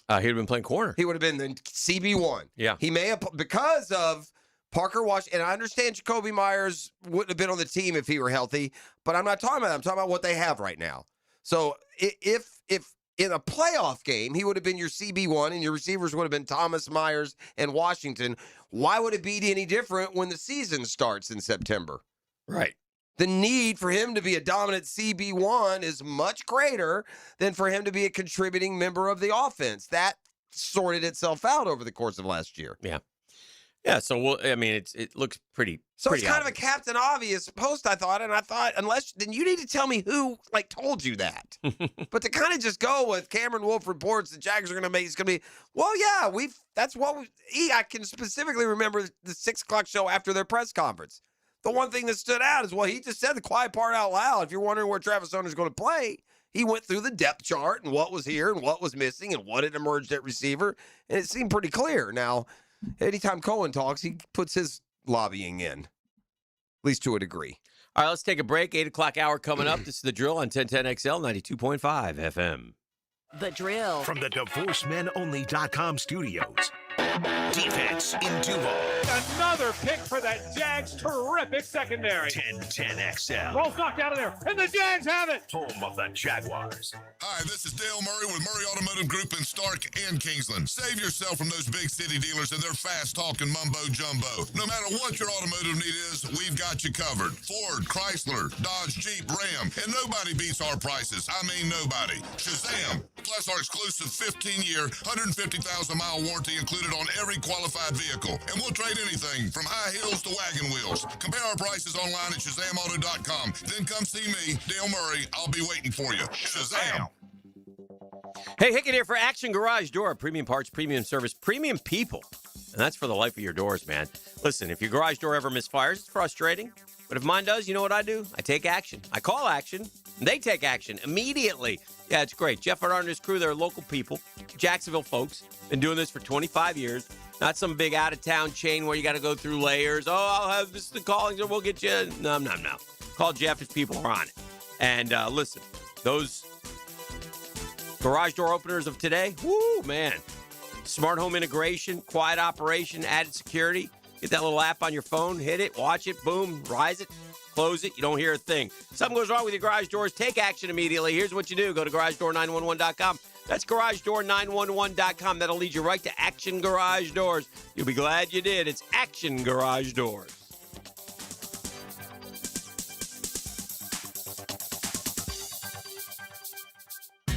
He would have been playing corner. He would have been the CB1. Yeah. He may have, because of Parker Washington, and I understand Jacoby Myers wouldn't have been on the team if he were healthy, but I'm not talking about that. I'm talking about what they have right now. So if in a playoff game, he would have been your CB1 and your receivers would have been Thomas, Myers, and Washington, why would it be any different when the season starts in September? Right. The need for him to be a dominant CB1 is much greater than for him to be a contributing member of the offense. That sorted itself out over the course of last year. Yeah. Yeah, so, it looks pretty So pretty it's kind obvious. of a Captain Obvious post, I thought, then you need to tell me who, told you that. But to kind of just go with Cameron Wolf reports the Jags are going to make, it's going to be, well, yeah, I can specifically remember the 6 o'clock show after their press conference. The one thing that stood out is, he just said the quiet part out loud. If you're wondering where Travis Hunter's going to play, he went through the depth chart and what was here and what was missing and what had emerged at receiver, and it seemed pretty clear. Now, anytime Cohen talks, he puts his lobbying in, at least to a degree. All right, let's take a break. 8 o'clock hour coming up. This is The Drill on 1010XL 92.5 FM. The Drill. From the DivorceMenOnly.com studios. Defense in Duval. Another pick for that Jags terrific secondary. 1010XL. Ball's knocked out of there, and the Jags have it. Home of the Jaguars. Hi, this is Dale Murray with Murray Automotive Group in Stark and Kingsland. Save yourself from those big city dealers and their fast-talking mumbo-jumbo. No matter what your automotive need is, we've got you covered. Ford, Chrysler, Dodge, Jeep, Ram, and nobody beats our prices. I mean nobody. Shazam! Plus our exclusive 15-year, 150,000-mile warranty included on every qualified vehicle. And we'll trade anything from high heels to wagon wheels. Compare our prices online at ShazamAuto.com. Then come see me, Dale Murray. I'll be waiting for you. Shazam! Hey, Hickett here for Action Garage Door. Premium parts, premium service, premium people. And that's for the life of your doors, man. Listen, if your garage door ever misfires, it's frustrating. But if mine does, you know what I do? I take action. I call action, and they take action immediately. Yeah, it's great. Jeff Arnott and his crew, they're local people, Jacksonville folks. Been doing this for 25 years. Not some big out-of-town chain where you got to go through layers. Oh, I'll have this the callings and we'll get you. No. Call Jeff. His people are on it. And listen, those garage door openers of today, woo, man. Smart home integration, quiet operation, added security. Get that little app on your phone, hit it, watch it, boom, rise it, close it. You don't hear a thing. Something goes wrong with your garage doors, take action immediately. Here's what you do. Go to GarageDoor911.com. That's GarageDoor911.com. That'll lead you right to Action Garage Doors. You'll be glad you did. It's Action Garage Doors.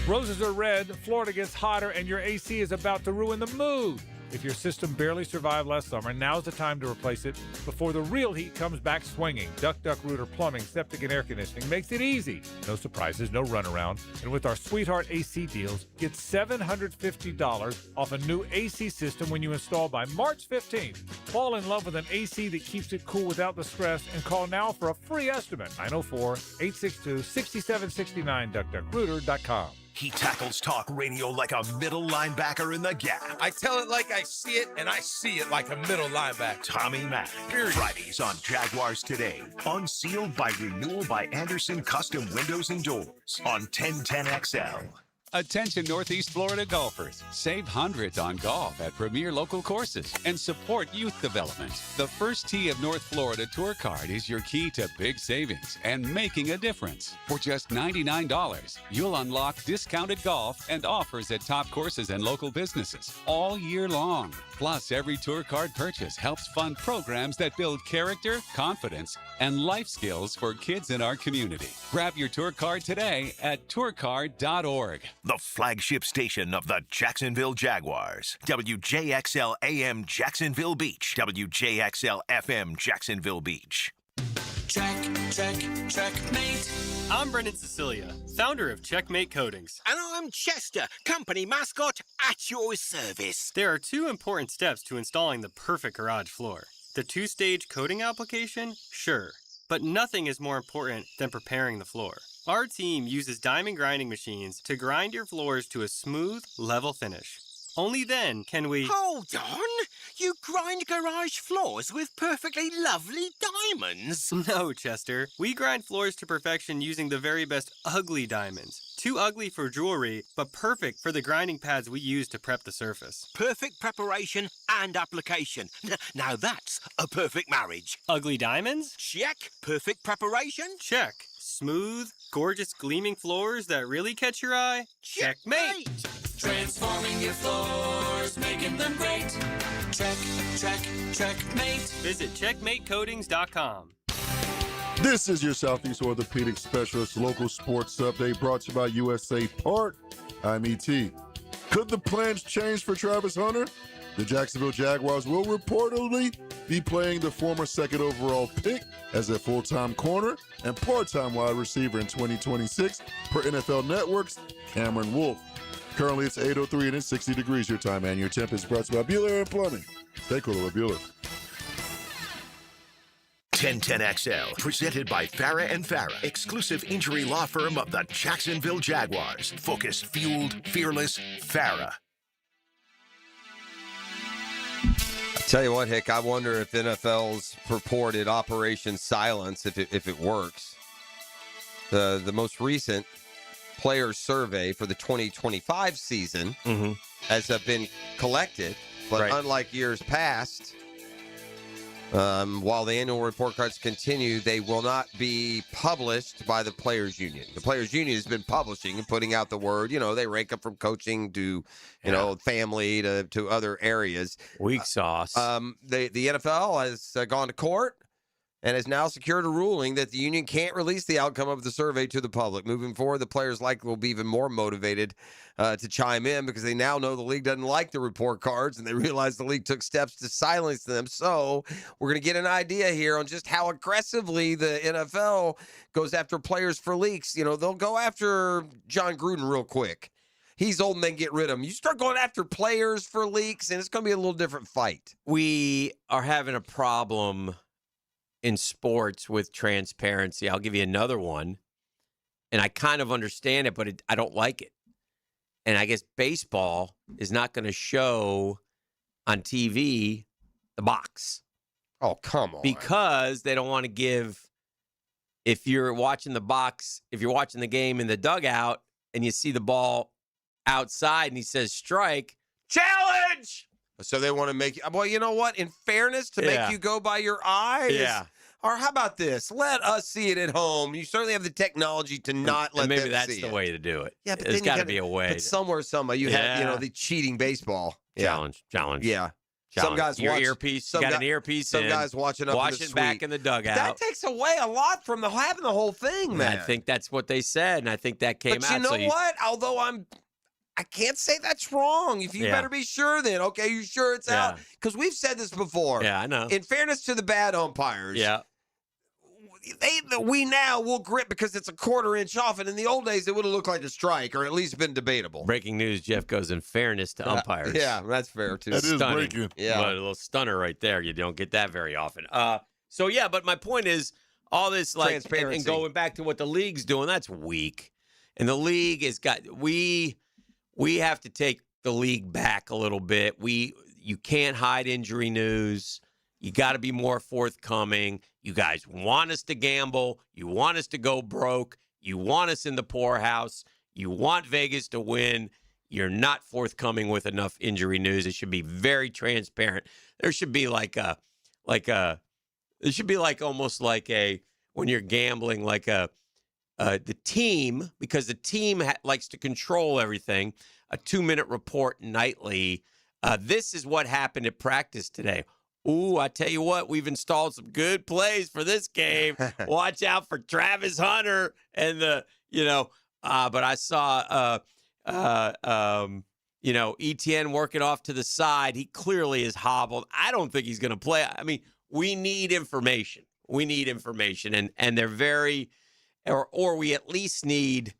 Roses are red, Florida gets hotter, and your AC is about to ruin the mood. If your system barely survived last summer, now's the time to replace it before the real heat comes back swinging. Duck Rooter Plumbing, Septic, and Air Conditioning makes it easy. No surprises, no runaround. And with our Sweetheart AC deals, get $750 off a new AC system when you install by March 15th. Fall in love with an AC that keeps it cool without the stress and call now for a free estimate. 904-862-6769, DuckDuckRooter.com. He tackles talk radio like a middle linebacker in the gap. I tell it like I see it, and I see it like a middle linebacker. Tommy Mack. Fridays on Jaguars Today. Unsealed by renewal by Anderson Custom Windows and Doors on 1010XL. Attention Northeast Florida golfers. Save hundreds on golf at premier local courses and support youth development. The First Tee of North Florida Tour Card is your key to big savings and making a difference. For just $99, you'll unlock discounted golf and offers at top courses and local businesses all year long. Plus, every tour card purchase helps fund programs that build character, confidence, and life skills for kids in our community. Grab your tour card today at tourcard.org. The flagship station of the Jacksonville Jaguars. WJXL AM Jacksonville Beach. WJXL FM Jacksonville Beach. Checkmate. I'm Brendan Cecilia, founder of Checkmate Coatings. And I'm Chester, company mascot at your service. There are two important steps to installing the perfect garage floor. The two-stage coating application, sure, but nothing is more important than preparing the floor. Our team uses diamond grinding machines to grind your floors to a smooth, level finish. Only then can we... Hold on! You grind garage floors with perfectly lovely diamonds? No, Chester. We grind floors to perfection using the very best ugly diamonds. Too ugly for jewelry, but perfect for the grinding pads we use to prep the surface. Perfect preparation and application. Now that's a perfect marriage. Ugly diamonds? Check. Perfect preparation? Check. Smooth, gorgeous, gleaming floors that really catch your eye? Checkmate! Transforming your floors, making them great. Checkmate. Visit checkmatecoatings.com. This is your Southeast Orthopedic Specialist local sports update brought to you by USA Park. I'm E.T. Could the plans change for Travis Hunter? The Jacksonville Jaguars will reportedly be playing the former second overall pick as a full-time corner and part-time wide receiver in 2026 per NFL Network's Cameron Wolfe. Currently, it's 8:03 and it's 60 degrees your time, and your temp is brought to you by Bueller and Plumbing. Stay cooler with Bueller. 1010XL, presented by Farah and Farah, exclusive injury law firm of the Jacksonville Jaguars. Focused, fueled, fearless, Farah. Tell you what, Hick, I wonder if NFL's purported Operation Silence, if it works. The most recent player survey for the 2025 season has been collected, but unlike years past, while the annual report cards continue, they will not be published by the Players Union. The Players Union has been publishing and putting out the word. You know, they rank up from coaching to, you know, family to other areas. Weak sauce. The NFL has gone to court and has now secured a ruling that the union can't release the outcome of the survey to the public. Moving forward, the players likely will be even more motivated to chime in because they now know the league doesn't like the report cards and they realize the league took steps to silence them. So we're going to get an idea here on just how aggressively the NFL goes after players for leaks. You know, they'll go after John Gruden real quick. He's old and then get rid of him. You start going after players for leaks and it's going to be a little different fight. We are having a problem in sports with transparency. I'll give you another one, and I kind of understand it, but I don't like it. And I guess baseball is not going to show on TV the box. Oh, come on. Because they don't want to give, if you're watching the box, if you're watching the game in the dugout and you see the ball outside and he says strike, challenge! So they want to make you, well, you know what? In fairness, to make you go by your eyes. Yeah. Or how about this? Let us see it at home. You certainly have the technology to not let them see it. Maybe that's the way to do it. Yeah, but there's got to be a way. But somewhere, you have, you know, the cheating baseball. Challenge. Yeah. Some guys your watch, earpiece. You got an earpiece. Some guys watching up in the suite. Back in the dugout. That takes away a lot from having the whole thing, man. I think that's what they said, and I think that came out. But you know what? Although I can't say that's wrong. If you Yeah. better be sure then. Okay, you sure it's out? Because we've said this before. Yeah, I know. In fairness to the bad umpires, Yeah. we now will grip because it's a quarter-inch off, and in the old days, it would have looked like a strike or at least been debatable. Breaking news, Jeff goes in fairness to umpires. Yeah, that's fair, too. That is Stunning. breaking. Yeah. But a little stunner right there. You don't get that very often. So, yeah, but my point is all this, like, Transparency. and going back to what the league's doing, that's weak. And the league has got, we have to take the league back a little bit. You can't hide injury news. You got to be more forthcoming. You guys want us to gamble. You want us to go broke. You want us in the poorhouse. You want Vegas to win. You're not forthcoming with enough injury news. It should be very transparent. There should be almost like when you're gambling, like the team, because the team likes to control everything, a 2-minute report nightly. This is what happened at practice today. Ooh, I tell you what, we've installed some good plays for this game. Watch out for Travis Hunter and but I saw, Etienne working off to the side. He clearly is hobbled. I don't think he's going to play. I mean, we need information. And they're very, or we at least need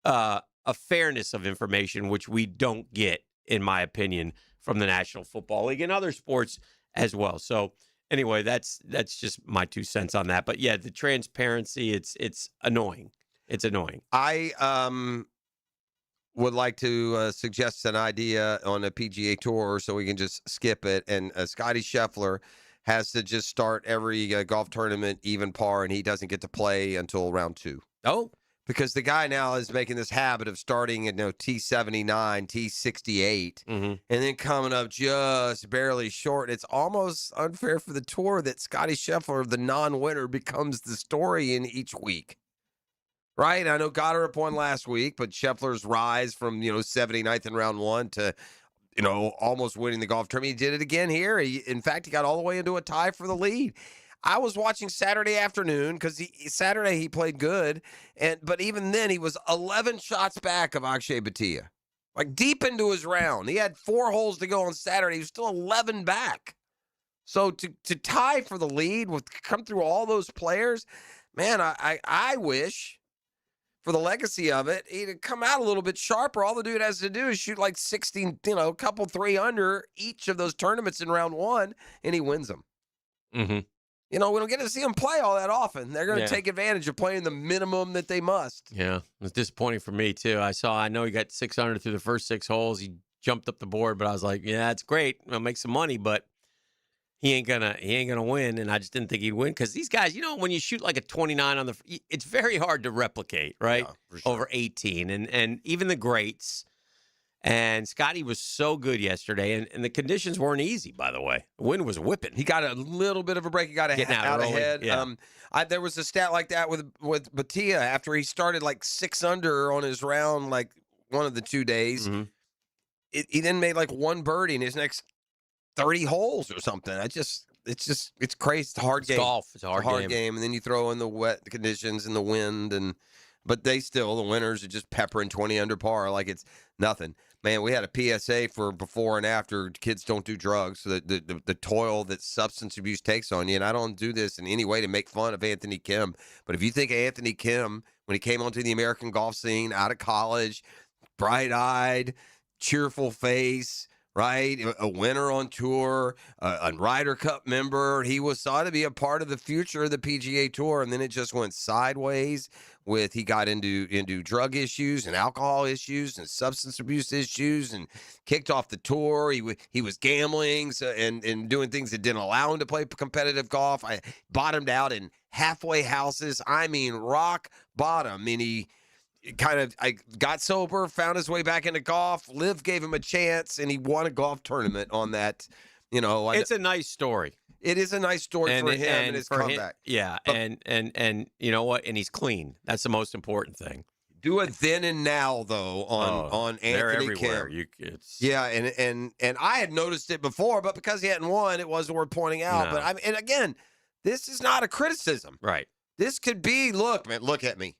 a fairness of information, which we don't get, in my opinion, from the National Football League and other sports as well. So anyway, that's just my 2 cents on that. But yeah, the transparency, it's annoying. It's annoying. I would like to suggest an idea on a PGA Tour so we can just skip it. And Scotty Scheffler has to just start every golf tournament even par, and he doesn't get to play until round 2. Oh. Because the guy now is making this habit of starting at T79, T68, and then coming up just barely short. It's almost unfair for the tour that Scotty Scheffler, the non-winner, becomes the story in each week. Right? I know Goddard won last week, but Scheffler's rise from 79th in round 1 to almost winning the golf tournament. He did it again here. In fact, he got all the way into a tie for the lead. I was watching Saturday afternoon because Saturday he played good, but even then he was 11 shots back of Akshay Bhatia, like deep into his round. He had 4 holes to go on Saturday. He was still 11 back. So to tie for the lead, come through all those players, man, I wish for the legacy of it, he'd come out a little bit sharper. All the dude has to do is shoot like 16, a couple 3 under each of those tournaments in round 1, and he wins them. Mm-hmm. We don't get to see them play all that often. They're going to take advantage of playing the minimum that they must. Yeah, it was disappointing for me, too. I know he got 600 through the first 6 holes. He jumped up the board, but I was like, yeah, it's great. I'll make some money, but he ain't gonna win. And I just didn't think he'd win because these guys, when you shoot like a 29 it's very hard to replicate, right? Yeah, for sure. Over 18. And even the greats. And Scotty was so good yesterday, and the conditions weren't easy, by the way. The wind was whipping. He got a little bit of a break. He got out ahead. Yeah. There was a stat like that with Bhatia after he started like 6 under on his round, like one of the 2 days. Mm-hmm. He then made like 1 birdie in his next 30 holes or something. It's crazy. It's a hard game. Golf. It's a hard game. And then you throw in the wet conditions and the wind, but the winners are just peppering 20 under par like it's nothing. Man, we had a PSA for before and after kids don't do drugs. So the toil that substance abuse takes on you. And I don't do this in any way to make fun of Anthony Kim. But if you think Anthony Kim, when he came onto the American golf scene out of college, bright-eyed, cheerful face, right? A winner on tour, a Ryder Cup member. He was thought to be a part of the future of the PGA Tour, and then it just went sideways he got into drug issues and alcohol issues and substance abuse issues and kicked off the tour. He was gambling and doing things that didn't allow him to play competitive golf. I bottomed out in halfway houses. I mean, rock bottom. And he I got sober, found his way back into golf. Liv gave him a chance, and he won a golf tournament on that. It's a nice story. It is a nice story for him and his comeback. Yeah, and you know what? And he's clean. That's the most important thing. Do a then and now though on Anthony Kim. Yeah, and I had noticed it before, but because he hadn't won, it wasn't worth pointing out. No. But and again, this is not a criticism. Right. This could be, look, man, look at me.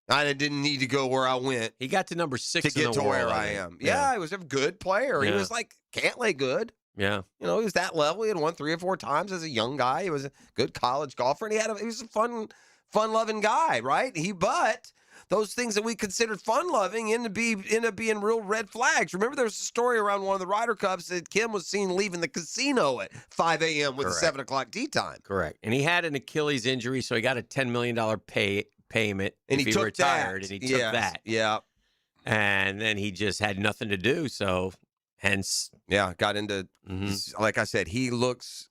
I didn't need to go where I went. He got to number 6 to get in the to world, where I think. am. Yeah, he was a good player. He Yeah. was like Cantlay good. Yeah. You know, he was that level. He had won 3 or 4 times as a young guy. He was a good college golfer, and he was a fun-loving guy, right? But those things that we considered fun-loving end up being real red flags. Remember, there was a story around one of the Ryder Cups that Kim was seen leaving the casino at 5 a.m. with a 7 o'clock tee time. Correct. And he had an Achilles injury, so he got a $10 million payment And if he he took retired, that. and he took Yes. that. Yeah. And then he just had nothing to do, so hence. Yeah, got into, like I said, he looks,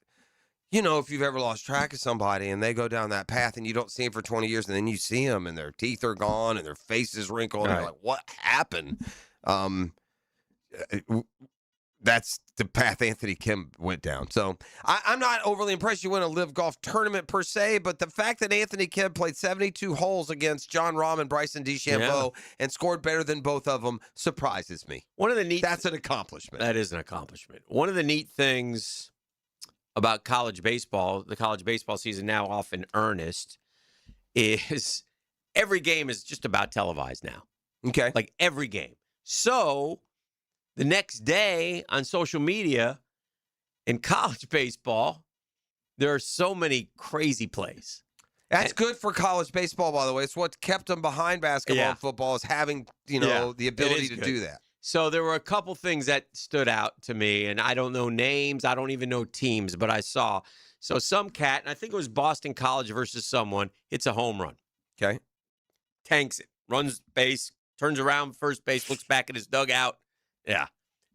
if you've ever lost track of somebody and they go down that path and you don't see them for 20 years and then you see them and their teeth are gone and their face is wrinkled and you're like, what happened? That's the path Anthony Kim went down. So I'm not overly impressed you win a Live Golf tournament per se, but the fact that Anthony Kim played 72 holes against John Rahm and Bryson DeChambeau and scored better than both of them surprises me. That's an accomplishment. That is an accomplishment. One of the neat things about college baseball, the college baseball season now off in earnest, is every game is just about televised now. Okay. Like every game. So the next day on social media in college baseball, there are so many crazy plays. That's good for college baseball, by the way. It's what kept them behind basketball and football is having, the ability to do that. So there were a couple things that stood out to me, and I don't know names. I don't even know teams, but I saw. So some cat, and I think it was Boston College versus someone, hits a home run. Okay. Tanks it, runs base, turns around first base, looks back at his dugout. Yeah.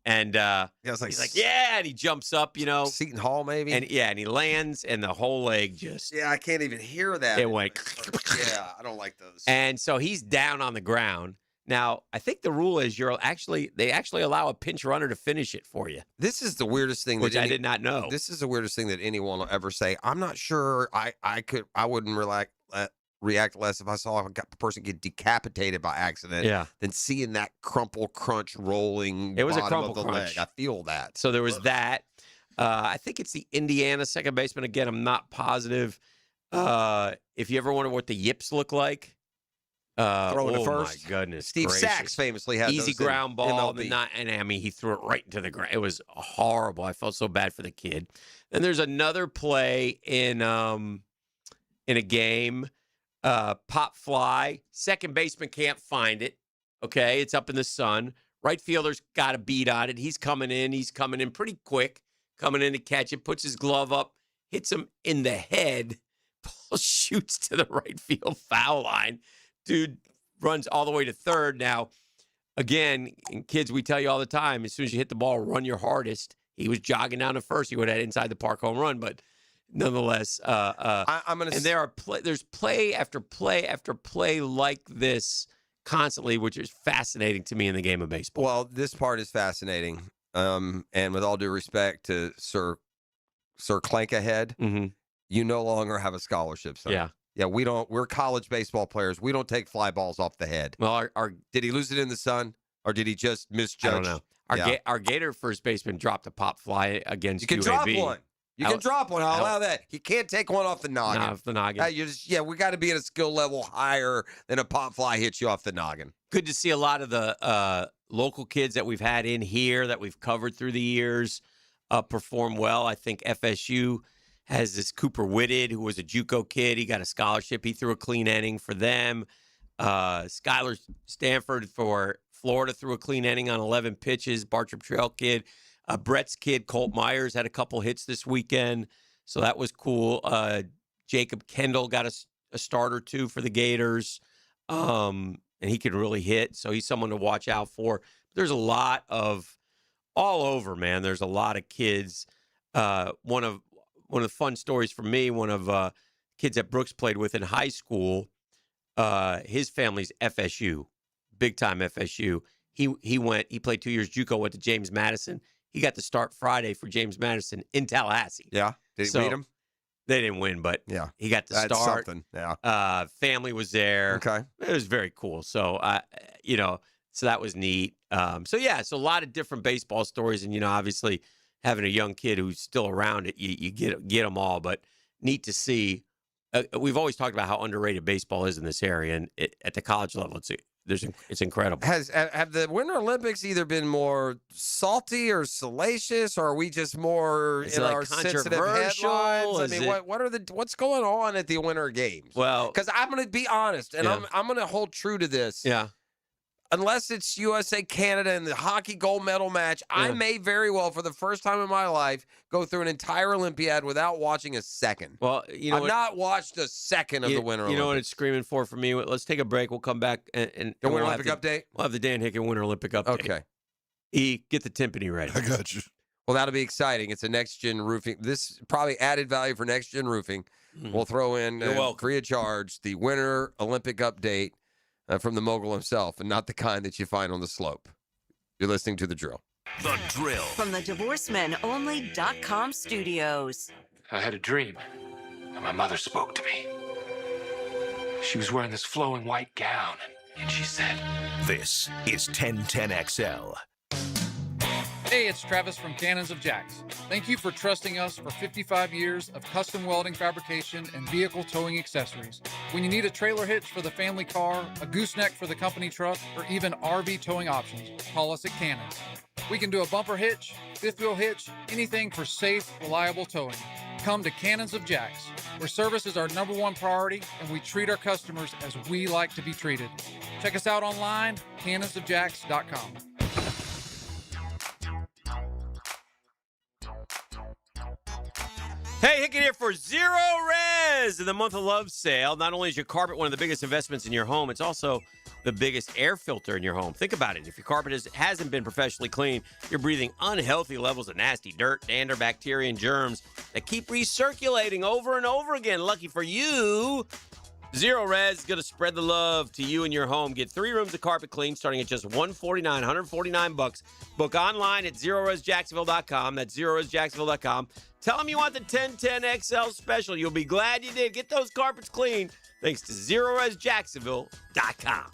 And he's like, yeah, and he jumps up, Seton Hall, maybe? And he lands, and the whole leg just. Yeah, I can't even hear that. It went. Yeah, I don't like those. And so he's down on the ground. Now, I think the rule is they actually allow a pinch runner to finish it for you. This is the weirdest thing which I did not know. This is the weirdest thing that anyone will ever say. I'm not sure I wouldn't react less if I saw a person get decapitated by accident than seeing that crumple crunch rolling It was a bottom crumple of the crunch. leg. I feel that. So there was that. I think it's the Indiana second baseman. Again, I'm not positive. If you ever wonder what the yips look like, Throwing to first. My goodness, Steve gracious. Sachs famously had easy those in ground ball, MLB. and I mean he threw it right into the ground. It was horrible. I felt so bad for the kid. Then there's another play in a game, pop fly. Second baseman can't find it. Okay, it's up in the sun. Right fielder's got a beat on it. He's coming in. He's coming in pretty quick. Coming in to catch it. Puts his glove up. Hits him in the head. Ball shoots to the right field foul line. Dude runs all the way to third. Now, again, kids, we tell you all the time, as soon as you hit the ball, run your hardest. He was jogging down to first. He would have had inside the park home run, but nonetheless, I'm gonna. And there's play after play after play like this constantly, which is fascinating to me in the game of baseball. Well, this part is fascinating. And with all due respect to Sir Clankahead, you no longer have a scholarship, son. Yeah. Yeah, we don't. We're college baseball players. We don't take fly balls off the head. Well, did he lose it in the sun, or did he just misjudge? I don't know. Our Gator first baseman dropped a pop fly against You can UAB. drop one. You can drop one. I'll allow that. You can't take one off the noggin. Off the noggin. We got to be at a skill level higher than a pop fly hits you off the noggin. Good to see a lot of the local kids that we've had in here that we've covered through the years perform well. I think FSU has this Cooper Whitted, who was a JUCO kid. He got a scholarship. He threw a clean inning for them. Skylar Stanford for Florida threw a clean inning on 11 pitches. Bartram Trail kid. Brett's kid, Colt Myers, had a couple hits this weekend. So that was cool. Jacob Kendall got a start or two for the Gators. And he can really hit. So he's someone to watch out for. There's a lot of all over, man. There's a lot of kids. One of the fun stories for me, one of kids that Brooks played with in high school, his family's FSU, big time FSU. He played 2 years JUCO, went to James Madison. He got to start Friday for James Madison in Tallahassee. Yeah. Did he beat him? They didn't win, but yeah, he got to That's start. something. Yeah. Family was there. Okay. It was very cool. So, so that was neat. So a lot of different baseball stories. And, obviously having a young kid who's still around it, you get them all. But neat to see we've always talked about how underrated baseball is in this area, and at the college level, it's incredible. Have the Winter Olympics either been more salty or salacious, or are we just more Is in it, like, our sensitive controversial? headlines? I Is mean, it- what's going on at the Winter Games? Well, because I'm going to be honest, and Yeah. I'm going to hold true to this. Yeah. Unless it's USA Canada in the hockey gold medal match, I Yeah. may very well, for the first time in my life, go through an entire Olympiad without watching a second. Well, you know I've what- not watched a second of the Winter Olympics. You know what it's screaming for me? Let's take a break. We'll come back and The Winter we'll Olympic have update? We'll have the Dan Hicken Winter Olympic update. Okay. Get the timpani ready. I got you. Well, that'll be exciting. It's a next-gen roofing. This probably added value for next-gen roofing. We'll throw in, You're welcome. free of charge, the Winter Olympic update from the mogul himself, and not the kind that you find on the slope. You're listening to The Drill. The Drill. From the DivorceMenOnly.com studios. I had a dream, and my mother spoke to me. She was wearing this flowing white gown, and she said, This is 1010XL. Hey, it's Travis from Cannons of Jacks. Thank you for trusting us for 55 years of custom welding fabrication and vehicle towing accessories. When you need a trailer hitch for the family car, a gooseneck for the company truck, or even RV towing options, call us at Cannons. We can do a bumper hitch, fifth wheel hitch, anything for safe, reliable towing. Come to Cannons of Jacks, where service is our #1 priority and we treat our customers as we like to be treated. Check us out online, cannonsofjacks.com. Hey, Hicken here for Zero Res in the month of love sale. Not only is your carpet one of the biggest investments in your home, it's also the biggest air filter in your home. Think about it. If your carpet hasn't been professionally cleaned, you're breathing unhealthy levels of nasty dirt, dander, bacteria, and germs that keep recirculating over and over again. Lucky for you, Zero Res is going to spread the love to you and your home. Get 3 rooms of carpet clean starting at just $149 bucks. Book online at ZeroResJacksonville.com. That's ZeroResJacksonville.com. Tell them you want the 1010XL special. You'll be glad you did. Get those carpets clean thanks to ZeroResJacksonville.com.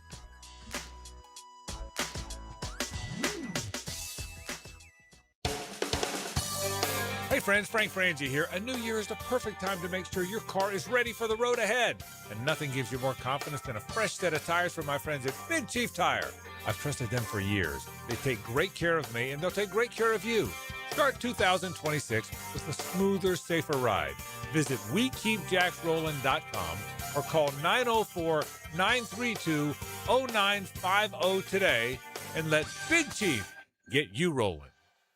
Hey friends, Frank Frangie here. A new year is the perfect time to make sure your car is ready for the road ahead. And nothing gives you more confidence than a fresh set of tires from my friends at Big Chief Tire. I've trusted them for years. They take great care of me, and they'll take great care of you. Start 2026 with a smoother, safer ride. Visit WeKeepJacksRollin.com or call 904-932-0950 today and let Big Chief get you rolling.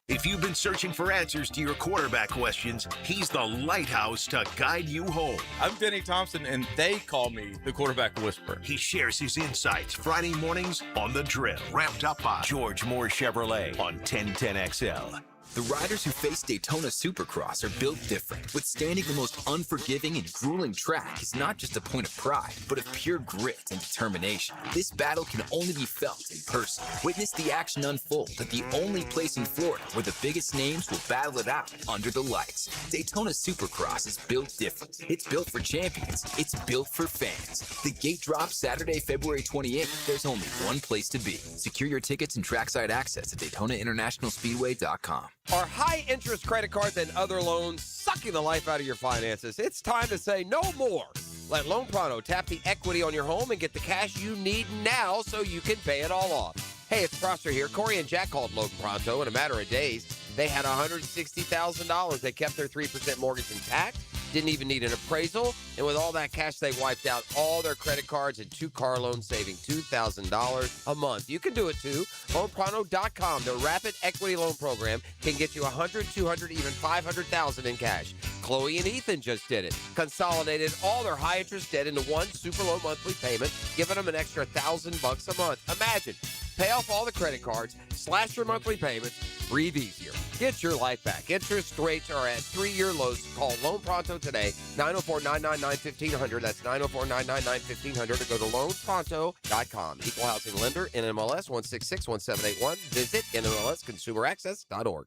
If you've been searching for answers to your quarterback questions, he's the lighthouse to guide you home. I'm Denny Thompson, and they call me the quarterback whisperer. He shares his insights Friday mornings on The Drill. Wrapped up by George Moore Chevrolet on 1010XL. The riders who face Daytona Supercross are built different. Withstanding the most unforgiving and grueling track is not just a point of pride, but of pure grit and determination. This battle can only be felt in person. Witness the action unfold at the only place in Florida where the biggest names will battle it out under the lights. Daytona Supercross is built different. It's built for champions. It's built for fans. The gate drops Saturday, February 28th. There's only one place to be. Secure your tickets and trackside access at DaytonaInternationalSpeedway.com. Are high-interest credit cards and other loans sucking the life out of your finances? It's time to say no more. Let Loan Pronto tap the equity on your home and get the cash you need now so you can pay it all off. Hey, it's Prosser here. Corey and Jack called Loan Pronto in a matter of days. They had $160,000. They kept their 3% mortgage intact, didn't even need an appraisal, and with all that cash, they wiped out all their credit cards and 2 car loans, saving $2,000 a month. You can do it too. LoanPronto.com. Their rapid equity loan program can get you $100,000, $200,000, even $500,000 in cash. Chloe and Ethan just did it. Consolidated all their high-interest debt into one super low monthly payment, giving them an extra $1,000 a month. Imagine. Pay off all the credit cards, slash your monthly payments, breathe easier. Get your life back. Interest rates are at 3-year lows. Call Loan Pronto today, 904-999-1500. That's 904-999-1500, or go to loanpronto.com. Equal housing lender, NMLS 1661781. Visit NMLSconsumeraccess.org.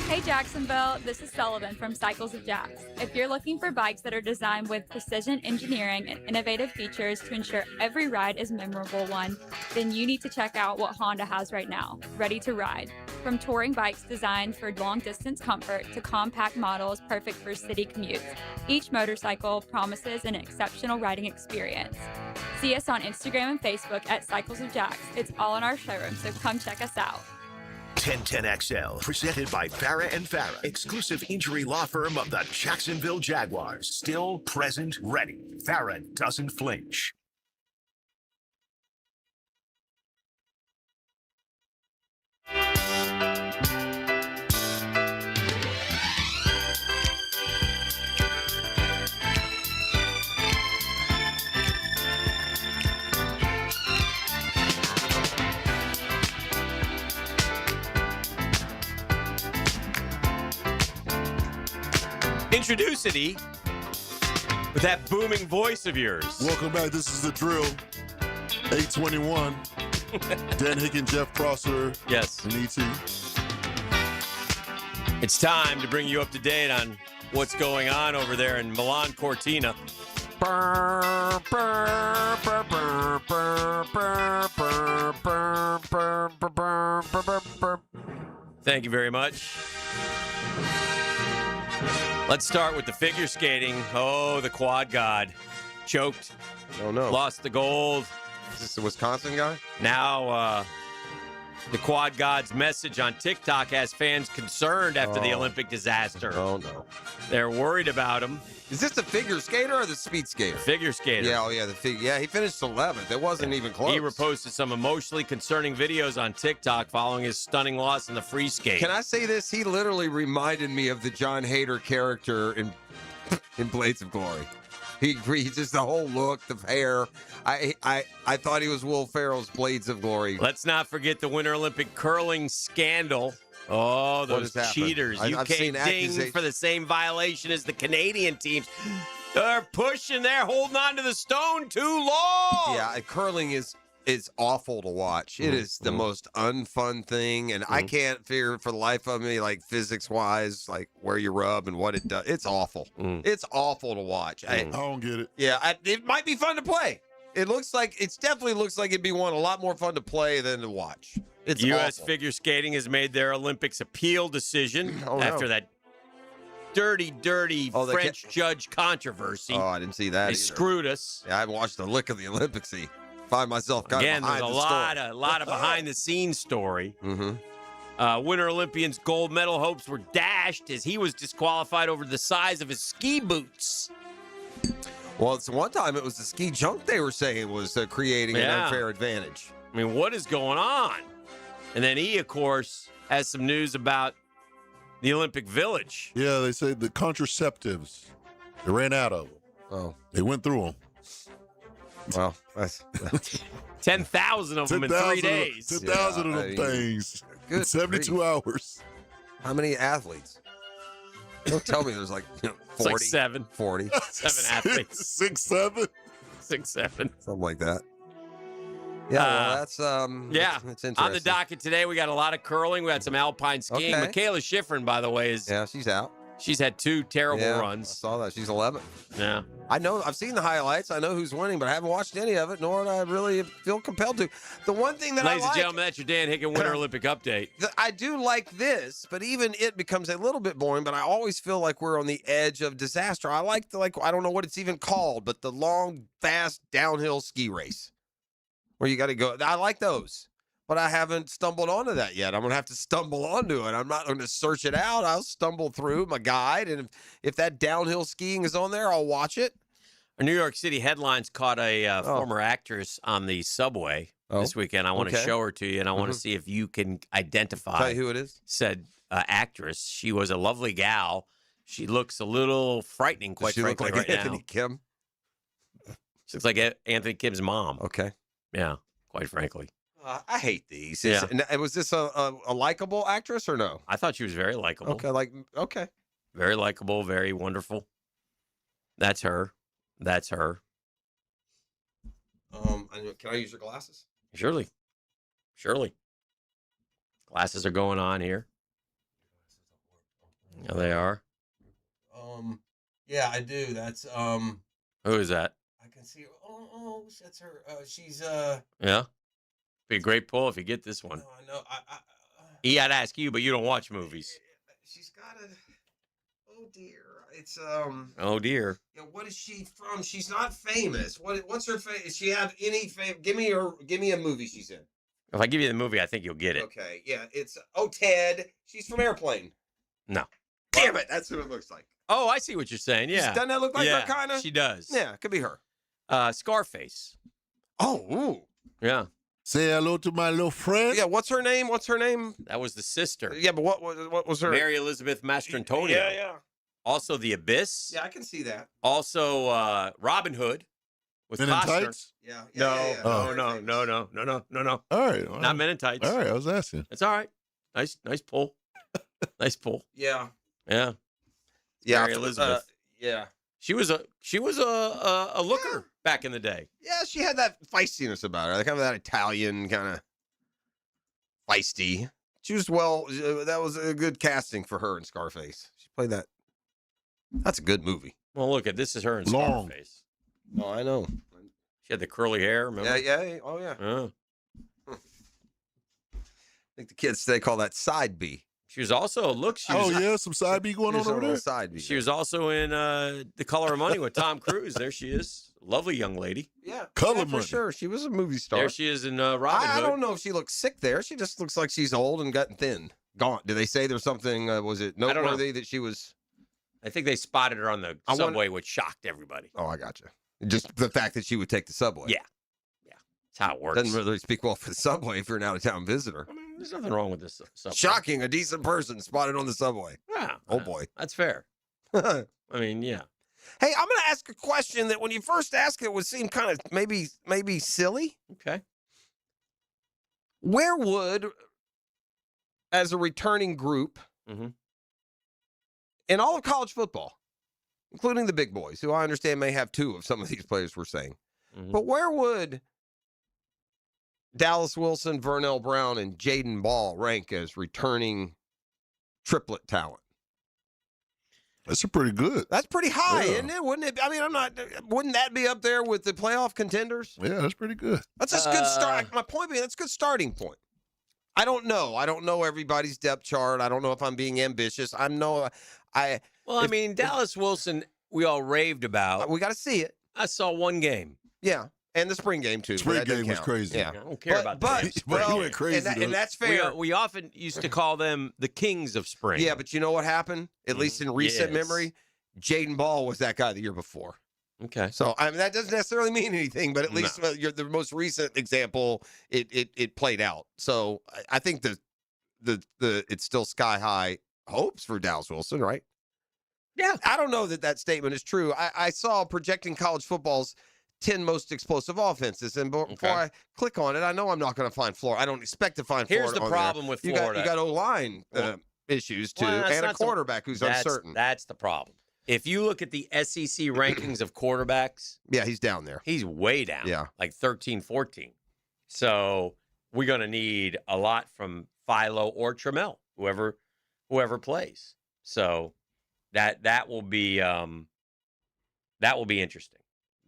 Hey Jacksonville, this is Sullivan from Cycles of Jacks. If you're looking for bikes that are designed with precision engineering and innovative features to ensure every ride is a memorable one, then you need to check out what Honda has right now, Ready to Ride. From touring bikes designed for long-distance comfort to compact models perfect for city commutes, each motorcycle promises an exceptional riding experience. See us on Instagram and Facebook at Cycles of Jax. It's all in our showroom, so come check us out. 1010XL, presented by Farah and Farah, exclusive injury law firm of the Jacksonville Jaguars. Still present, ready. Farah doesn't flinch. Introduce it, E, with that booming voice of yours. Welcome back. This is The Drill. 821. Dan Hicken, Jeff Prosser. Yes. And E.T. It's time to bring you up to date on what's going on over there in Milan Cortina. Thank you very much. Let's start with the figure skating. Oh, the quad god. Choked. Oh, no. Lost the gold. Is this the Wisconsin guy? Now, the quad god's message on TikTok has fans concerned after the Olympic disaster. Oh, no. They're worried about him. Is this the figure skater or the speed skater? Figure skater. Yeah, yeah, he finished 11th. It wasn't even close. He reposted some emotionally concerning videos on TikTok following his stunning loss in the free skate. Can I say this? He literally reminded me of the John Hader character in Blades of Glory. He just the whole look, the hair. I thought he was Will Ferrell's Blades of Glory. Let's not forget the Winter Olympic curling scandal. Oh, those cheaters. I've seen UK dinged for the same violation as the Canadian teams. They're pushing, they're holding on to the stone too long. Yeah, curling is awful to watch. It is the most unfun thing, and I can't figure for the life of me, like physics-wise, like where you rub and what it does. It's awful. It's awful to watch. I don't get it. Yeah, it might be fun to play. It definitely looks like it'd be a lot more fun to play than to watch. It's U.S. awful. figure skating has made their Olympics appeal decision after that dirty French judge controversy. Oh, I didn't see that. They screwed us. Yeah, I haven't watched a lick of the Olympics. Find myself kind Again, of behind there's a lot of behind the scenes story. Winter Olympian's gold medal hopes were dashed as he was disqualified over the size of his ski boots. Well, it's one time it was the ski junk they were saying was creating an unfair advantage. I mean, what is going on? And then he, of course, has some news about the Olympic Village. Yeah, they say the contraceptives, they ran out of them. Oh. They went through them. Well, that's 10,000 of them in 3 days. 10,000 of them things in 72 hours. How many athletes? Don't tell me there's like 40. It's like 7. 40. 7 athletes. 6, 7. 6, 7. Something like that. Yeah, well, that's that's interesting. On the docket today, we got a lot of curling. We got some alpine skiing. Okay. Michaela Schifrin, by the way, she's out. She's had 2 terrible runs. I saw that. She's 11th. Yeah. I know. I've seen the highlights. I know who's winning, but I haven't watched any of it, nor do I really feel compelled to. The one thing that Ladies I like, and gentlemen, that's your Dan Hicken Winter Olympic update. I do like this, but even it becomes a little bit boring. But I always feel like we're on the edge of disaster. I like I don't know what it's even called, but the long, fast downhill ski race where you got to go. I like those. But I haven't stumbled onto that yet. I'm going to have to stumble onto it. I'm not going to search it out. I'll stumble through my guide, and if that downhill skiing is on there, I'll watch it. Our New York City headlines caught a former actress on the subway this weekend. I want to show her to you, and I want to see if you can identify. Tell you who it is? Said actress. She was a lovely gal. She looks a little frightening, quite frankly, look like right Anthony now. Kim? She looks like Anthony Kim's mom. Okay. Yeah, quite frankly. I hate these. Yeah. Was this a likable actress or no? I thought she was very likable. Okay. Very likable, very wonderful. That's her. That's her. Can I use your glasses? Surely. Glasses are going on here. Yeah, they are. Yeah, I do. That's Who is that? I can see. Oh, that's her. She's Yeah. Be a great pull if you get this one. I know. I'd ask you, but you don't watch movies. She's got a. Oh dear. It's Oh dear. Yeah, what is she from? She's not famous. What's her face? Does she have any fame? Give me a movie she's in. If I give you the movie, I think you'll get it. Okay, yeah, it's Ted. She's from Airplane. No. Damn it, that's who it looks like. Oh, I see what you're saying. Yeah. Doesn't that look like yeah, her kind of? She does. Yeah, could be her. Scarface. Oh, ooh. Yeah. Say hello to my little friend. Yeah, what's her name? That was the sister. Yeah, but what was her? Mary Elizabeth Mastrantonio. Yeah. Also, The Abyss. Yeah, I can see that. Also, Robin Hood with Men in Costner. Tights? Yeah. No. All right. Not Men in Tights. All right, I was asking. It's all right. Nice pull. Nice pull. Yeah. Yeah. Mary Elizabeth. Yeah. She was a looker back in the day. Yeah, she had that feistiness about her. Kind of that Italian kind of feisty. She was that was a good casting for her in Scarface. She played that. That's a good movie. Well, look at this is her in Long. Scarface. Oh, I know. She had the curly hair. Remember? Yeah. Oh, yeah. Yeah. I think the kids today call that side B. She was also Some side B going on over there. Side B. She was also in The Color of Money with Tom Cruise. There she is, lovely young lady. Yeah, Color for Money. sure. She was a movie star. There she is in Robin I Hood. don't know if she looks sick there. She just looks like she's old and gotten thin, gaunt. Did they say there's something? Was it don't know. noteworthy that she was? I think they spotted her on the subway, which shocked everybody. Oh, I gotcha. Just the fact that she would take the subway. Yeah. That's how it works. Doesn't really speak well for the subway if you're an out-of-town visitor. There's nothing wrong with this subway. Shocking, a decent person spotted on the subway. Yeah. Oh, boy. That's fair. Hey, I mean, yeah. I'm going to ask a question that when you first ask it would seem kind of maybe silly. Okay. Where would, as a returning group, in all of college football, including the big boys, who I understand may have two of some of these players we're saying, but where would Dallas Wilson, Vernell Brown, and Jaden Ball rank as returning triplet talent? That's pretty good. That's pretty high, Yeah. isn't it? Wouldn't it? I mean, wouldn't that be up there with the playoff contenders? Yeah, that's pretty good. That's a good start. My point being, that's a good starting point. I don't know. I don't know everybody's depth chart. I don't know if I'm being ambitious. Dallas Wilson, we all raved about. We got to see it. I saw one game. Yeah. And the spring game, too. Spring but that doesn't game was count. crazy. Yeah. I don't care about that. But you went crazy. And that's fair. We often used to call them the kings of spring. Yeah, but you know what happened? At least in recent memory, Jaden Ball was that guy the year before. Okay. So I mean that doesn't necessarily mean anything, but at least you're the most recent example. It played out. So I think the it's still sky high hopes for Dallas Wilson, right? Yeah. I don't know that statement is true. I saw projecting college football's 10 most explosive offenses, and before I click on it, I know I'm not going to find Florida. I don't expect to find Florida. Here's the on problem there. with Florida. You got O-line issues too, and a quarterback who's uncertain. That's the problem. If you look at the SEC rankings of quarterbacks, yeah, he's down there. He's way down. Yeah. Like 13, 14. So we're going to need a lot from Philo or Trammell, whoever plays. So that will be interesting.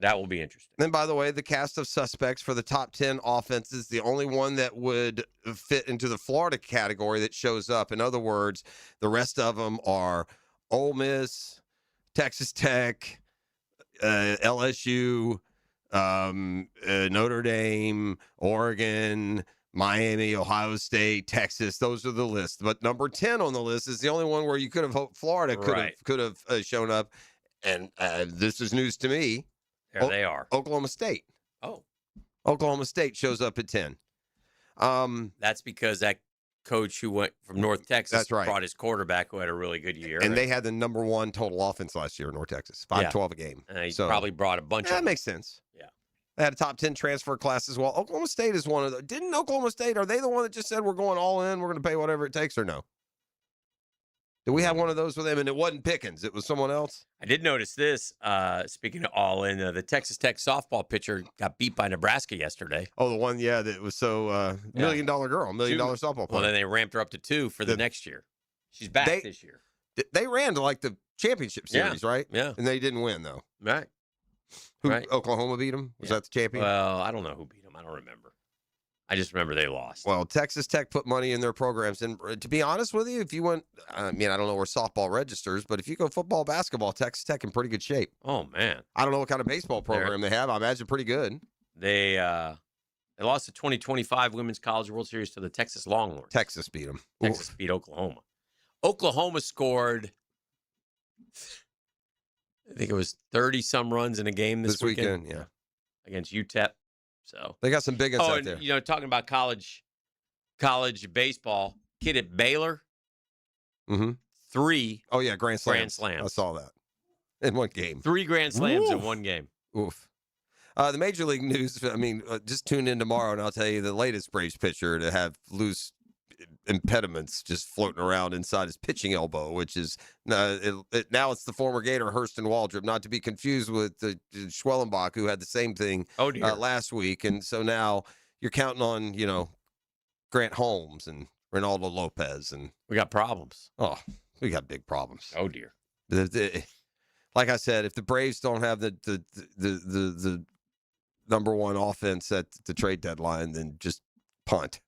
That will be interesting. Then, by the way, the cast of suspects for the top 10 offenses, the only one that would fit into the Florida category that shows up. In other words, the rest of them are Ole Miss, Texas Tech, LSU, Notre Dame, Oregon, Miami, Ohio State, Texas. Those are the lists. But number 10 on the list is the only one where you could have hoped Florida could have shown up. And this is news to me. There they are. Oklahoma State. Oh. Oklahoma State shows up at 10. That's because that coach who went from North Texas right. brought his quarterback who had a really good year. And they had the number 1 total offense last year in North Texas. 512 a game. And he probably brought a bunch of that them. makes sense. Yeah. They had a top 10 transfer class as well. Oklahoma State is one of the. Didn't Oklahoma State, are they the one that just said we're going all in, we're going to pay whatever it takes, or no? Did we have one of those with them? And it wasn't Pickens. It was someone else? I did notice this. Speaking of all in, the Texas Tech softball pitcher got beat by Nebraska yesterday. Oh, the one, that was so $1 million girl, $1 million softball player. Well, then they ramped her up to 2 for the next year. She's back this year. They ran to like the championship series, right? Yeah. And they didn't win, though. Right. Oklahoma beat them? Was that the champion? Well, I don't know who beat them. I don't remember. I just remember they lost. Well, Texas Tech put money in their programs. And to be honest with you, if you went, I don't know where softball registers, but if you go football, basketball, Texas Tech in pretty good shape. Oh, man. I don't know what kind of baseball program they have. I imagine pretty good. They lost the 2025 Women's College World Series to the Texas Longhorns. Texas beat them. Texas beat Oklahoma. Oklahoma scored, I think it was 30-some runs in a game this weekend. Yeah. Against UTEP. So they got some big ones out there. You know, talking about college baseball, kid at Baylor, 3 Grand Slams. I saw that in one game. 3 Grand Slams in one game. Oof. The Major League News, just tune in tomorrow and I'll tell you the latest Braves pitcher to have loose impediments just floating around inside his pitching elbow, which is now it's the former Gator Hurston Waldrop, not to be confused with the Schwellenbach, who had the same thing last week. And so now you're counting on, Grant Holmes and Ronaldo Lopez. And we got problems. Oh, we got big problems. Oh, dear. Like I said, if the Braves don't have the number one offense at the trade deadline, then just punt.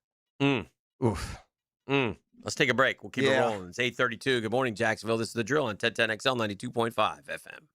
Oof. Let's take a break. We'll keep it rolling. It's 8:32. Good morning, Jacksonville. This is The Drill on 1010XL 92.5 FM.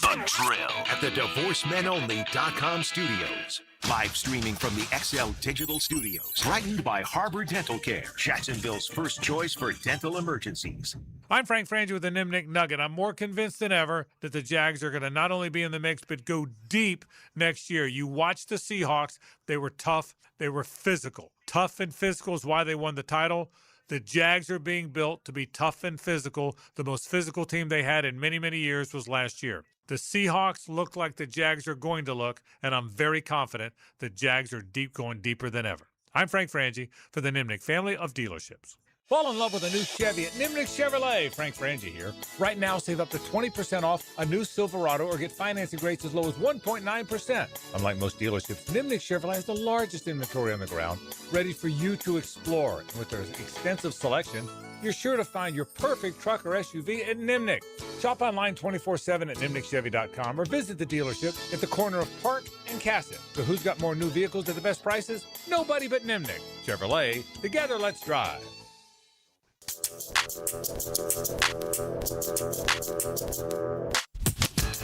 The Drill at the DivorceMenOnly.com studios. Live streaming from the XL Digital Studios. Brightened by Harbor Dental Care, Jacksonville's first choice for dental emergencies. I'm Frank Frangie with the Nimnik Nugget. I'm more convinced than ever that the Jags are going to not only be in the mix, but go deep next year. You watch the Seahawks. They were tough. They were physical. Tough and physical is why they won the title. The Jags are being built to be tough and physical. The most physical team they had in many, many years was last year. The Seahawks look like the Jags are going to look, and I'm very confident the Jags are going deeper than ever. I'm Frank Frangie for the Nimnik family of dealerships. Fall in love with a new Chevy at Nimnik Chevrolet. Frank Frangie here. Right now, save up to 20% off a new Silverado or get financing rates as low as 1.9%. Unlike most dealerships, Nimnik Chevrolet has the largest inventory on the ground, ready for you to explore. And with their extensive selection, you're sure to find your perfect truck or SUV at Nimnik. Shop online 24/7 at nimnikchevy.com or visit the dealership at the corner of Park and Cassett. So who's got more new vehicles at the best prices? Nobody but Nimnik. Chevrolet, together let's drive.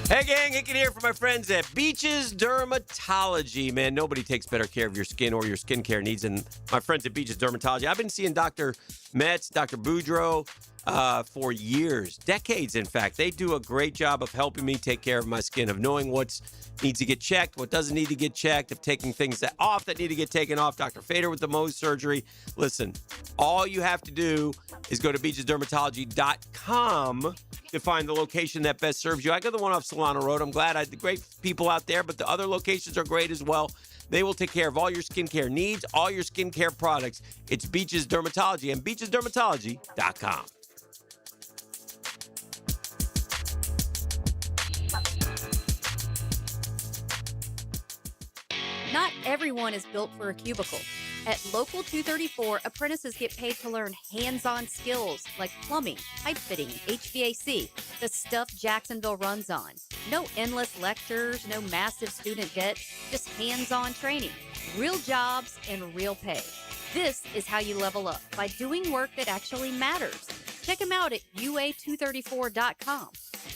Hey, gang, Hicken here for my friends at Beaches Dermatology. Man, nobody takes better care of your skin or your skincare needs than my friends at Beaches Dermatology. I've been seeing Dr. Metz, Dr. Boudreau for years, decades, in fact. They do a great job of helping me take care of my skin, of knowing what needs to get checked, what doesn't need to get checked, of taking things off that need to get taken off. Dr. Fader with the Mohs surgery. Listen, all you have to do is go to beachesdermatology.com to find the location that best serves you. I got the one off Solano Road. I'm glad I had the great people out there, but the other locations are great as well. They will take care of all your skincare needs, all your skincare products. It's Beaches Dermatology and beachesdermatology.com. Not everyone is built for a cubicle. At Local 234, apprentices get paid to learn hands-on skills like plumbing, pipe fitting, HVAC, the stuff Jacksonville runs on. No endless lectures, no massive student debt, just hands-on training, real jobs, and real pay. This is how you level up, by doing work that actually matters. Check them out at UA234.com.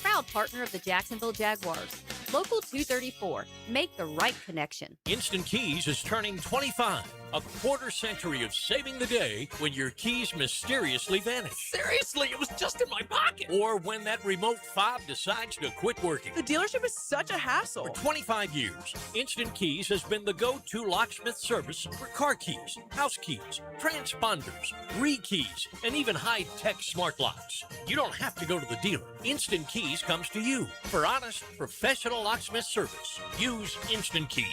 Proud partner of the Jacksonville Jaguars. Local 234. Make the right connection. Instant Keys is turning 25. A quarter century of saving the day when your keys mysteriously vanish. Seriously, it was just in my pocket. Or when that remote fob decides to quit working. The dealership is such a hassle. For 25 years, Instant Keys has been the go-to locksmith service for car keys, house keys, transponders, re-keys, and even high-tech smart locks. You don't have to go to the dealer. Instant Keys comes to you for honest, professional locksmith service. Use Instant Keys.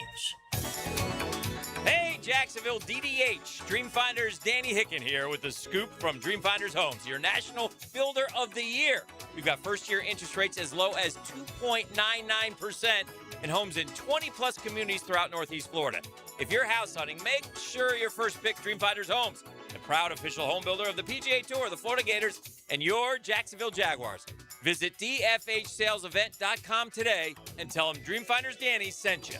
Hey, Jacksonville DDH. Dreamfinders Danny Hicken here with the scoop from Dreamfinders Homes, your National Builder of the Year. We've got first-year interest rates as low as 2.99% in homes in 20-plus communities throughout Northeast Florida. If you're house hunting, make sure your first pick Dreamfinders Homes, the proud official home builder of the PGA Tour, the Florida Gators, and your Jacksonville Jaguars. Visit DFHSalesEvent.com today and tell them Dreamfinders Danny sent you.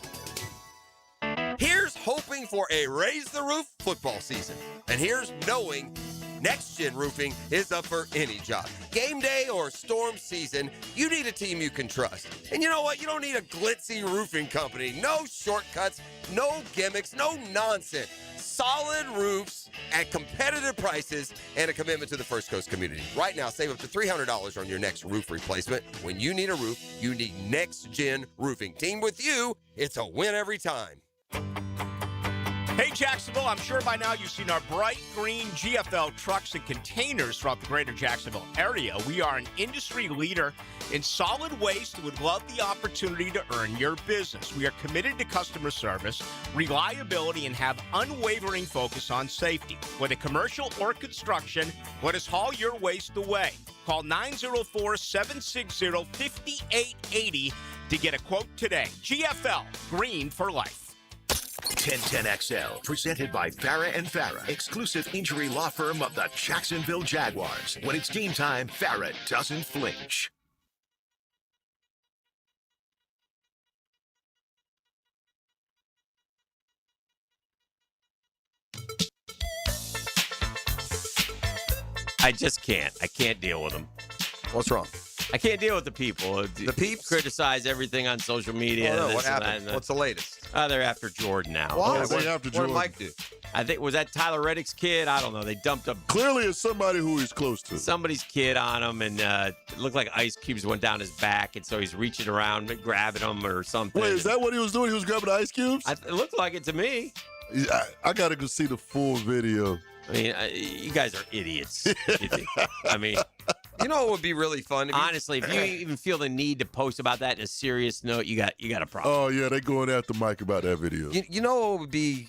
Here's hoping for a raise the roof football season. And here's knowing Next Gen Roofing is up for any job. Game day or storm season, you need a team you can trust. And you know what? You don't need a glitzy roofing company. No shortcuts, no gimmicks, no nonsense. Solid roofs at competitive prices and a commitment to the First Coast community. Right now, save up to $300 on your next roof replacement. When you need a roof, you need Next Gen Roofing. Team with you, it's a win every time. Hey, Jacksonville, I'm sure by now you've seen our bright green GFL trucks and containers throughout the greater Jacksonville area. We are an industry leader in solid waste and would love the opportunity to earn your business. We are committed to customer service, reliability, and have unwavering focus on safety. Whether commercial or construction, let us haul your waste away. Call 904-760-5880 to get a quote today. GFL, green for life. 1010XL, presented by Farah and Farah, exclusive injury law firm of the Jacksonville Jaguars. When it's game time, Farah doesn't flinch. I just can't. I can't deal with them. What's wrong? I can't deal with the people. The peeps? Criticize everything on social media. Oh, no. This What and happened? that. What's the latest? They're after Jordan now. Why? What What did Mike do? I think, was that Tyler Reddick's kid? I don't know. They dumped a Clearly, it's somebody who he's close to. somebody's kid on him, and it looked like ice cubes went down his back, and so he's reaching around, grabbing them or something. Wait, is that what he was doing? He was grabbing ice cubes? It looked like it to me. I got to go see the full video. I mean, you guys are idiots. You think. I mean, you know what would be really fun? Honestly, if you even feel the need to post about that in a serious note, you got a problem. Oh, yeah, they going after Mike about that video. You know what would be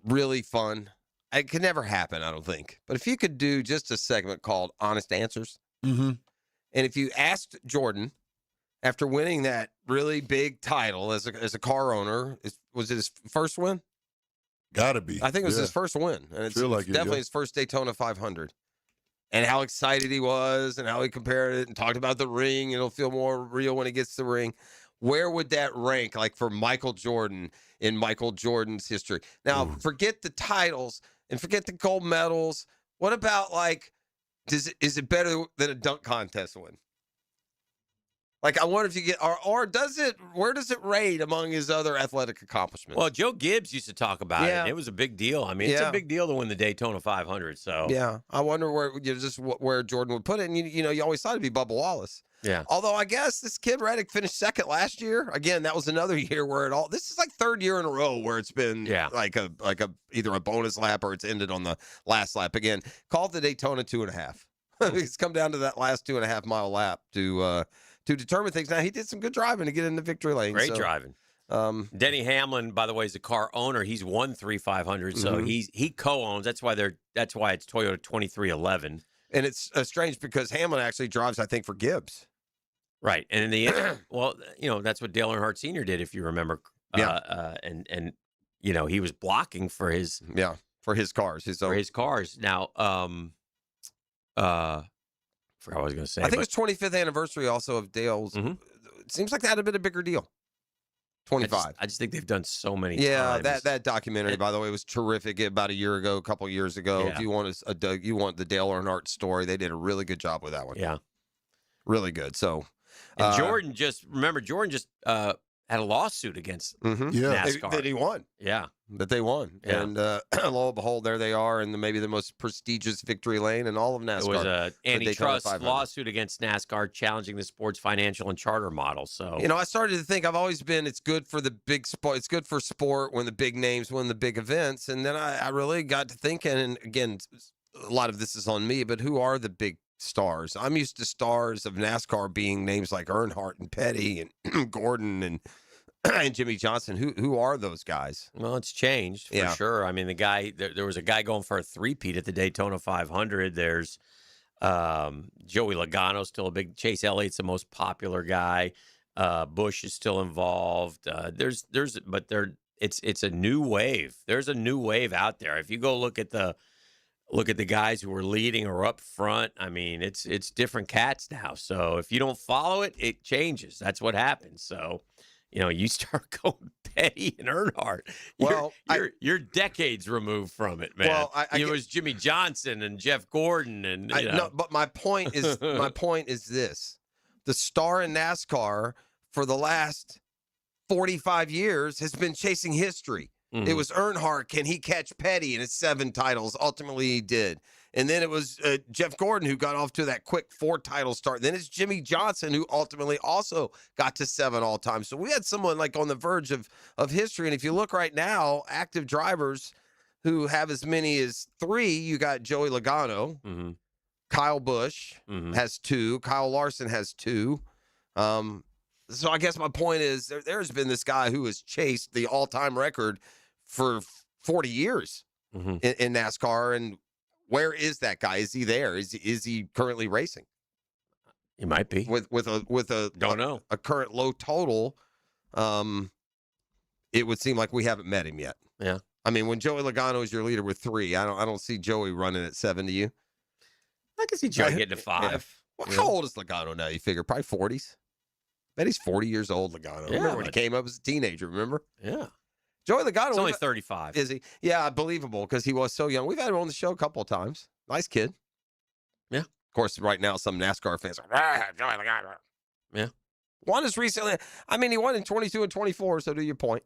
really fun? It could never happen, I don't think. But if you could do just a segment called Honest Answers, mm-hmm. and if you asked Jordan after winning that really big title as a car owner, was it his first win? Gotta be. I think it was his first win. And it's definitely his first Daytona 500. And how excited he was and how he compared it and talked about the ring. It'll feel more real when he gets the ring. Where would that rank, like, for Michael Jordan in Michael Jordan's history? Now, forget the titles and forget the gold medals. What about, like, is it better than a dunk contest win? Like, I wonder if you get, or does it, where does it rate among his other athletic accomplishments? Well, Joe Gibbs used to talk about it. It was a big deal. I mean, it's a big deal to win the Daytona 500. So yeah, I wonder where Jordan would put it. And you always thought it'd be Bubba Wallace. Yeah. Although I guess this kid Reddick finished second last year. Again, that was another year where this is like third year in a row where it's been like a either a bonus lap or it's ended on the last lap. Again, called the Daytona 2.5. It's come down to that last 2.5 mile lap to determine things. Now, he did some good driving to get in the victory lane. Great driving. Denny Hamlin, by the way, is a car owner. He's won 3 500, so he co-owns. That's why it's Toyota 2311. And it's strange because Hamlin actually drives, I think, for Gibbs. Right, and in the end, well, that's what Dale Earnhardt Sr. did, if you remember. And he was blocking for his cars, his cars. Now, forgot what I was going to say. I think it's 25th anniversary also of Dale's. It seems like that had been a bigger deal. 25. I just think they've done so many times. times. That documentary, by the way, was terrific about a couple years ago. Yeah. If you want the Dale Earnhardt story, they did a really good job with that one. Yeah. Really good. So, and Jordan just had a lawsuit against NASCAR. That he won. Yeah. That they won. Yeah. And lo and behold, there they are in maybe the most prestigious victory lane in all of NASCAR. It was an antitrust lawsuit against NASCAR challenging the sport's financial and charter model. So, I started to think it's good for the big sport. It's good for sport when the big names win the big events. And then I really got to thinking, and again, a lot of this is on me, but who are the big stars? I'm used to stars of NASCAR being names like Earnhardt and Petty and Gordon and Jimmy Johnson. Who are those guys? Well, it's changed for sure. I mean, the guy there was a guy going for a three-peat at the Daytona 500. There's Joey Logano, still a big. Chase Elliott's the most popular guy. Bush is still involved. It's a new wave. There's a new wave out there. If you go look at the guys who are leading or up front, I mean, it's different cats now. So if you don't follow it, it changes. That's what happens. So, you start going Petty and Earnhardt. Well, you're decades removed from it, man. Well, it was Jimmy Johnson and Jeff Gordon, and no, but my point is this: the star in NASCAR for the last 45 years has been chasing history. Mhm. It was Earnhardt. Can he catch Petty in his 7 titles? Ultimately, he did. And then it was Jeff Gordon who got off to that quick 4-title start. Then it's Jimmy Johnson who ultimately also got to 7 all time. So we had someone like on the verge of history. And if you look right now, active drivers who have as many as 3, you got Joey Logano, Mhm. Kyle Busch Mhm. has 2, Kyle Larson has 2. So I guess my point is there's been this guy who has chased the all-time record for 40 years Mhm. in NASCAR, and where is that guy? Is he there? Is he currently racing? He might be with a don't know a current low total. It would seem like we haven't met him yet. Yeah, I mean, when Joey Logano is your leader with 3, I don't see Joey running at 7 to you. I can see Joey getting to 5. Well, how old is Logano now? You figure probably 40s. Bet he's 40 years old, Logano. Yeah, Remember when he but- came up as a teenager? Remember? Yeah, Joey Logano. he's only 35. Is he? Yeah, believable because he was so young. We've had him on the show a couple of times. Nice kid. Yeah. Of course, right now some NASCAR fans are Joey Logano. Yeah. Won as recently. I mean, he won in 22 and 24. So to your point,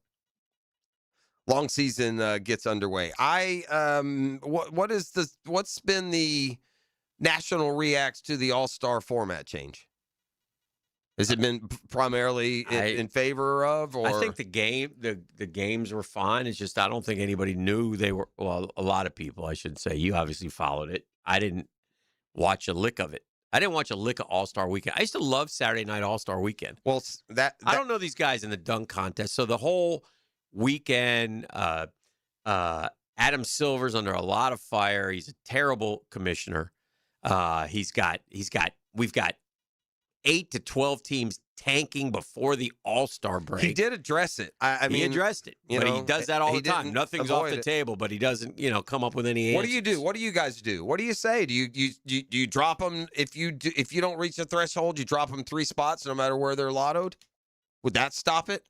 long season gets underway. What's been the national reacts to the All-Star format change? Has it been primarily in favor of, or I think the games were fine. It's just I don't think anybody knew they were. Well, a lot of people, I should say. You obviously followed it. I didn't watch a lick of it. I didn't watch a lick of All-Star Weekend. I used to love Saturday Night All-Star Weekend. Well, I don't know these guys in the dunk contest. So the whole weekend, Adam Silver's under a lot of fire. He's a terrible commissioner. We've got 8 to 12 teams tanking before the All-Star break. he did address it. I mean, he addressed it, you but know, he does that all he the time. didn't Nothing's off avoid the it. table, but he doesn't, come up with any answers. What do you do? What do you guys do? What do you say? Do you drop them if you don't reach the threshold? You drop them 3 spots no matter where they're lottoed. Would that stop it?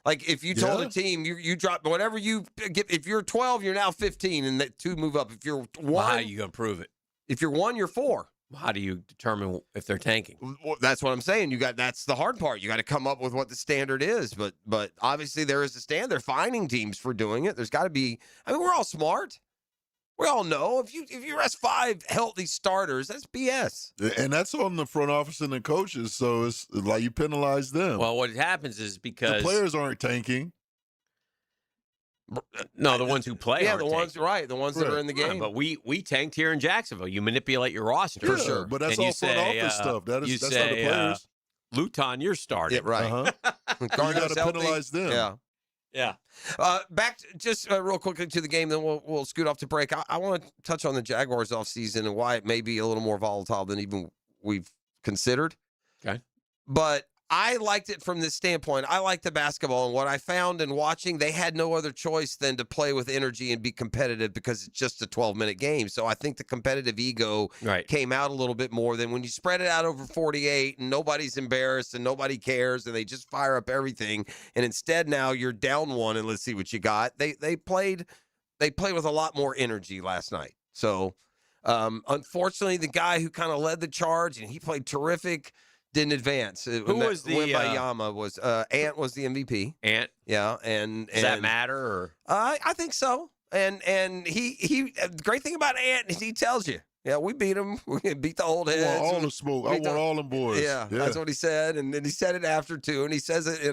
Like if you told a team you drop whatever you get. If you're 12, you're now 15, and that 2 move up. If you're 1, Well, how are you going to prove it? If you're 1, you're 4. How do you determine if they're tanking? Well, that's what I'm saying. That's the hard part. You got to come up with what the standard is. But obviously there is a standard. They're finding teams for doing it. There's got to be. I mean, we're all smart. We all know if you rest 5 healthy starters, that's BS. And that's on the front office and the coaches. So it's like you penalize them. Well, what happens is because the players aren't tanking. No, the ones who play. Yeah, aren't the ones tanking. right, the ones that are in the Yeah, game. but we tanked here in Jacksonville. You manipulate your roster For sure. But that's And you all front say, office stuff. That's you not the say, players. Luton, you're starting. Yeah, right. Uh-huh. You got to penalize them. Yeah. Yeah. Back just real quickly to the game, then we'll scoot off to break. I want to touch on the Jaguars offseason and why it may be a little more volatile than even we've considered. Okay. But I liked it from this standpoint. I like the basketball, and what I found in watching, they had no other choice than to play with energy and be competitive because it's just a 12-minute game. So I think the competitive ego came out a little bit more than when you spread it out over 48 and nobody's embarrassed and nobody cares and they just fire up everything. And instead now you're down 1 and let's see what you got. They played with a lot more energy last night. So unfortunately, the guy who kind of led the charge and he played terrific didn't advance. Who was the Wembayama was Ant was the MVP. Ant? Yeah, and Does that matter or I think so. And he the great thing about Ant is he tells you, yeah, we beat him. We beat the old heads. I want all the smoke. I want all them boys. Yeah, that's what he said, and then he said it after too, and he says it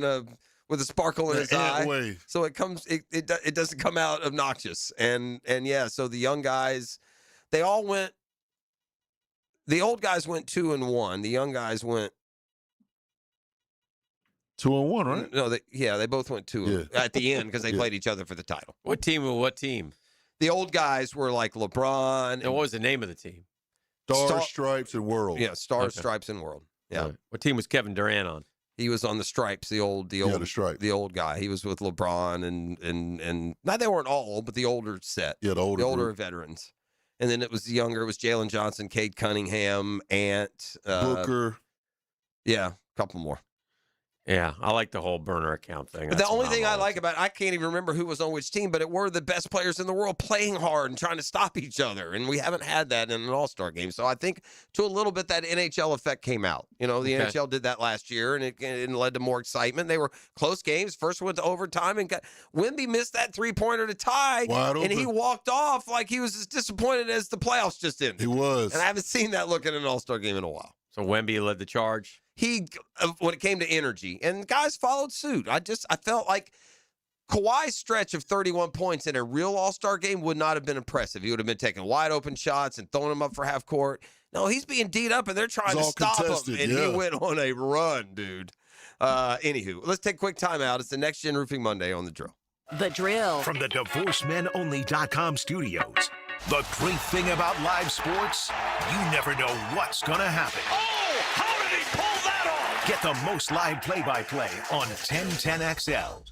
with a sparkle in his eye. Way. So it doesn't come out obnoxious. And yeah, so the young guys, they all went. The old guys went 2-1. The young guys went 2-1, right? No, they both went 2 at the end because they played each other for the title. What team? What team? The old guys were like LeBron. And what was the name of the team? Stars, Stripes, and World. Yeah, Stars, Okay. Stripes, and World. Yeah. Right. What team was Kevin Durant on? He was on the Stripes, the old guy. He was with LeBron and now they weren't all old, but the older set. Yeah, the older group. veterans. And then it was the younger. It was Jalen Johnson, Cade Cunningham, Ant, Booker. Yeah, a couple more. Yeah, I like the whole burner account thing. But the only thing I like about it, I can't even remember who was on which team, but it were the best players in the world playing hard and trying to stop each other. And we haven't had that in an all-star game. So I think to a little bit that NHL effect came out. The NHL did that last year, and it led to more excitement. They were close games. First went to overtime, and Wemby missed that three-pointer to tie, and he walked off like he was as disappointed as the playoffs just ended. He was. And I haven't seen that look in an all-star game in a while. So Wemby led the charge. When it came to energy, and guys followed suit. I felt like Kawhi's stretch of 31 points in a real all-star game would not have been impressive. He would have been taking wide open shots and throwing them up for half court. No, he's being D'd up, and they're trying to stop him, and he went on a run, dude. Anywho, let's take a quick timeout. It's the Next Gen Roofing Monday on The Drill. The Drill. From the DivorceMenOnly.com studios. The great thing about live sports, you never know what's going to happen. Oh, how did he pull that off? Get the most live play-by-play on 1010XL.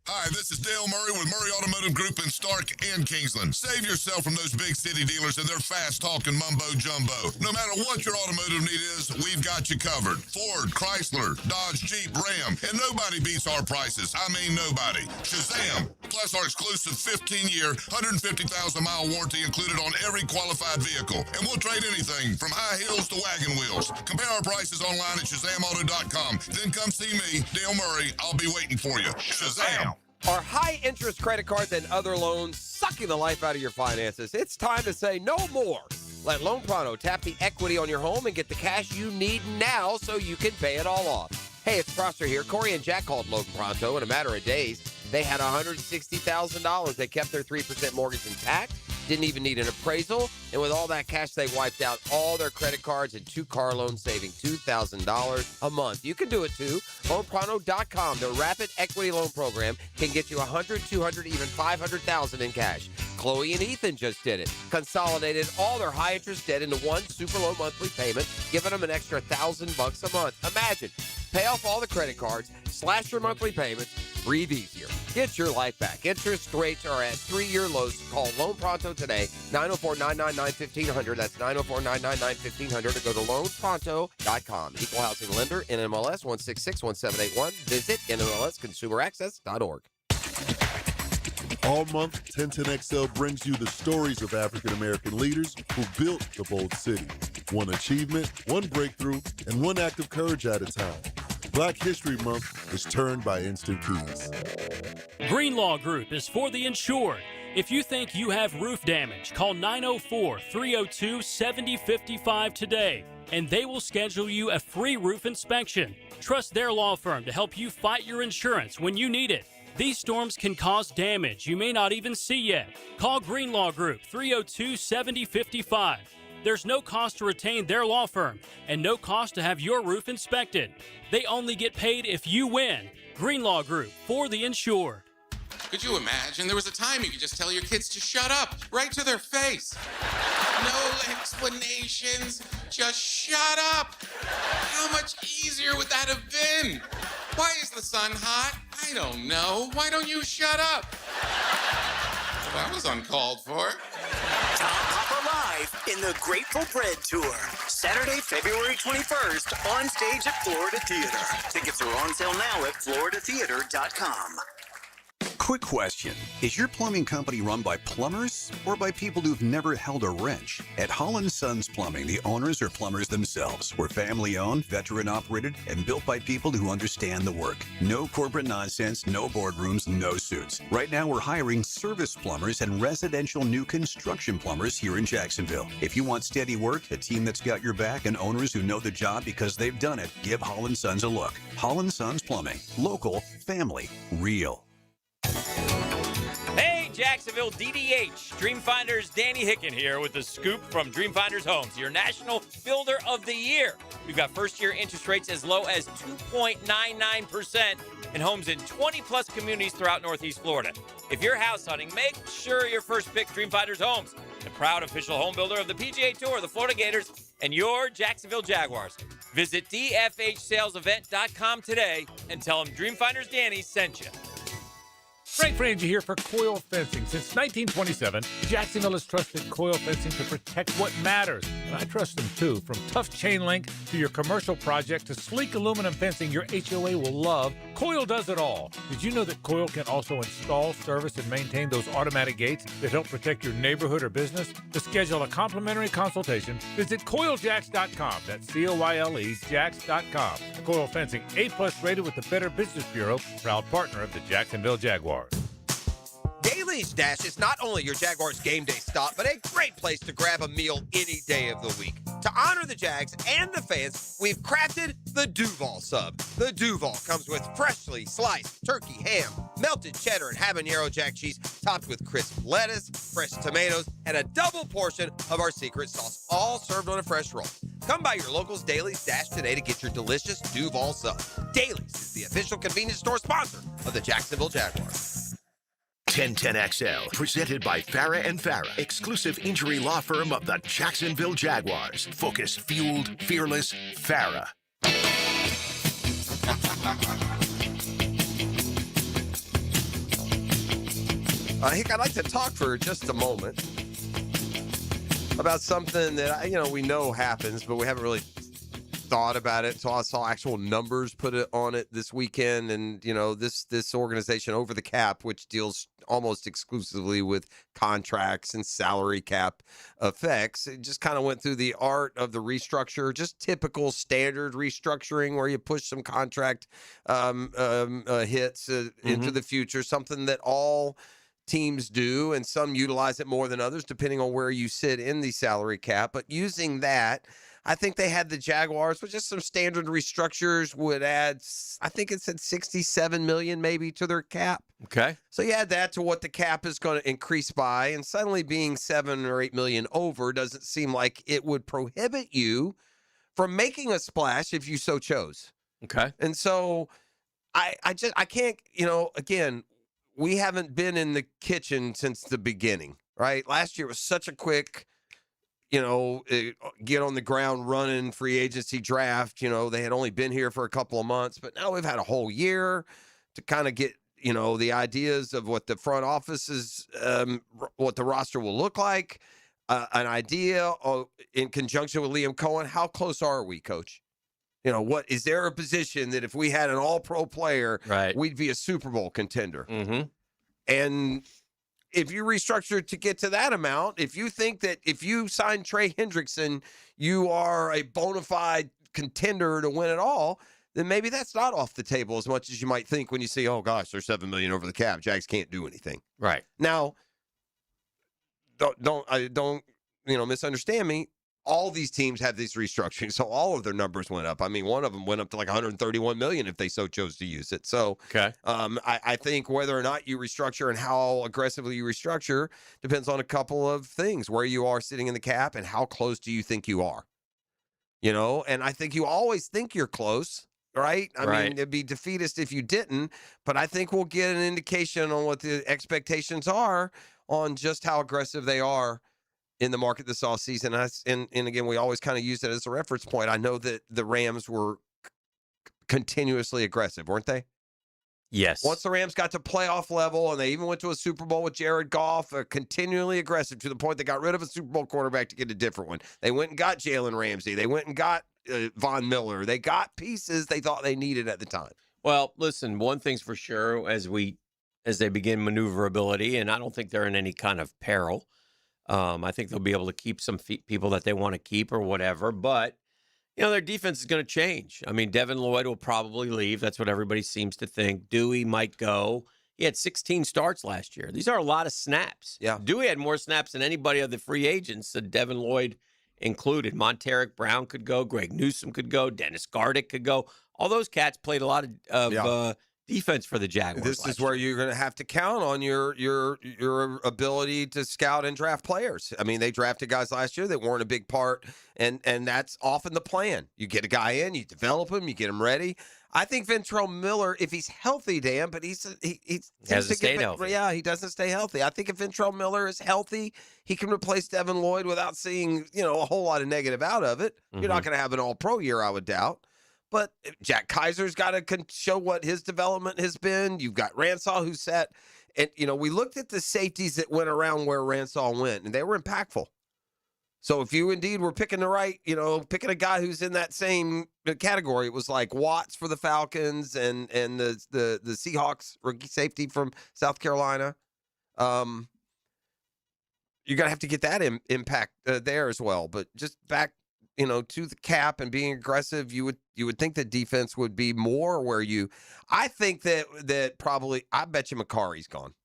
Hi, this is Dale Murray with Murray Automotive Group in Stark and Kingsland. Save yourself from those big city dealers and their fast-talking mumbo-jumbo. No matter what your automotive need is, we've got you covered. Ford, Chrysler, Dodge, Jeep, Ram, and nobody beats our prices. I mean nobody. Shazam! Plus our exclusive 15-year, 150,000-mile warranty included on every qualified vehicle. And we'll trade anything from high heels to wagon wheels. Compare our prices online at ShazamAuto.com. Then come see me, Dale Murray. I'll be waiting for you. Shazam! Are high-interest credit cards and other loans sucking the life out of your finances? It's time to say no more. Let Loan Pronto tap the equity on your home and get the cash you need now so you can pay it all off. Hey, it's Prosser here. Corey and Jack called Loan Pronto in a matter of days. They had $160,000. They kept their 3% mortgage intact, didn't even need an appraisal, and with all that cash, they wiped out all their credit cards and 2 car loans, saving $2,000 a month. You can do it too. LoanPronto.com, the rapid equity loan program, can get you $100,000, $200,000, even $500,000 in cash. Chloe and Ethan just did it. Consolidated all their high-interest debt into one super low monthly payment, giving them an extra $1,000 a month. Imagine, pay off all the credit cards, slash your monthly payments, breathe easier. Get your life back. Interest rates are at 3-year lows. Call Loan Pronto today, 904-999-1500. That's 904-999-1500, or go to loanpronto.com. Equal housing lender, NMLS 1661781. Visit NMLSconsumeraccess.org. All month, 1010XL brings you the stories of African-American leaders who built the bold city. One achievement, one breakthrough, and one act of courage at a time. Black History Month is turned by Instant Keys. Greenlaw Group is for the insured. If you think you have roof damage, call 904-302-7055 today, and they will schedule you a free roof inspection. Trust their law firm to help you fight your insurance when you need it. These storms can cause damage you may not even see yet. Call Greenlaw Group, 302-7055. There's no cost to retain their law firm and no cost to have your roof inspected. They only get paid if you win. Greenlaw Group, for the insured. Could you imagine? There was a time you could just tell your kids to shut up, right to their face. No explanations, just shut up. How much easier would that have been? Why is the sun hot? I don't know. Why don't you shut up? That was uncalled for. Tom Papa Live in the Grateful Bread Tour. Saturday, February 21st, on stage at Florida Theater. Tickets are on sale now at floridatheater.com. Quick question. Is your plumbing company run by plumbers or by people who've never held a wrench? At Holland Sons Plumbing, the owners are plumbers themselves. We're family-owned, veteran-operated, and built by people who understand the work. No corporate nonsense, no boardrooms, no suits. Right now, we're hiring service plumbers and residential new construction plumbers here in Jacksonville. If you want steady work, a team that's got your back, and owners who know the job because they've done it, give Holland Sons a look. Holland Sons Plumbing. Local, family, real. Hey, Jacksonville DDH. Dreamfinders Danny Hicken here with the scoop from Dreamfinders Homes, your National Builder of the Year. We've got first-year interest rates as low as 2.99% in homes in 20-plus communities throughout Northeast Florida. If you're house hunting, make sure your first pick Dreamfinders Homes, the proud official home builder of the PGA Tour, the Florida Gators, and your Jacksonville Jaguars. Visit DFHSalesEvent.com today and tell them Dreamfinders Danny sent you. Frank Frangie here for Coil Fencing. Since 1927, Jacksonville has trusted Coil Fencing to protect what matters. And I trust them too. From tough chain link to your commercial project to sleek aluminum fencing your HOA will love, Coil does it all. Did you know that Coil can also install, service, and maintain those automatic gates that help protect your neighborhood or business? To schedule a complimentary consultation, visit CoilJacks.com. That's COYLE Jacks.com. Coil Fencing, A+ rated with the Better Business Bureau, proud partner of the Jacksonville Jaguars. Daly's Dash is not only your Jaguars game day stop, but a great place to grab a meal any day of the week. To honor the Jags and the fans, we've crafted the Duval Sub. The Duval comes with freshly sliced turkey ham, melted cheddar and habanero jack cheese, topped with crisp lettuce, fresh tomatoes, and a double portion of our secret sauce, all served on a fresh roll. Come by your local's Daly's Dash today to get your delicious Duval Sub. Daly's is the official convenience store sponsor of the Jacksonville Jaguars. 1010XL, presented by Farah and Farah, exclusive injury law firm of the Jacksonville Jaguars. Focus, fueled, fearless, Farah. Hick, I'd like to talk for just a moment about something that, we know happens, but we haven't really thought about it. So I saw actual numbers put it on it this weekend. And, this organization Over the Cap, which deals almost exclusively with contracts and salary cap effects, it just kind of went through the art of the restructure, just typical standard restructuring where you push some contract hits into the future, something that all teams do, and some utilize it more than others, depending on where you sit in the salary cap. But using that, I think they had the Jaguars with just some standard restructures would add, I think it said $67 million maybe to their cap. Okay. So you add that to what the cap is going to increase by, and suddenly being $7 or $8 million over doesn't seem like it would prohibit you from making a splash if you so chose. Okay. And so I can't, again, we haven't been in the kitchen since the beginning, right? Last year was such a quick, get on the ground running free agency draft. They had only been here for a couple of months, but now we've had a whole year to kind of get, the ideas of what the front office is, what the roster will look like, an idea in conjunction with Liam Cohen. How close are we, Coach? What is there a position that if we had an all-pro player, we'd be a Super Bowl contender? Mm-hmm. And if you restructure to get to that amount, if you think that if you sign Trey Hendrickson, you are a bona fide contender to win it all, then maybe that's not off the table as much as you might think when you say, oh, gosh, they're $7 million over the cap. Jags can't do anything. Right. Now, don't misunderstand me. All these teams have these restructuring, so all of their numbers went up. I mean, one of them went up to like $131 million if they so chose to use it. So I think whether or not you restructure and how aggressively you restructure depends on a couple of things, where you are sitting in the cap and how close do you think you are. And I think you always think you're close, right? I mean, it'd be defeatist if you didn't, but I think we'll get an indication on what the expectations are on just how aggressive they are in the market this offseason. And again, we always kind of use it as a reference point. I know that the Rams were continuously aggressive, weren't they? Yes. Once the Rams got to playoff level and they even went to a Super Bowl with Jared Goff, continually aggressive to the point they got rid of a Super Bowl quarterback to get a different one. They went and got Jalen Ramsey. They went and got Von Miller. They got pieces they thought they needed at the time. Well, listen, one thing's for sure, as they begin maneuverability, and I don't think they're in any kind of peril. I think they'll be able to keep some people that they want to keep or whatever, but their defense is going to change. I mean, Devin Lloyd will probably leave. That's what everybody seems to think. Dewey might go. He had 16 starts last year. These are a lot of snaps. Yeah. Dewey had more snaps than anybody of the free agents, Devin Lloyd included. Monteric Brown could go. Greg Newsome could go. Dennis Gardick could go. All those cats played a lot of defense for the Jaguars. This is where you're going to have to count on your ability to scout and draft players. I mean, they drafted guys last year that weren't a big part, and that's often the plan. You get a guy in, you develop him, you get him ready. I think Ventrell Miller, if he's healthy, Dan, but he hasn't stayed healthy. Yeah, he doesn't stay healthy. I think if Ventrell Miller is healthy, he can replace Devin Lloyd without seeing a whole lot of negative out of it. You're not going to have an all-pro year, I would doubt. But Jack Kaiser's got to show what his development has been. You've got Ransaw, who set And, we looked at the safeties that went around where Ransall went, and they were impactful. So if you indeed were picking the right, picking a guy who's in that same category, it was like Watts for the Falcons and the Seahawks rookie safety from South Carolina. You're going to have to get that impact there as well. But just back, to the cap and being aggressive, you would think that defense would be more where I think that probably, I bet you McCarry's gone.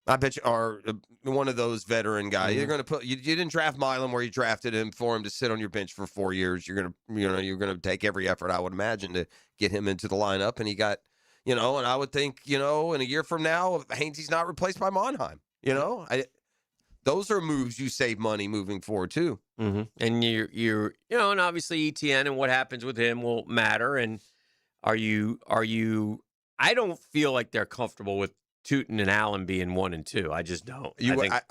I bet you are one of those veteran guys. Mm-hmm. You're going to you didn't draft Milam where you drafted him for him to sit on your bench for 4 years. You're going to take every effort, I would imagine, to get him into the lineup. And he got, and I would think, in a year from now, Hainsey's not replaced by Monheim. Those are moves you save money moving forward too. Mm-hmm. And you're and obviously ETN and what happens with him will matter. And are you? I don't feel like they're comfortable with Tootin and Allen being 1 and 2. I just don't. I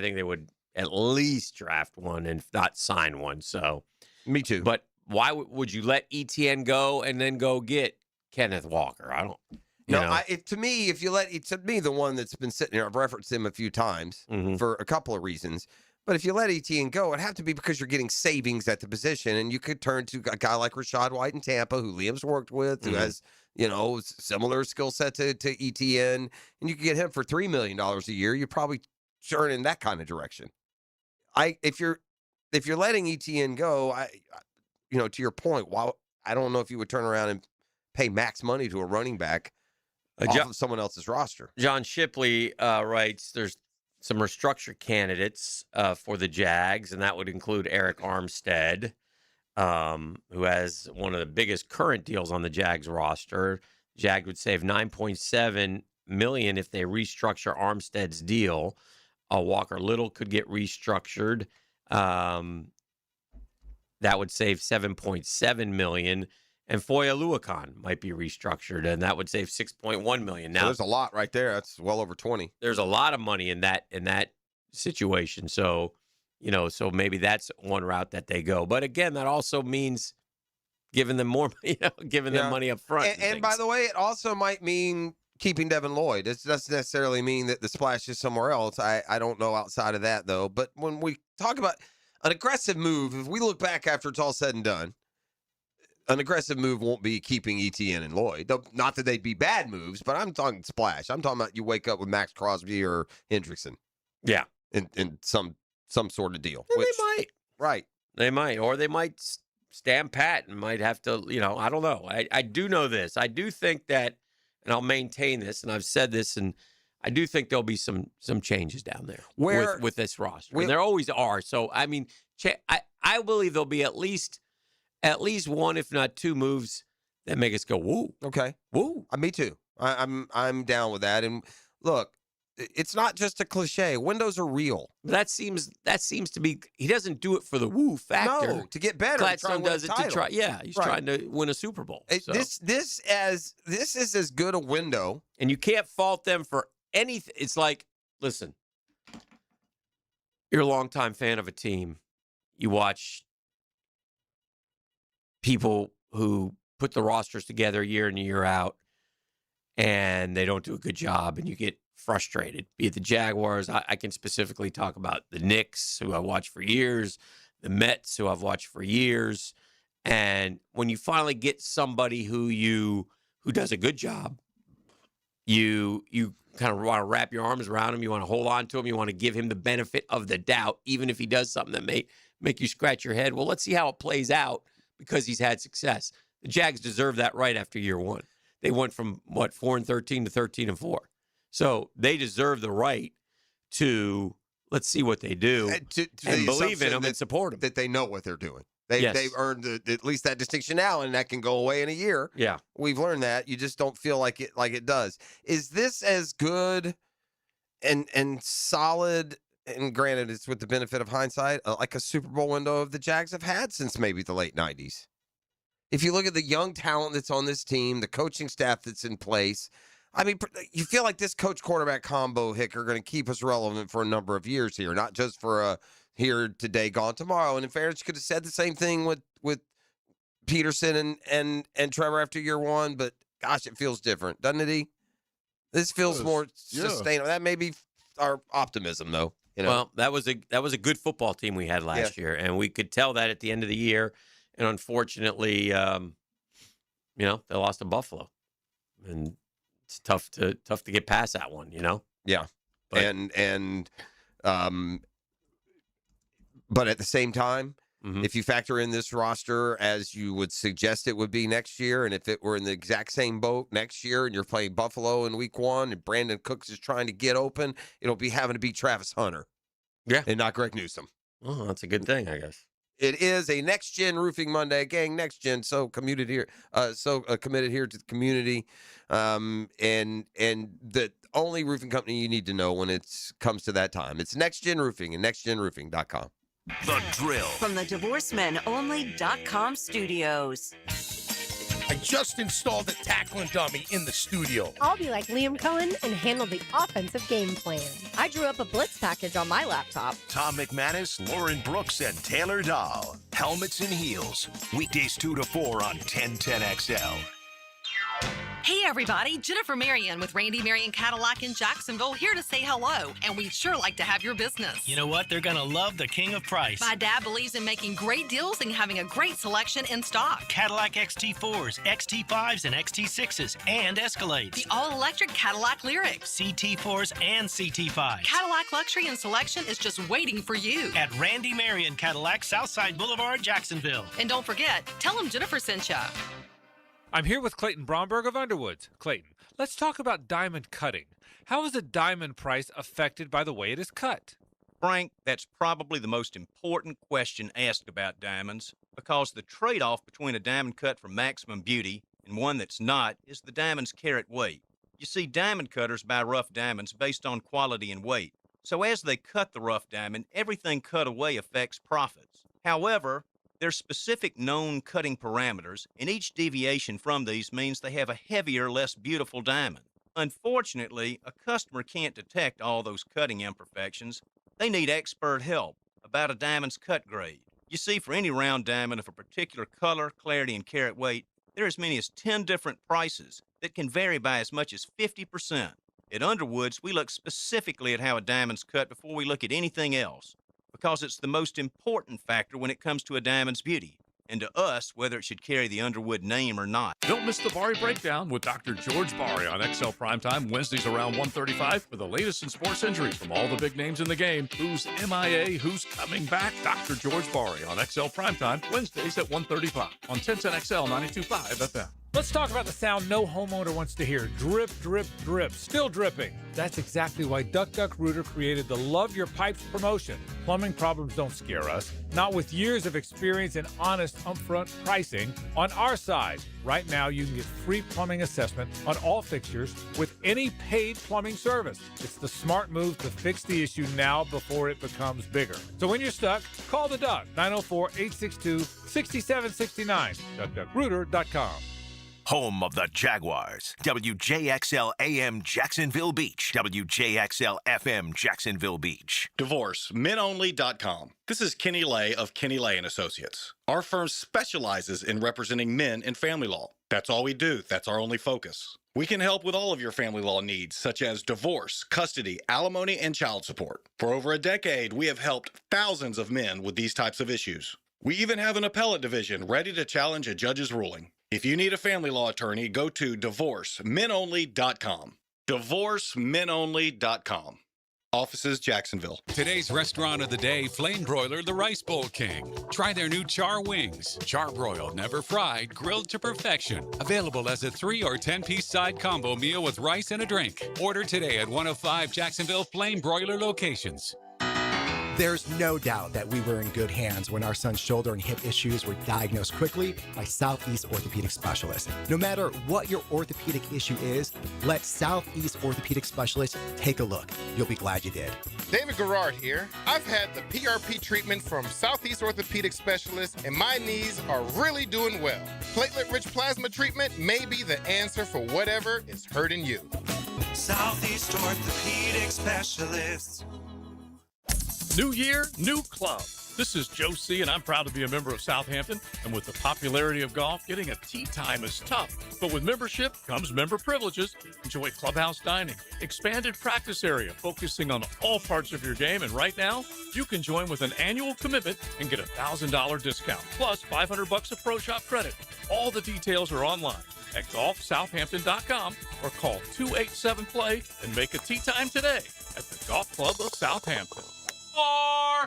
think they would at least draft one and not sign one. So me too. But why would you let ETN go and then go get Kenneth Walker? I don't. To me, the one that's been sitting here, I've referenced him a few times for a couple of reasons. But if you let ETN go, it'd have to be because you're getting savings at the position, and you could turn to a guy like Rashad White in Tampa, who Liam's worked with, who has similar skill set to ETN, and you could get him for $3 million a year. You're probably turn in that kind of direction. If you're letting ETN go, to your point, I don't know if you would turn around and pay max money to a running back off of someone else's roster. John Shipley writes, there's some restructure candidates for the Jags, and that would include Eric Armstead, who has one of the biggest current deals on the Jags roster. Jags would save $9.7 million if they restructure Armstead's deal. Walker Little could get restructured. That would save $7.7 million. And Foye Oluokun might be restructured, and that would save $6.1 million. Now, so there's a lot right there. That's well over 20. There's a lot of money in that situation. So, so maybe that's one route that they go. But again, that also means giving them more, them money up front. And by the way, it also might mean keeping Devin Lloyd. It doesn't necessarily mean that the splash is somewhere else. I don't know outside of that, though. But when we talk about an aggressive move, if we look back after it's all said and done, an aggressive move won't be keeping ETN and Lloyd. Not that they'd be bad moves, but I'm talking splash. I'm talking about you wake up with Max Crosby or Hendrickson. Yeah. In some sort of deal. They might. Right. They might. Or they might stand pat and might have to, I don't know. I do know this. I do think that, and I'll maintain this, and I've said this, and I do think there'll be some changes down there with this roster. And there always are. So, I mean, I believe there'll be at least one, if not two moves that make us go, woo. Okay. Woo. Me too. I'm down with that. And look, it's not just a cliche. Windows are real. That seems to be, he doesn't do it for the woo factor. No, to get better. Gladstone does it to try. Yeah, he's trying to win a Super Bowl. So. This is as good a window. And you can't fault them for anything. It's like, listen, you're a longtime fan of a team. You watch people who put the rosters together year in and year out, and they don't do a good job, and you get frustrated. Be it the Jaguars, I can specifically talk about the Knicks, who I watched for years, the Mets, who I've watched for years, and when you finally get somebody who does a good job, you kind of want to wrap your arms around him, you want to hold on to him, you want to give him the benefit of the doubt, even if he does something that may make you scratch your head. Well, let's see how it plays out, because he's had success. The Jags deserve that right after year one. They went from, 4-13 to 13-4. So they deserve the right to, let's see what they do, and believe in them and support them. That they know what they're doing. They've earned at least that distinction now, and that can go away in a year. Yeah. We've learned that. You just don't feel like it does. Is this as good and solid, and granted, it's with the benefit of hindsight, like a Super Bowl window of the Jags have had since maybe the late 90s? If you look at the young talent that's on this team, the coaching staff that's in place, I mean, you feel like this coach-quarterback combo, Hick, are going to keep us relevant for a number of years here, not just for a here today, gone tomorrow. And in fairness, you could have said the same thing with Peterson and Trevor after year one, but gosh, it feels different, doesn't it, E? This feels more sustainable. That may be our optimism, though. Well, that was a good football team we had last year, and we could tell that at the end of the year. And unfortunately, they lost to Buffalo, and it's tough to get past that one. Yeah, but, but at the same time, if you factor in this roster as you would suggest it would be next year, and if it were in the exact same boat next year, and you're playing Buffalo in Week 1, and Brandon Cooks is trying to get open, it'll be having to beat Travis Hunter, and not Greg Newsome. Oh, that's a good thing, I guess. It is a Next Gen Roofing Monday, gang. Next Gen, so committed here to the community, and the only roofing company you need to know when it comes to that time. It's Next Gen Roofing and nextgenroofing.com. The Drill. From the DivorceMenOnly.com studios. I just installed a tackling dummy in the studio. I'll be like Liam Cohen and handle the offensive game plan. I drew up a blitz package on my laptop. Tom McManus, Lauren Brooks, and Taylor Dahl. Helmets and Heels. Weekdays 2 to 4 on 1010XL. Hey everybody, Jennifer Marion with Randy Marion Cadillac in Jacksonville here to say hello, and we'd sure like to have your business. You know what? They're going to love the king of price. My dad believes in making great deals and having a great selection in stock. Cadillac XT4s, XT5s, and XT6s, and Escalades. The all-electric Cadillac Lyriq. CT4s and CT5s. Cadillac luxury and selection is just waiting for you. At Randy Marion Cadillac, Southside Boulevard, Jacksonville. And don't forget, tell them Jennifer sent ya. I'm here with Clayton Bromberg of Underwoods. Clayton, let's talk about diamond cutting. How is a diamond price affected by the way it is cut? Frank, that's probably the most important question asked about diamonds, because the trade-off between a diamond cut for maximum beauty and one that's not is the diamond's carat weight. You see, diamond cutters buy rough diamonds based on quality and weight. So as they cut the rough diamond, everything cut away affects profits. However, there's specific known cutting parameters, and each deviation from these means they have a heavier, less beautiful diamond. Unfortunately, a customer can't detect all those cutting imperfections. They need expert help about a diamond's cut grade. You see, for any round diamond of a particular color, clarity, and carat weight, there are as many as 10 different prices that can vary by as much as 50%. At Underwoods, we look specifically at how a diamond's cut before we look at anything else, because it's the most important factor when it comes to a diamond's beauty, and to us, whether it should carry the Underwood name or not. Don't miss the Bari Breakdown with Dr. George Bari on XL Primetime, Wednesdays around 1:35 for the latest in sports injuries from all the big names in the game. Who's MIA, who's coming back? Dr. George Bari on XL Primetime, Wednesdays at 1:35 on 1010XL 92.5 FM. Let's talk about the sound no homeowner wants to hear. Drip, drip, drip. Still dripping. That's exactly why Duck Duck Rooter created the Love Your Pipes promotion. Plumbing problems don't scare us. Not with years of experience and honest upfront pricing on our side. Right now, you can get free plumbing assessment on all fixtures with any paid plumbing service. It's the smart move to fix the issue now before it becomes bigger. So when you're stuck, call the Duck, 904-862-6769, duckduckrooter.com. Home of the Jaguars. WJXL AM Jacksonville Beach. WJXL FM Jacksonville Beach. DivorceMenOnly.com. This is Kenny Lay of Kenny Lay & Associates. Our firm specializes in representing men in family law. That's all we do. That's our only focus. We can help with all of your family law needs, such as divorce, custody, alimony, and child support. For over a decade, we have helped thousands of men with these types of issues. We even have an appellate division ready to challenge a judge's ruling. If you need a family law attorney, go to DivorceMenOnly.com. DivorceMenOnly.com. Offices, Jacksonville. Today's restaurant of the day, Flame Broiler, the Rice Bowl King. Try their new char wings. Char-broiled, never fried, grilled to perfection. Available as a 3 or 10-piece side combo meal with rice and a drink. Order today at one of 5 Jacksonville Flame Broiler locations. There's no doubt that we were in good hands when our son's shoulder and hip issues were diagnosed quickly by Southeast Orthopedic Specialists. No matter what your orthopedic issue is, let Southeast Orthopedic Specialists take a look. You'll be glad you did. David Garrard here. I've had the PRP treatment from Southeast Orthopedic Specialists, and my knees are really doing well. Platelet-rich plasma treatment may be the answer for whatever is hurting you. Southeast Orthopedic Specialists. New year, new club. This is Joe C., and I'm proud to be a member of Southampton. And with the popularity of golf, getting a tee time is tough. But with membership comes member privileges. Enjoy clubhouse dining, expanded practice area, focusing on all parts of your game. And right now, you can join with an annual commitment and get a $1,000 discount, plus $500 of Pro Shop credit. All the details are online at golfsouthampton.com or call 287-PLAY and make a tee time today at the Golf Club of Southampton.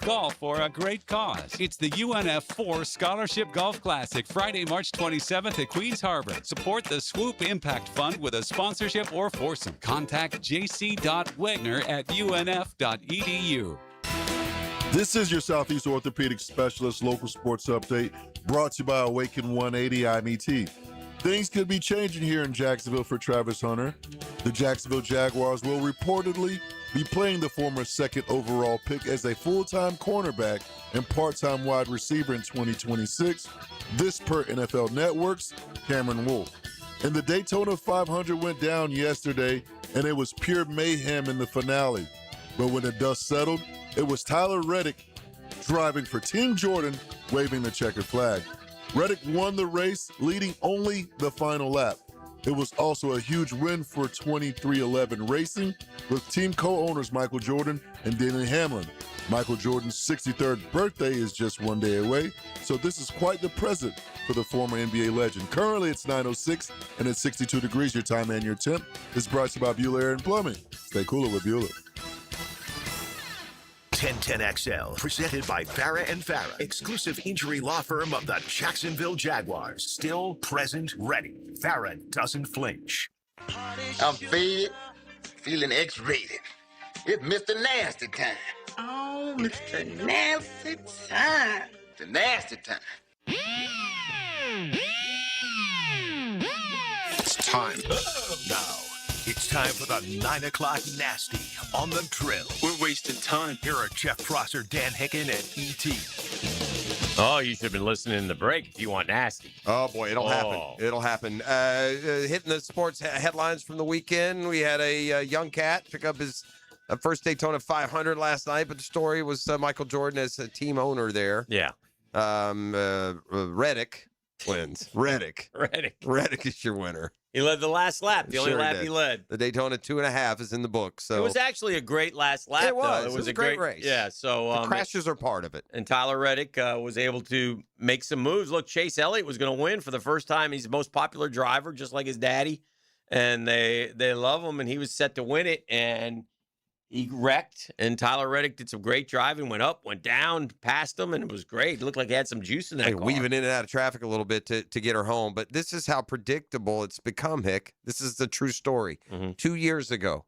Golf for a great cause. It's the UNF4 Scholarship Golf Classic, Friday, March 27th at Queens Harbor. Support the Swoop Impact Fund with a sponsorship or foursome. Contact jc.wegner@unf.edu. This is your Southeast Orthopedic Specialist local sports update brought to you by Awaken 180 IMET. Things could be changing here in Jacksonville for Travis Hunter. The Jacksonville Jaguars will reportedly be playing the former second overall pick as a full-time cornerback and part-time wide receiver in 2026. This per NFL Network's Cameron Wolfe. And the Daytona 500 went down yesterday, and it was pure mayhem in the finale. But when the dust settled, it was Tyler Reddick driving for Team Jordan, waving the checkered flag. Reddick won the race, leading only the final lap. It was also a huge win for 2311 Racing with team co-owners Michael Jordan and Denny Hamlin. Michael Jordan's 63rd birthday is just one day away, so this is quite the present for the former NBA legend. Currently, it's 9:06 and it's 62 degrees. Your time and your temp is brought to you by Bueller Air and Plumbing. Stay cooler with Bueller. 1010XL, presented by Farah and Farah, exclusive injury law firm of the Jacksonville Jaguars. Still present, ready. Farah doesn't flinch. I'm faded, feeling X-rated. It's Mr. Nasty time. Oh, Mr. Nasty time. The nasty time. It's time. Now, it's time for the 9 o'clock nasty on the drill. We're wasting time. Here are Jeff Prosser, Dan Hicken, and E.T. Oh, you should have been listening in the break if you want nasty. Oh, boy, it'll happen. It'll happen. Hitting the sports headlines from the weekend, we had a young cat pick up his first Daytona 500 last night, but the story was Michael Jordan as a team owner there. Yeah. Reddick wins. Reddick is your winner. He led the last lap, the only lap he led. The Daytona 2.5 is in the book. So it was actually a great last lap. It was. Though. It was a great race. Yeah. So the crashes are part of it. And Tyler Reddick was able to make some moves. Look, Chase Elliott was going to win for the first time. He's the most popular driver, just like his daddy, and they love him. And he was set to win it, and he wrecked. And Tyler Reddick did some great driving. Went up, went down, passed him, and it was great. It looked like he had some juice in that car. Weaving in and out of traffic a little bit to get her home. But this is how predictable it's become, Hick. This is the true story. 2 years ago,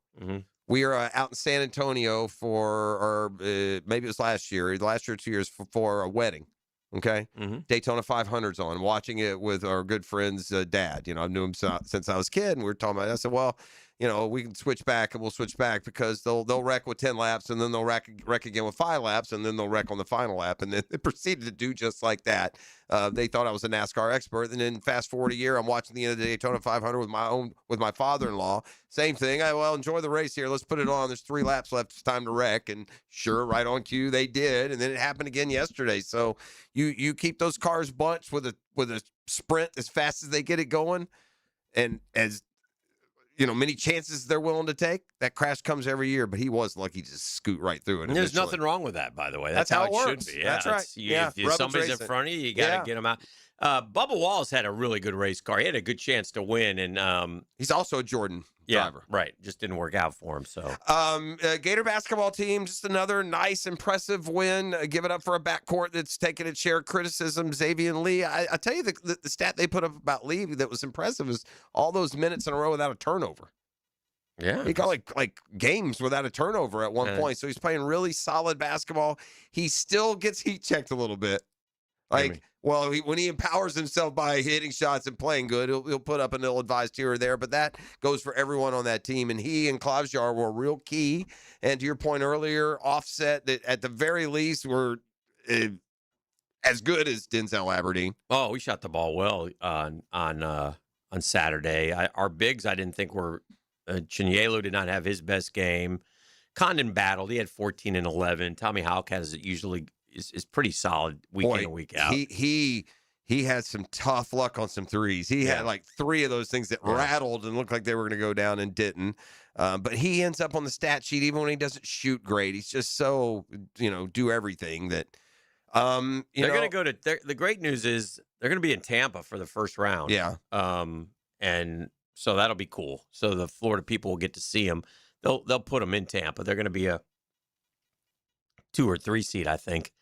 we were out in San Antonio or maybe it was last year or 2 years for a wedding. Okay. Daytona 500's on, watching it with our good friend's dad. You know, I knew him since I was a kid, and we were talking about it. I said, well, you know, we can switch back, and we'll switch back because they'll wreck with 10 laps, and then they'll wreck again with 5 laps, and then they'll wreck on the final lap. And then they proceeded to do just like that. They thought I was a NASCAR expert, and then fast forward a year, I'm watching the end of the Daytona 500 with my father-in-law. Same thing. Well, enjoy the race here. Let's put it on. There's 3 laps left. It's time to wreck. And sure, right on cue, they did. And then it happened again yesterday. So you keep those cars bunched with a sprint as fast as they get it going, and as you know, many chances they're willing to take. That crash comes every year, but he was lucky to scoot right through it. And there's nothing wrong with that, by the way. That's how it works. should be. Yeah, that's right. If somebody's in front of you, you got to get them out. Bubba Wallace had a really good race car. He had a good chance to win, and he's also a Jordan driver. Right. Just didn't work out for him. So, Gator basketball team, just another nice, impressive win. Give it up for a backcourt that's taken its share of criticism. Xavier Lee. I tell you, the stat they put up about Lee that was impressive is all those minutes in a row without a turnover. Yeah, he got like games without a turnover at one point. So he's playing really solid basketball. He still gets heat checked a little bit. When he empowers himself by hitting shots and playing good, he'll put up an ill-advised here or there. But that goes for everyone on that team. And he and Klavjar were real key. And to your point earlier, Offset that at the very least were as good as Denzel Aberdeen. Oh, we shot the ball well on Saturday. Our bigs, I didn't think were. Chinyelu did not have his best game. Condon battled. He had 14 and 11. Tommy Houck is pretty solid week in and week out. He had some tough luck on some threes. He had like 3 of those things that rattled and looked like they were going to go down and didn't. But he ends up on the stat sheet even when he doesn't shoot great. He's just so, do everything that they're going to go to the great news is they're going to be in Tampa for the first round. Yeah. And so that'll be cool. So the Florida people will get to see him. They'll put him in Tampa. They're going to be a 2 or 3 seed, I think.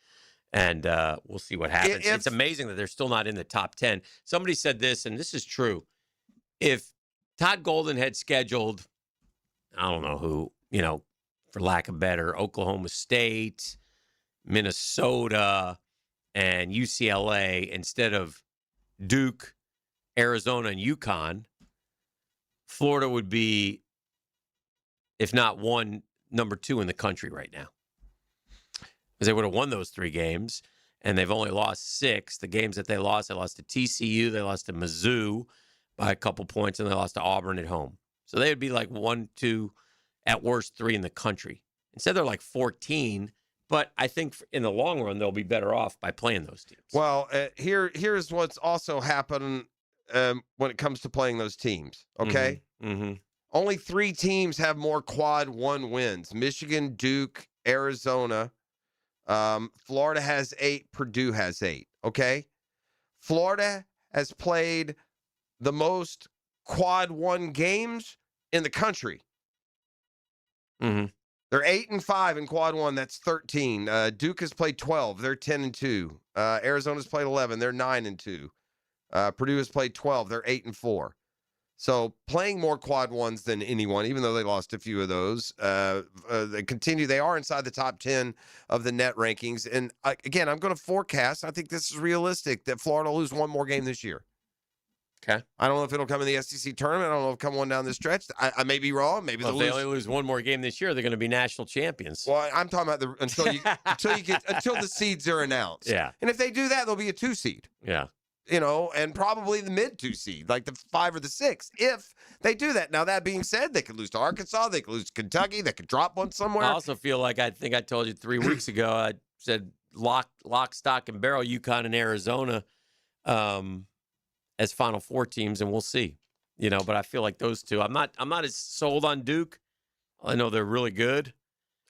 And we'll see what happens. It's amazing that they're still not in the top 10. Somebody said this, and this is true. If Todd Golden had scheduled, I don't know who, for lack of better, Oklahoma State, Minnesota, and UCLA instead of Duke, Arizona, and UConn, Florida would be, if not number 2 in the country right now. Because they would have won those 3 games, and they've only lost 6. The games that they lost to TCU, they lost to Mizzou by a couple points, and they lost to Auburn at home. So they would be like 1, 2, at worst 3 in the country. Instead, they're like 14, but I think in the long run, they'll be better off by playing those teams. Well, here's what's also happened when it comes to playing those teams, okay? Mm-hmm. Only 3 teams have more quad 1 wins. Michigan, Duke, Arizona. Florida has 8. Purdue has 8. Okay. Florida has played the most quad 1 games in the country. Mm-hmm. They're 8-5 in quad 1. That's 13. Duke has played 12. They're 10-2. Arizona's played 11. They're 9-2. Purdue has played 12. They're 8-4. So playing more quad 1s than anyone, even though they lost a few of those. They continue. They are inside the top 10 of the net rankings. And again, I'm going to forecast, I think this is realistic, that Florida will lose 1 more game this year. Okay. I don't know if it'll come in the SEC tournament. I don't know if it'll come one down the stretch. I may be wrong. Maybe Well, if they only lose 1 more game this year, they're going to be national champions. Well, I'm talking about until the seeds are announced. Yeah. And if they do that, they'll be a 2 seed. Yeah. And probably the mid 2 seed, like the 5 or the 6, if they do that. Now, that being said, they could lose to Arkansas. They could lose to Kentucky. They could drop one somewhere. I also feel like I think I told you 3 weeks ago, I said lock, stock, and barrel UConn and Arizona as Final Four teams, and we'll see. But I feel like those 2. I'm not as sold on Duke. I know they're really good.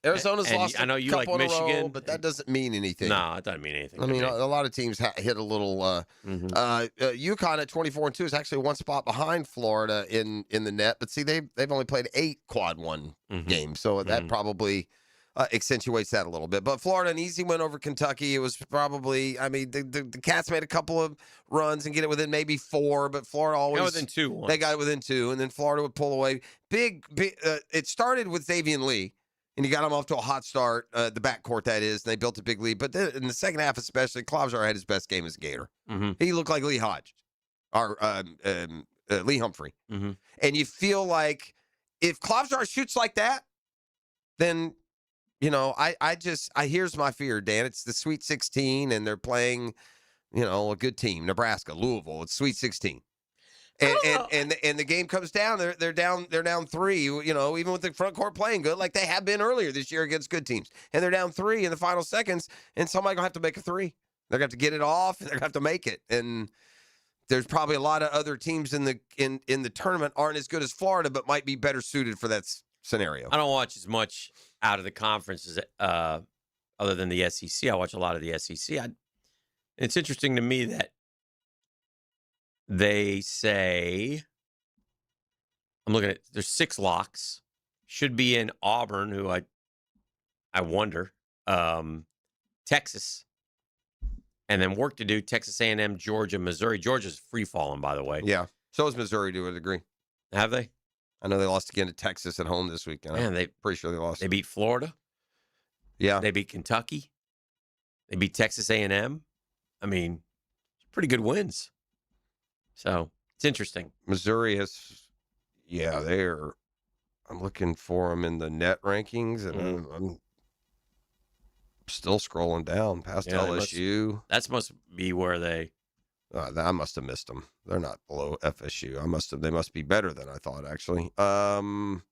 Arizona's lost I know you like couple in a row, Michigan, but that doesn't mean anything. No, it doesn't mean anything. I mean, a lot of teams hit a little. UConn at 24-2 is actually 1 spot behind Florida in the net. But see, they've only played 8 quad 1 games, so that probably accentuates that a little bit. But Florida, an easy win over Kentucky. It was probably, the Cats made a couple of runs and get it within maybe 4, but Florida always within 2. Once. They got it within 2, and then Florida would pull away. Big. It started with Xavier Lee. And you got them off to a hot start, the backcourt that is, and they built a big lead. But then in the second half especially, Klobuchar had his best game as a Gator. Mm-hmm. He looked like Lee Hodges, or Lee Humphrey. Mm-hmm. And you feel like if Klobuchar shoots like that, then, here's my fear, Dan. It's the Sweet 16, and they're playing, a good team. Nebraska, Louisville, it's Sweet 16. And the game comes down. They're down 3. Even with the front court playing good, like they have been earlier this year against good teams, and they're down 3 in the final seconds, and somebody gonna have to make a 3. They're gonna have to get it off, and they're gonna have to make it. And there's probably a lot of other teams in the tournament aren't as good as Florida, but might be better suited for that scenario. I don't watch as much out of the conferences other than the SEC. I watch a lot of the SEC. It's interesting to me that they say, I'm looking at, there's 6 locks. Should be in Auburn, who I wonder. Texas. And then work to do, Texas A&M, Georgia, Missouri. Georgia's free-falling, by the way. Yeah. So is Missouri to a degree. Have they? I know they lost again to Texas at home this week. Man, I'm pretty sure they lost. They beat Florida. Yeah. They beat Kentucky. They beat Texas A&M. I mean, pretty good wins. So it's interesting. Missouri has, I'm looking for them in the net rankings, and I'm still scrolling down past LSU. That must be where they. I must have missed them. They're not below FSU. They must be better than I thought, actually. Auburn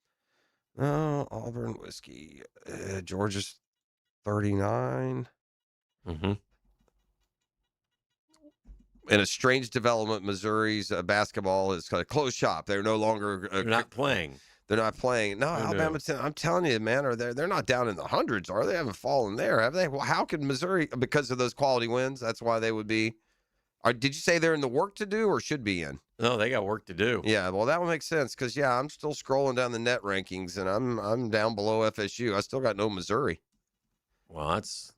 whiskey. Georgia's 39. Mm-hmm. In a strange development, Missouri's basketball is kind of closed shop. They're no longer. They're not playing. They're not playing. No, Alabama. I'm telling you, man, they're not down in the hundreds, are they? Haven't fallen there, have they? Well, how can Missouri, because of those quality wins? That's why they would be. Did you say they're in the work to do or should be in? No, they got work to do. Yeah, well, that would make sense because I'm still scrolling down the net rankings and I'm down below FSU. I still got no Missouri. Well, that's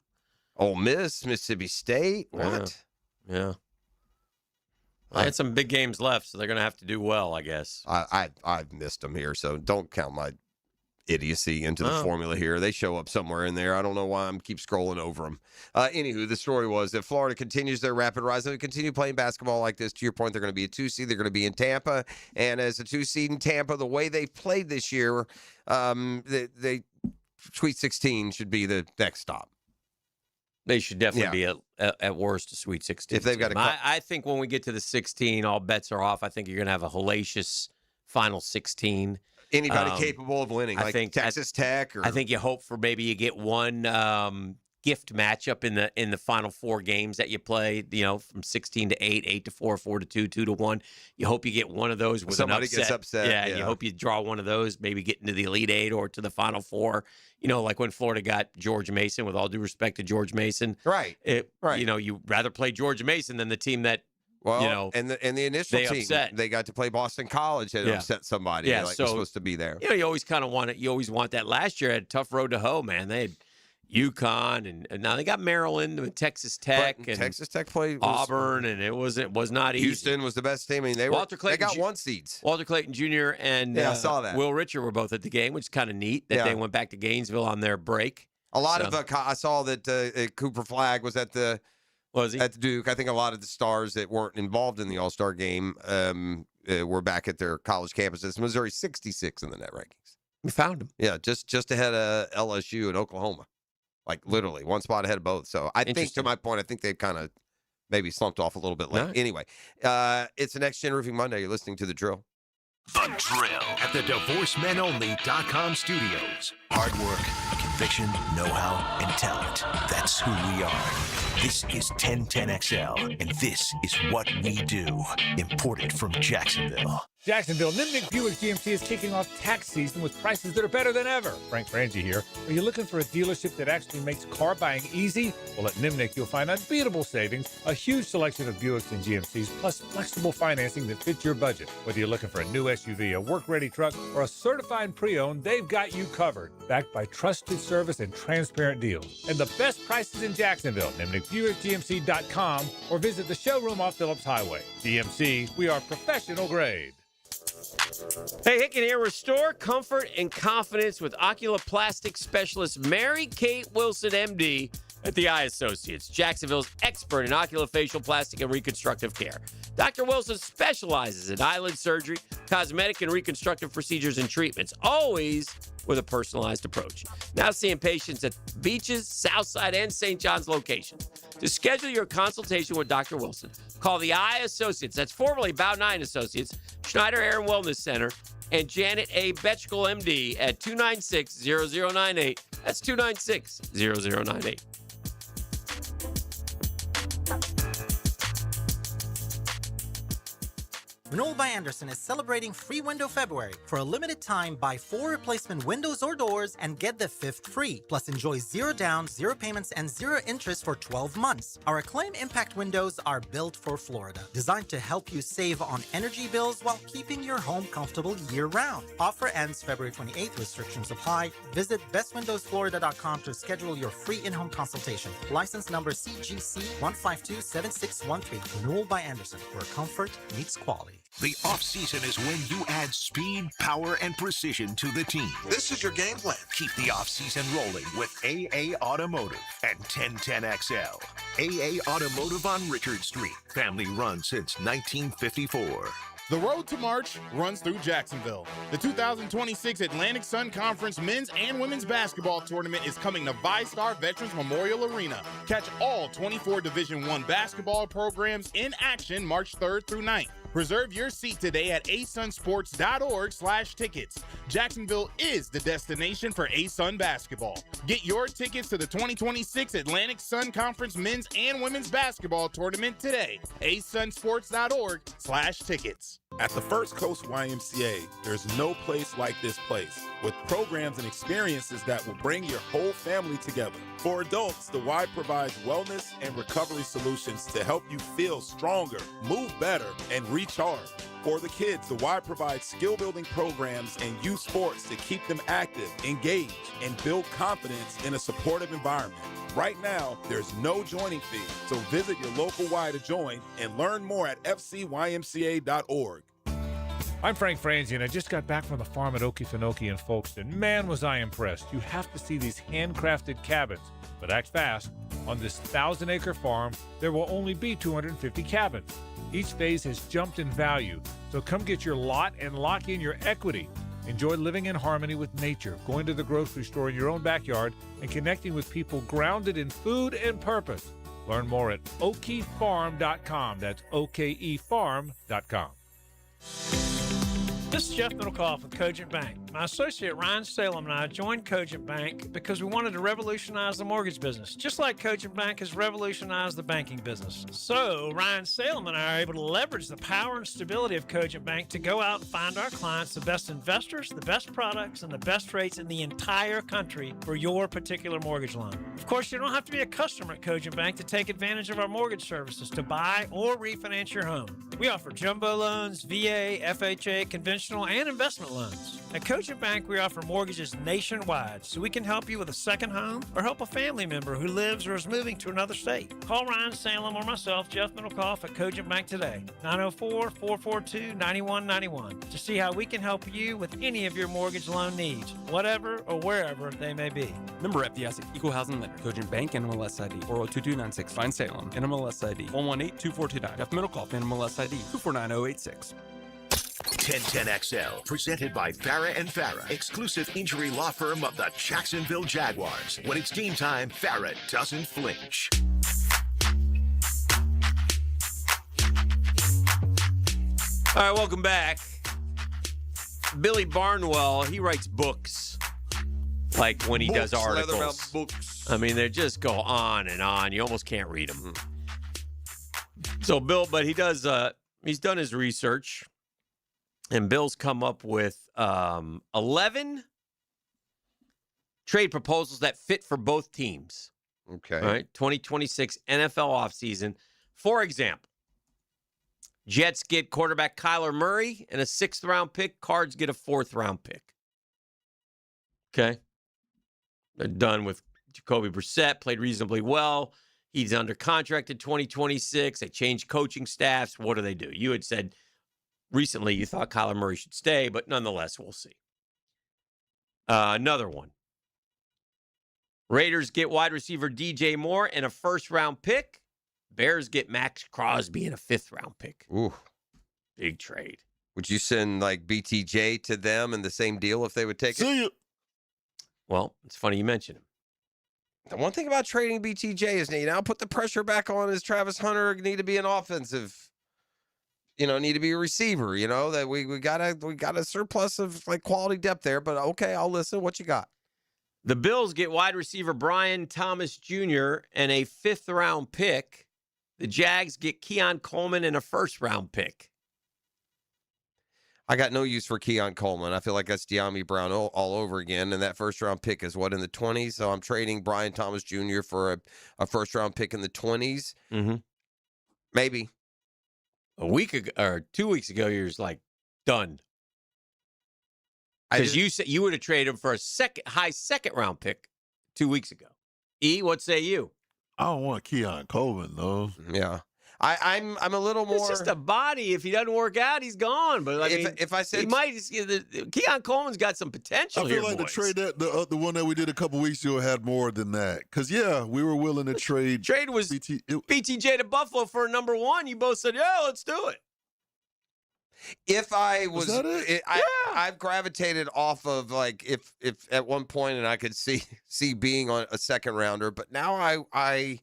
Ole Miss, Mississippi State. What? Yeah. I had some big games left, so they're going to have to do well, I guess. I've missed them here, so don't count my idiocy into the formula here. They show up somewhere in there. I don't know why I'm keep scrolling over them. Anywho, the story was that Florida continues their rapid rise. They continue playing basketball like this. To your point, they're going to be a 2 seed. They're going to be in Tampa, and as a 2 seed in Tampa, the way they've played this year, they Sweet 16 should be the next stop. They should definitely be at worst a Sweet 16. If they've got I think when we get to the 16, all bets are off. I think you're going to have a hellacious final 16. Anybody capable of winning, like Texas Tech? Or... I think you hope for maybe you get one gift matchup in the final 4 games that you play. From 16 to 8, 8 to 4, 4 to 2, 2 to 1. You hope you get one of those with somebody an upset. gets upset. Yeah, you hope you draw one of those. Maybe get into the Elite 8 or to the Final 4. Like when Florida got George Mason. With all due respect to George Mason, right? You'd rather play George Mason than the team that. And the initial team, they got to play Boston College and upset somebody. Yeah, like they're supposed to be there. You always kind of want it. You always want that. Last year had a tough road to hoe, man. They had UConn and now they got Maryland and Texas Tech and Texas Tech played Auburn, and it was not easy. Houston was the best team. I mean, they got 1 seeds. Walter Clayton Jr. and I saw that. Will Richard were both at the game, which is kind of neat that they went back to Gainesville on their break. A lot of I saw that Cooper Flagg was at the. Was he? At Duke. I think a lot of the stars that weren't involved in the All-Star game were back at their college campuses. Missouri 66 in the net rankings. We found them. Yeah, just ahead of LSU and Oklahoma. Like literally 1 spot ahead of both. So I think, to my point, I think they've kind of maybe slumped off a little bit late. Nice. Anyway, it's the Next Gen Roofing Monday. You're listening to The Drill. The Drill at the DivorceMenOnly.com studios. Hard work, conviction, know-how, and talent. That's who we are. This is 1010XL, and this is what we do. Imported from Jacksonville. Jacksonville, Nimnick Buick GMC is kicking off tax season with prices that are better than ever. Frank Frangie here. Are you looking for a dealership that actually makes car buying easy? Well, at Nimnick, you'll find unbeatable savings, a huge selection of Buicks and GMCs, plus flexible financing that fits your budget. Whether you're looking for a new SUV, a work-ready truck, or a certified pre-owned, they've got you covered. Backed by trusted service and transparent deals. And the best prices in Jacksonville. NimnickBuickGMC.com or visit the showroom off Phillips Highway. GMC, we are professional grade. Hey, Hicken here. Restore comfort and confidence with oculoplastic specialist Mary Kate Wilson, MD, at the Eye Associates, Jacksonville's expert in oculofacial plastic and reconstructive care. Dr. Wilson specializes in eyelid surgery, cosmetic and reconstructive procedures and treatments, always with a personalized approach. Now seeing patients at beaches, Southside, and St. John's locations. To schedule your consultation with Dr. Wilson, call the Eye Associates, that's formerly Bow 9 Associates, Schneider Air and Wellness Center, and Janet A. Betchkel, MD, at 296-0098. That's 296-0098. Knoll by Anderson is celebrating Free Window February. For a limited time, buy 4 replacement windows or doors and get the 5th free. Plus, enjoy 0 down, 0 payments, and 0 interest for 12 months. Our Acclaim Impact windows are built for Florida, designed to help you save on energy bills while keeping your home comfortable year-round. Offer ends February 28th. Restrictions apply. Visit bestwindowsflorida.com to schedule your free in-home consultation. License number CGC 1527613. Knoll by Anderson, where comfort meets quality. The off-season is when you add speed, power, and precision to the team. This is your game plan. Keep the off-season rolling with AA Automotive and 1010XL. AA Automotive on Richard Street. Family run since 1954. The road to March runs through Jacksonville. The 2026 Atlantic Sun Conference men's and women's basketball tournament is coming to VyStar Veterans Memorial Arena. Catch all 24 Division I basketball programs in action March 3rd through 9th. Reserve your seat today at asunsports.org/tickets. Jacksonville is the destination for ASUN basketball. Get your tickets to the 2026 Atlantic Sun Conference men's and women's basketball tournament today. asunsports.org/tickets. At the First Coast YMCA, there's no place like this place, with programs and experiences that will bring your whole family together. For adults, the Y provides wellness and recovery solutions to help you feel stronger, move better, and recharge. For the kids, the Y provides skill-building programs and youth sports to keep them active, engaged, and build confidence in a supportive environment. Right now, there's no joining fee, so visit your local Y to join and learn more at fcymca.org. I'm Frank Franzi, and I just got back from the farm at Okefenokee in Folkestone. Man, was I impressed. You have to see these handcrafted cabins, but act fast. On this 1,000-acre farm, there will only be 250 cabins. Each phase has jumped in value, so come get your lot and lock in your equity. Enjoy living in harmony with nature, going to the grocery store in your own backyard, and connecting with people grounded in food and purpose. Learn more at okefarm.com. That's okefarm.com. This is Jeff Middlecoff with Cogent Bank. My associate Ryan Salem and I joined Cogent Bank because we wanted to revolutionize the mortgage business, just like Cogent Bank has revolutionized the banking business. So Ryan Salem and I are able to leverage the power and stability of Cogent Bank to go out and find our clients the best investors, the best products, and the best rates in the entire country for your particular mortgage loan. Of course, you don't have to be a customer at Cogent Bank to take advantage of our mortgage services to buy or refinance your home. We offer jumbo loans, VA, FHA, conventional, and investment loans. At Cogent Bank, we offer mortgages nationwide, so we can help you with a second home or help a family member who lives or is moving to another state. Call Ryan Salem or myself, Jeff Middlecoff, at Cogent Bank today, 904-442-9191, to see how we can help you with any of your mortgage loan needs, whatever or wherever they may be. Member FDIC, Equal Housing Lender, Cogent Bank, NMLS ID 402296. Ryan Salem, NMLS ID 1182429. Jeff Middlecoff, NMLS ID 249086. 1010XL, presented by Farah and Farah, exclusive injury law firm of the Jacksonville Jaguars. When it's team time, Farah doesn't flinch. All right, welcome back. Billy Barnwell, he writes books, like when he does articles. Books. I mean, they just go on and on. You almost can't read them. So Bill, but he does, he's done his research. And Bill's come up with 11 trade proposals that fit for both teams. Okay. All right. 2026 NFL offseason. For example, Jets get quarterback Kyler Murray and a 6th-round pick. Cards get a 4th-round pick. Okay. They're done with Jacoby Brissett. Played reasonably well. He's under contract in 2026. They changed coaching staffs. What do? You had said recently you thought Kyler Murray should stay, but nonetheless, we'll see. Another one. Raiders get wide receiver DJ Moore and a 1st-round pick. Bears get Max Crosby and a 5th-round pick. Ooh. Big trade. Would you send, like, BTJ to them in the same deal if they would take it? Well, it's funny you mention him. The one thing about trading BTJ is now put the pressure back on is Travis Hunter need to be an offensive, need to be a receiver, that we got a surplus of like quality depth there, but okay, I'll listen. What you got? The Bills get wide receiver Brian Thomas Jr. and a 5th-round pick. The Jags get Keon Coleman and a 1st-round pick. I got no use for Keon Coleman. I feel like that's De'Ami Brown all over again, and that 1st-round pick is what, in the 20s? So I'm trading Brian Thomas Jr. for a 1st-round pick in the 20s? Mm-hmm. Maybe. A week ago or 2 weeks ago, you're just like done. Because you said you would have traded him for a high 2nd-round pick 2 weeks ago. E, what say you? I don't want Keon Coleman though. Yeah, I'm a little more. It's just a body. If he doesn't work out, he's gone. But if I said he might, Keon Coleman's got some potential. I feel here, like boys. the trade that the one that we did a couple weeks ago had more than that. Because we were willing to trade. Trade was BTJ to Buffalo for a number 1. You both said, yeah, let's do it. If I was that it? I've gravitated off of like if at one point and I could see being on a 2nd rounder, but now I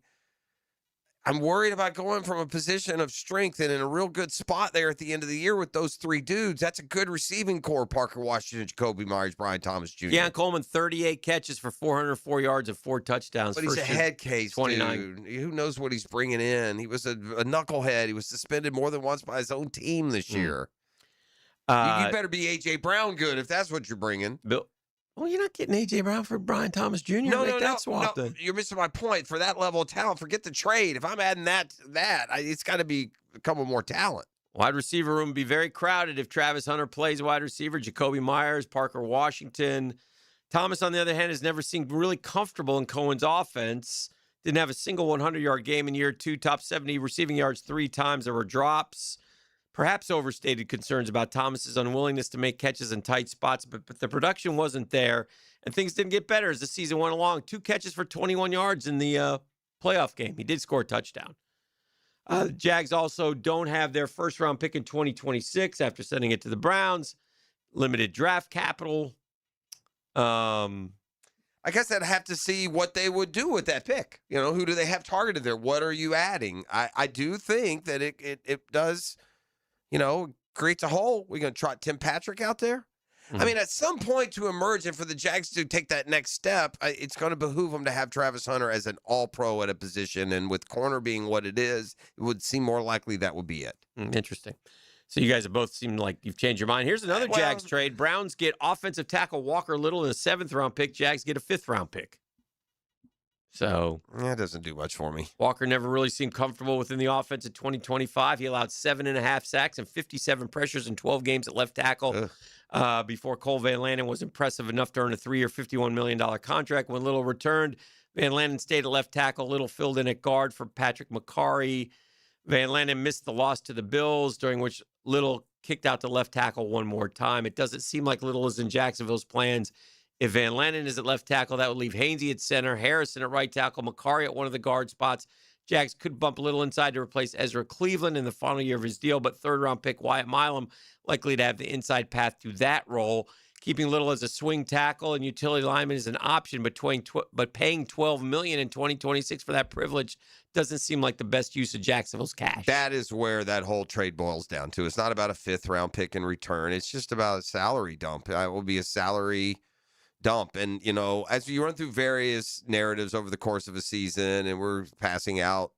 I'm worried about going from a position of strength and in a real good spot there at the end of the year with those three dudes. That's a good receiving core: Parker Washington, Jacoby Myers, Brian Thomas Jr. Deion Coleman, 38 catches for 404 yards and 4 touchdowns. But he's a First year, head case, 29. dude. Who knows what he's bringing in? He was a knucklehead. He was suspended more than once by his own team this year. You better be A.J. Brown good if that's what you're bringing. Bill. Well, you're not getting A.J. Brown for Brian Thomas Jr. No, Make that swap then. You're missing my point. For that level of talent, forget the trade. If I'm adding it's got to be a couple more talent. Wide receiver room would be very crowded if Travis Hunter plays wide receiver. Jacoby Myers, Parker Washington. Thomas, on the other hand, has never seemed really comfortable in Cohen's offense. Didn't have a single 100-yard game in year 2. Top 70 receiving yards 3 times. There were drops. Perhaps overstated concerns about Thomas's unwillingness to make catches in tight spots, but the production wasn't there, and things didn't get better as the season went along. 2 catches for 21 yards in the playoff game. He did score a touchdown. The Jags also don't have their first-round pick in 2026 after sending it to the Browns. Limited draft capital. I guess I'd have to see what they would do with that pick. You know, who do they have targeted there? What are you adding? I do think that it does... creates a hole. We're going to trot Tim Patrick out there. I mean, at some point to emerge and for the Jags to take that next step, it's going to behoove them to have Travis Hunter as an all-pro at a position. And with corner being what it is, it would seem more likely that would be it. Interesting. So you guys have both seemed like you've changed your mind. Here's another Jags trade. Browns get offensive tackle Walker Little in a 7th-round pick. Jags get a 5th-round pick. So that doesn't do much for me. Walker never really seemed comfortable within the offense in 2025. He allowed 7.5 sacks and 57 pressures in 12 games at left tackle before Cole Van Lanen was impressive enough to earn a 3-year, $51 million contract. When Little returned, Van Lanen stayed at left tackle. Little filled in at guard for Patrick McCarry. Van Lanen missed the loss to the Bills, during which Little kicked out to left tackle one more time. It doesn't seem like Little is in Jacksonville's plans. If Van Lanen is at left tackle, that would leave Hainsey at center, Harrison at right tackle, McCarry at one of the guard spots. Jags could bump a little inside to replace Ezra Cleveland in the final year of his deal, but 3rd-round pick Wyatt Milam likely to have the inside path to that role. Keeping Little as a swing tackle and utility lineman is an option, but paying $12 million in 2026 for that privilege doesn't seem like the best use of Jacksonville's cash. That is where that whole trade boils down to. It's not about a 5th-round pick in return. It's just about a salary dump. It will be a salary dump. And, as you run through various narratives over the course of a season and we're passing out,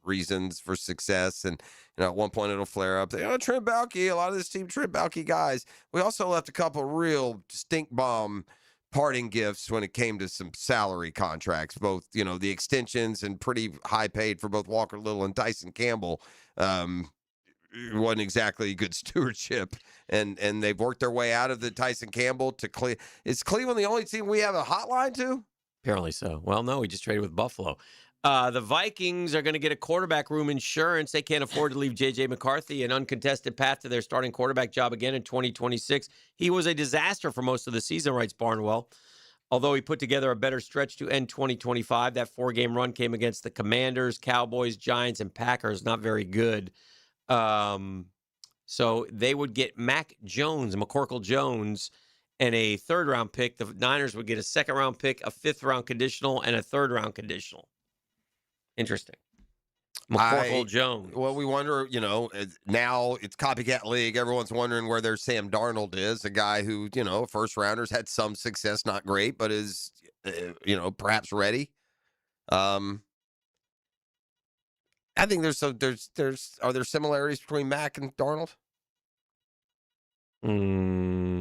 reasons for success. And, at one point it'll flare up. Trent Baalke, a lot of this team, Trent Baalke guys. We also left a couple real stink bomb parting gifts when it came to some salary contracts, both, the extensions and pretty high paid for both Walker Little and Tyson Campbell. Wasn't exactly good stewardship, and they've worked their way out of the Tyson Campbell to Cleveland. Is Cleveland the only team we have a hotline to? Apparently so. Well, no, we just traded with Buffalo. The Vikings are going to get a quarterback room insurance. They can't afford to leave J.J. McCarthy an uncontested path to their starting quarterback job again in 2026. He was a disaster for most of the season, writes Barnwell. Although he put together a better stretch to end 2025, that 4-game run came against the Commanders, Cowboys, Giants, and Packers. Not very good. So they would get McCorkle Jones, and a 3rd-round pick. The Niners would get a 2nd-round pick, a 5th-round conditional, and a 3rd-round conditional. Interesting. McCorkle Jones. Well, we wonder, now it's copycat league. Everyone's wondering where their Sam Darnold is, a guy who, first-rounders had some success, not great, but is, perhaps ready. I think are there similarities between Mac and Darnold?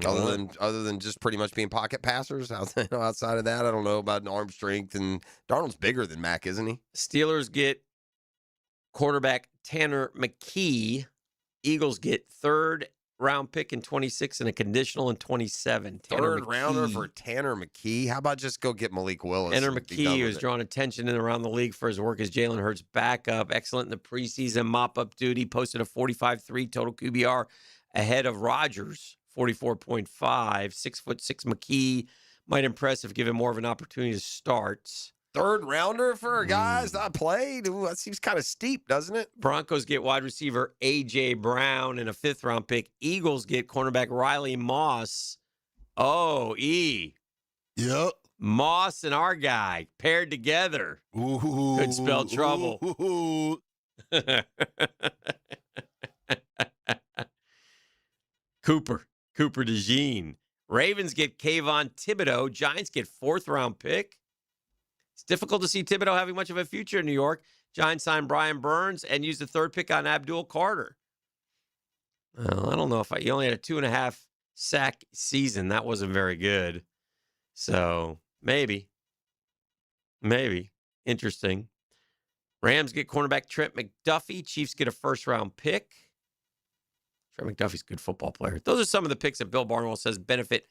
Other than just pretty much being pocket passers. Outside of that, I don't know about arm strength. And Darnold's bigger than Mac, isn't he? Steelers get quarterback Tanner McKee. Eagles get 3rd-round pick in 26 and a conditional in 27. 3rd-rounder for Tanner McKee. How about just go get Malik Willis? Tanner McKee was drawing attention in around the league for his work as Jalen Hurts' backup. Excellent in the preseason mop-up duty. Posted a 45.3 total QBR ahead of Rodgers, 44.5. 6'6" McKee might impress if given more of an opportunity to start. 3rd-rounder for a guy that's not played? Ooh, that seems kind of steep, doesn't it? Broncos get wide receiver A.J. Brown and a 5th-round pick. Eagles get cornerback Riley Moss. Oh, E. Yep. Moss and our guy paired together could spell trouble. Cooper DeJean. Ravens get Kayvon Thibodeau. Giants get 4th-round pick. It's difficult to see Thibodeau having much of a future in New York. Giants signed Brian Burns and used the 3rd pick on Abdul Carter. Well, I don't know if he only had a 2.5 sack season. That wasn't very good. So maybe. Interesting. Rams get cornerback Trent McDuffie. Chiefs get a 1st-round pick. Trent McDuffie's a good football player. Those are some of the picks that Bill Barnwell says benefit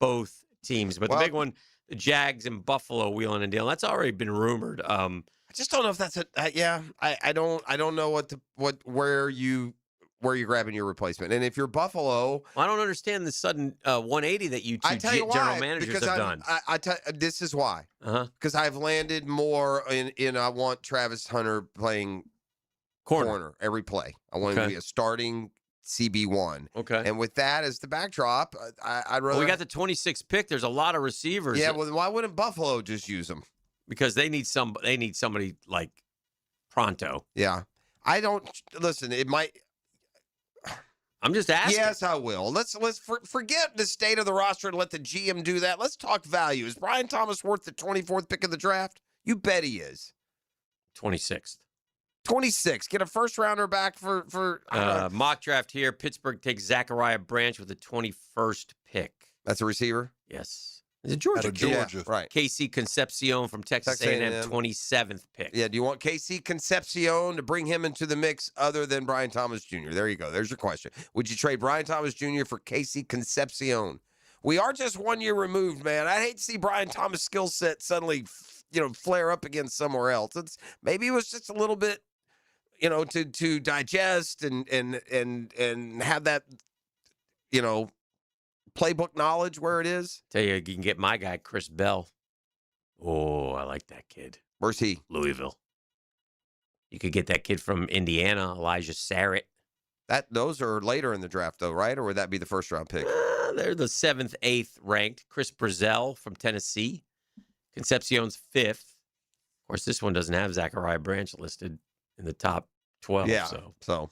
both teams. But the big one, the Jags and Buffalo wheeling and dealing. That's already been rumored. I just don't know if that's I don't know where you're grabbing your replacement. And if you're Buffalo, I don't understand the sudden 180 that you two general managers have done. This is why. Because I've landed more in I want Travis Hunter playing corner every play. I want him to be a starting CB1. Okay. And with that as the backdrop, I'd rather. Well, we got the 26th pick. There's a lot of receivers. Yeah. Well, why wouldn't Buffalo just use them? Because they need somebody like pronto. Yeah. I don't listen. It might. I'm just asking. Yes, I will. Let's forget the state of the roster and let the GM do that. Let's talk value. Is Brian Thomas worth the 24th pick of the draft? You bet he is. 26th. 26. Get a 1st-rounder back for mock draft here. Pittsburgh takes Zachariah Branch with the 21st pick. That's a receiver? Yes. Is it Georgia? Yeah, right. KC Concepcion from Texas A&M, 27th pick. Yeah, do you want KC Concepcion to bring him into the mix other than Brian Thomas Jr.? There you go. There's your question. Would you trade Brian Thomas Jr. for KC Concepcion? We are just 1 year removed, man. I'd hate to see Brian Thomas' skill set suddenly, flare up against somewhere else. Maybe it was just a little bit, to digest and have that, playbook knowledge where it is. Tell you can get my guy, Chris Bell. Oh, I like that kid. Where's he? Louisville. You could get that kid from Indiana, Elijah Sarrett. Those are later in the draft, though, right? Or would that be the 1st-round pick? They're the 7th, 8th ranked. Chris Brazzell from Tennessee. Concepcion's 5th. Of course, this one doesn't have Zachariah Branch listed in the top 12. Yeah, so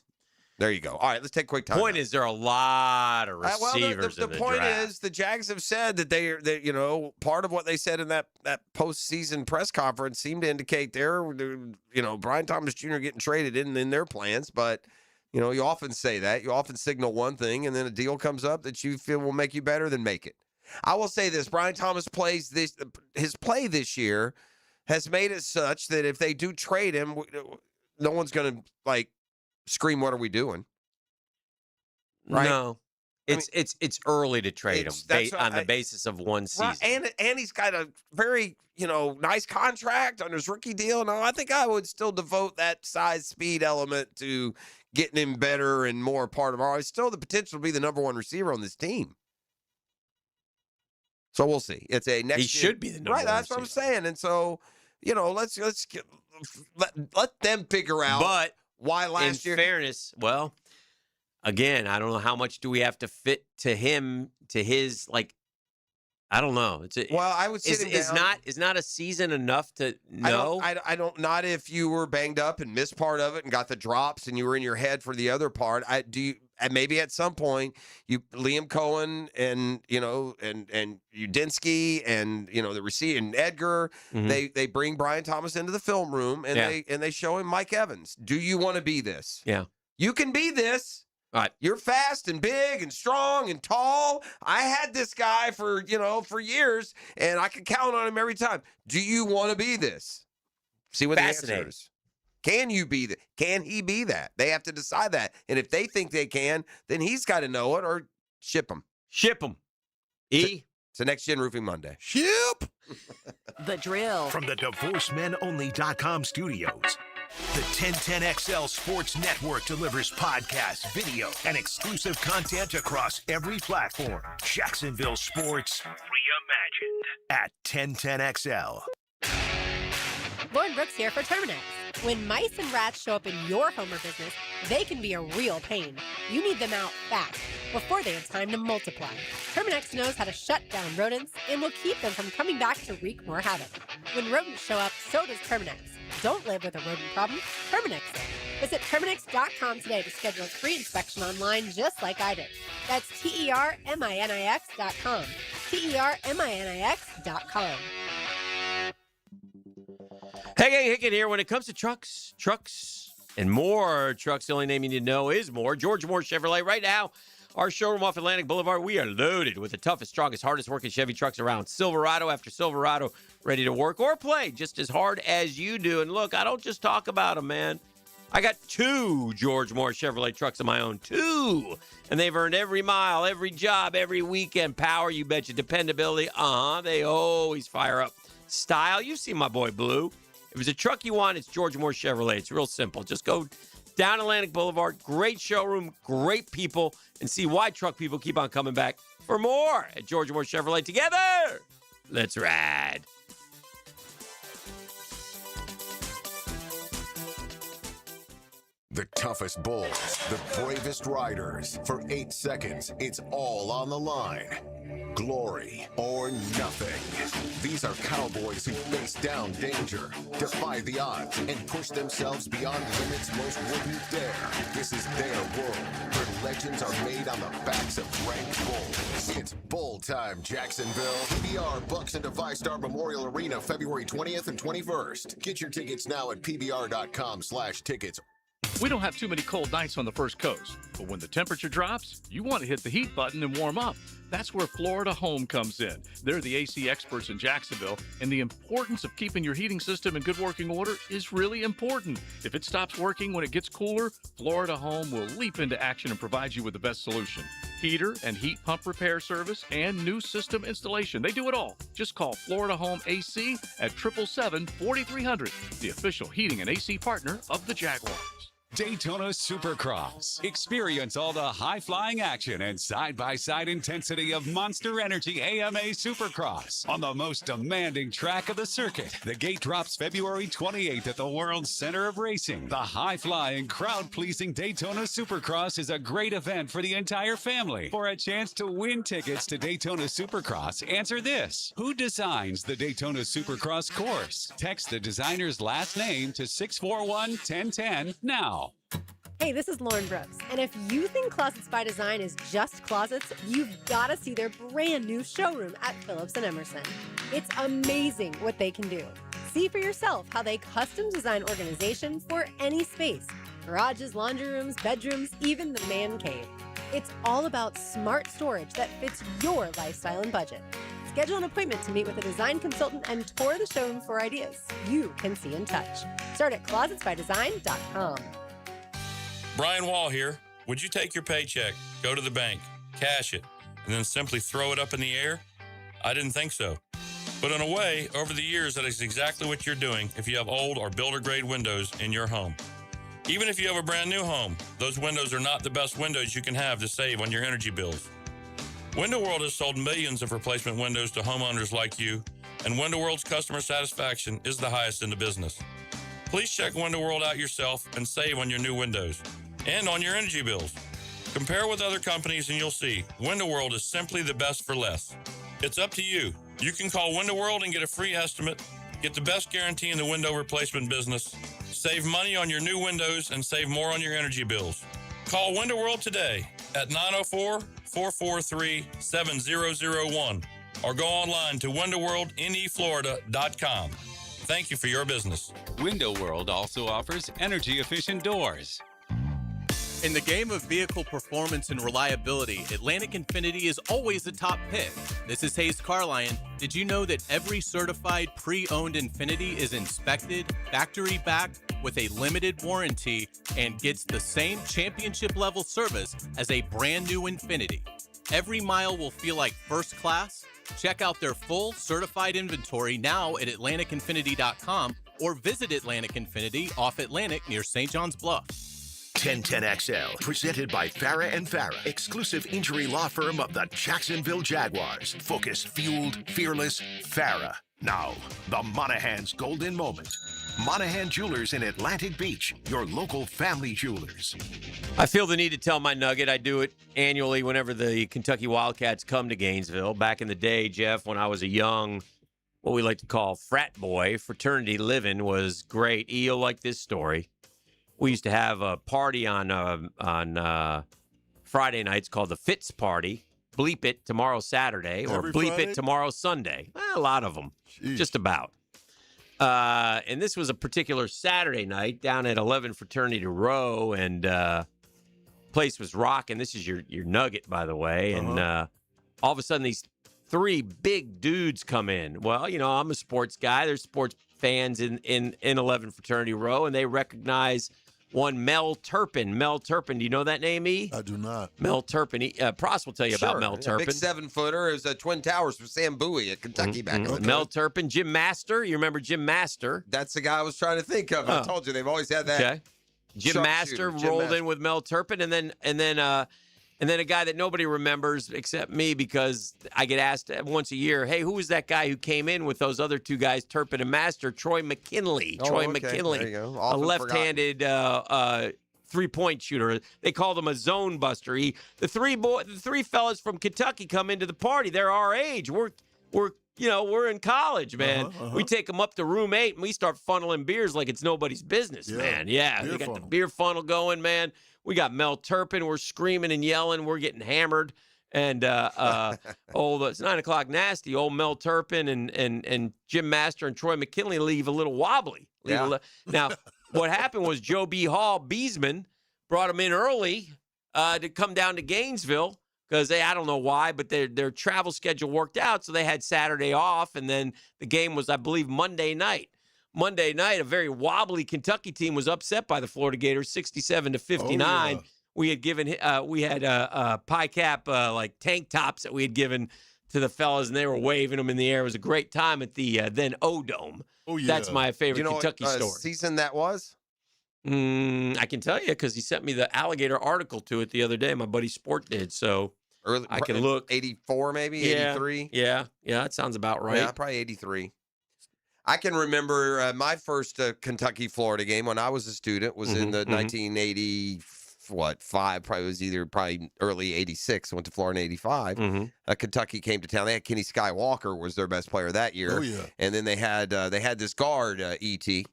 there you go. All right, let's take a quick time. Point is, there are a lot of receivers the in the point draft. is, the Jags have said that they part of what they said in that postseason press conference seemed to indicate they're Brian Thomas Jr. getting traded in their plans, but you often say that. You often signal one thing, and then a deal comes up that you feel will make you better, than make it. I will say this: Brian Thomas his play this year has made it such that if they do trade him, no one's going to scream, "What are we doing?" Right? No, it's early to trade him on the basis of one season. Right. And he's got a very nice contract on his rookie deal. No, I think I would still devote that size speed element to getting him better and more part of our. Still the potential to be the number 1 receiver on this team. So we'll see. It's a next. He should be the number 1 Right, that's receiver. what I'm saying. And so let's let them figure out. But why last year? In fairness, well, again, I don't know how much do we have to fit to him, to his I don't know. I would sit him down. Is not a season enough to know? I don't. Not if you were banged up and missed part of it and got the drops and you were in your head for the other part. And maybe at some point Liam Cohen and Udinski and the receiver and Edgar, they bring Brian Thomas into the film room and they show him Mike Evans. Do you want to be this? Yeah. You can be this. All right. You're fast and big and strong and tall. I had this guy for years, and I can count on him every time. Do you want to be this? See what the answer is. Can you be that? Can he be that? They have to decide that. And if they think they can, then he's got to know it or ship him. Ship him. It's a Next Gen Roofing Monday. Ship! The Drill. From the DivorceMenOnly.com studios. The 1010XL Sports Network delivers podcasts, video, and exclusive content across every platform. Jacksonville Sports reimagined at 1010XL. Lauren Brooks here for Terminix. When mice and rats show up in your home or business, they can be a real pain. You need them out fast, before they have time to multiply. Terminex knows how to shut down rodents and will keep them from coming back to wreak more havoc. When rodents show up, so does Terminex. Don't live with a rodent problem, Terminex it. Visit Terminix.com today to schedule a free inspection online just like I did. That's TERMINIX.com. TERMINIX.com. Hey, gang, Hickett here. When it comes to trucks, and more trucks, the only name you need to know is Moore. George Moore Chevrolet. Right now, our showroom off Atlantic Boulevard, we are loaded with the toughest, strongest, hardest working Chevy trucks around. Silverado after Silverado, ready to work or play just as hard as you do. And look, I don't just talk about them, man. I got 2 George Moore Chevrolet trucks of my own. 2. And they've earned every mile, every job, every weekend. Power, you betcha. Dependability, they always fire up. Style, you've seen my boy Blue. If it's a truck you want, it's George Moore Chevrolet. It's real simple. Just go down Atlantic Boulevard. Great showroom, great people, and see why truck people keep on coming back for more at George Moore Chevrolet. Together, let's ride. The toughest bulls, the bravest riders. For 8 seconds, it's all on the line. Glory or nothing. These are cowboys who face down danger, defy the odds, and push themselves beyond limits most wouldn't dare. This is their world, where legends are made on the backs of ranked bulls. It's bull time, Jacksonville. PBR Bucks into ViStar Memorial Arena, February 20th and 21st. Get your tickets now at pbr.com/tickets. We don't have too many cold nights on the First Coast, but when the temperature drops, you want to hit the heat button and warm up. That's where Florida Home comes in. They're the AC experts in Jacksonville, and the importance of keeping your heating system in good working order is really important. If it stops working when it gets cooler, Florida Home will leap into action and provide you with the best solution. Heater and heat pump repair service and new system installation. They do it all. Just call Florida Home AC at 777-4300, the official heating and AC partner of the Jaguars. Daytona Supercross. Experience all the high-flying action and side-by-side intensity of Monster Energy AMA Supercross on the most demanding track of the circuit. The gate drops February 28th at the world's center of racing. The high-flying, crowd-pleasing Daytona Supercross is a great event for the entire family. For a chance to win tickets to Daytona Supercross, answer this. Who designs the Daytona Supercross course? Text the designer's last name to 641-1010 now. Hey, this is Lauren Brooks, and if you think Closets by Design is just closets, you've got to see their brand new showroom at Phillips and Emerson. It's amazing what they can do. See for yourself how they custom design organization for any space. Garages, laundry rooms, bedrooms, even the man cave. It's all about smart storage that fits your lifestyle and budget. Schedule an appointment to meet with a design consultant and tour the showroom for ideas you can see and touch. Start at closetsbydesign.com. Brian Wall here. Would you take your paycheck, go to the bank, cash it, and then simply throw it up in the air? I didn't think so. But in a way, over the years, that is exactly what you're doing if you have old or builder-grade windows in your home. Even if you have a brand new home, those windows are not the best windows you can have to save on your energy bills. Window World has sold millions of replacement windows to homeowners like you, and Window World's customer satisfaction is the highest in the business. Please check Window World out yourself and save on your new windows and on your energy bills. Compare with other companies and you'll see Window World is simply the best for less. It's up to you. You can call Window World and get a free estimate, get the best guarantee in the window replacement business, save money on your new windows, and save more on your energy bills. Call Window World today at 904-443-7001 or go online to windowworldneflorida.com. Thank you for your business. Window World also offers energy-efficient doors. In the game of vehicle performance and reliability, Atlantic Infinity is always the top pick. This is Hayes Carlion. Did you know that every certified pre-owned Infinity is inspected, factory-backed, with a limited warranty, and gets the same championship-level service as a brand-new Infinity? Every mile will feel like first class. Check out their full certified inventory now at AtlanticInfinity.com or visit Atlantic Infinity off Atlantic near St. John's Bluff. 1010XL, presented by Farah and Farah, exclusive injury law firm of the Jacksonville Jaguars. Focused, fueled, fearless, Farah. Now, the Monahan's golden moment. Monahan Jewelers in Atlantic Beach, your local family jewelers. I feel the need to tell my nugget. I do it annually whenever the Kentucky Wildcats come to Gainesville. Back in the day, Jeff, when I was a young, what we like to call frat boy, fraternity living was great. You'll like this story. We used to have a party on Friday nights called the Fitz Party. Bleep it tomorrow Saturday, or Every bleep Friday? it tomorrow Sunday. A lot of them, just about. And this was a particular Saturday night down at 11 Fraternity Row, and place was rocking. This is your nugget, by the way. And all of a sudden, these three big dudes come in. Well, you know, I'm a sports guy. There's sports fans in 11 Fraternity Row, and they recognize one Mel Turpin. Mel Turpin, do you know that name, E? I do not. Mel Turpin. Pross will tell you about Mel Turpin. Big 7-footer. It was Twin Towers for Sam Bowie at Kentucky back in the day. Mel Turpin. Jim Master. You remember Jim Master? That's the guy I was trying to think of. I told you they've always had that. Okay. Jim Master rolled in with Mel Turpin, and then a guy that nobody remembers except me, because I get asked once a year, hey, who was that guy who came in with those other two guys, Turpin and Master? Troy McKinley. McKinley. There you go. A Often left-handed three-point shooter. They called him a zone buster. The three fellas from Kentucky come into the party. They're our age. We're in college, man. We take them up to room 8 and we start funneling beers like it's nobody's business, man. Yeah, they got the beer funnel going, man. We got Mel Turpin. We're screaming and yelling. We're getting hammered. And it's 9 o'clock nasty. Old Mel Turpin and Jim Master and Troy McKinley leave a little wobbly. Now, what happened was Joe B. Hall, Beesman, brought them in early to come down to Gainesville because I don't know why, but their travel schedule worked out, so they had Saturday off, and then the game was, I believe, Monday night. Monday night, a very wobbly Kentucky team was upset by the Florida Gators, 67-59. Oh, yeah. We had given pie cap like tank tops that we had given to the fellas, and they were waving them in the air. It was a great time at the then O-Dome. Oh, yeah. That's my favorite Kentucky what, story. Season that was? I can tell you because he sent me the alligator article to it the other day. My buddy Sport did, so I can look. 84 maybe, 83? Yeah, that sounds about right. Yeah, probably 83. I can remember my first Kentucky-Florida game when I was a student was in the 1985. Probably early 86. I went to Florida in 85. Kentucky came to town. They had Kenny Skywalker was their best player that year. Oh, yeah. And then they had this guard, E.T.,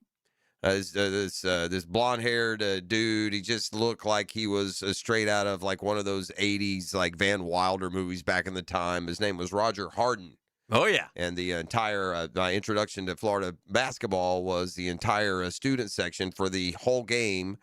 this blonde-haired dude. He just looked like he was straight out of like one of those 80s like Van Wilder movies back in the time. His name was Roger Harden. Oh, yeah. And the entire my introduction to Florida basketball was the entire student section for the whole game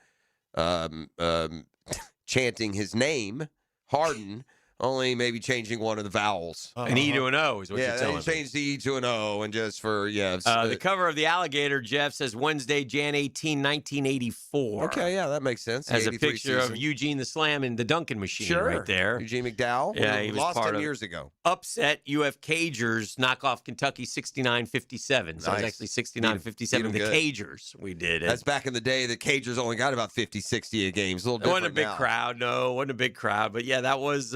chanting his name, Harden, only maybe changing one of the vowels. An E to an O is what you're telling me. Yeah, changed the E to an O, and just for, the cover of the alligator, Jeff, says Wednesday, Jan 18, 1984. Okay, yeah, that makes sense. Has a picture of Eugene the Slam and the Duncan machine right there. Eugene McDowell. Yeah, he was lost part 10 of years ago. Upset UF Cagers, knock off Kentucky 69-57. So it was actually 69-57. The Cagers we did. That's back in the day. The Cagers only got about 50, 60 a game. It's a little different. It wasn't a big crowd. No, it wasn't a big crowd. But yeah, that was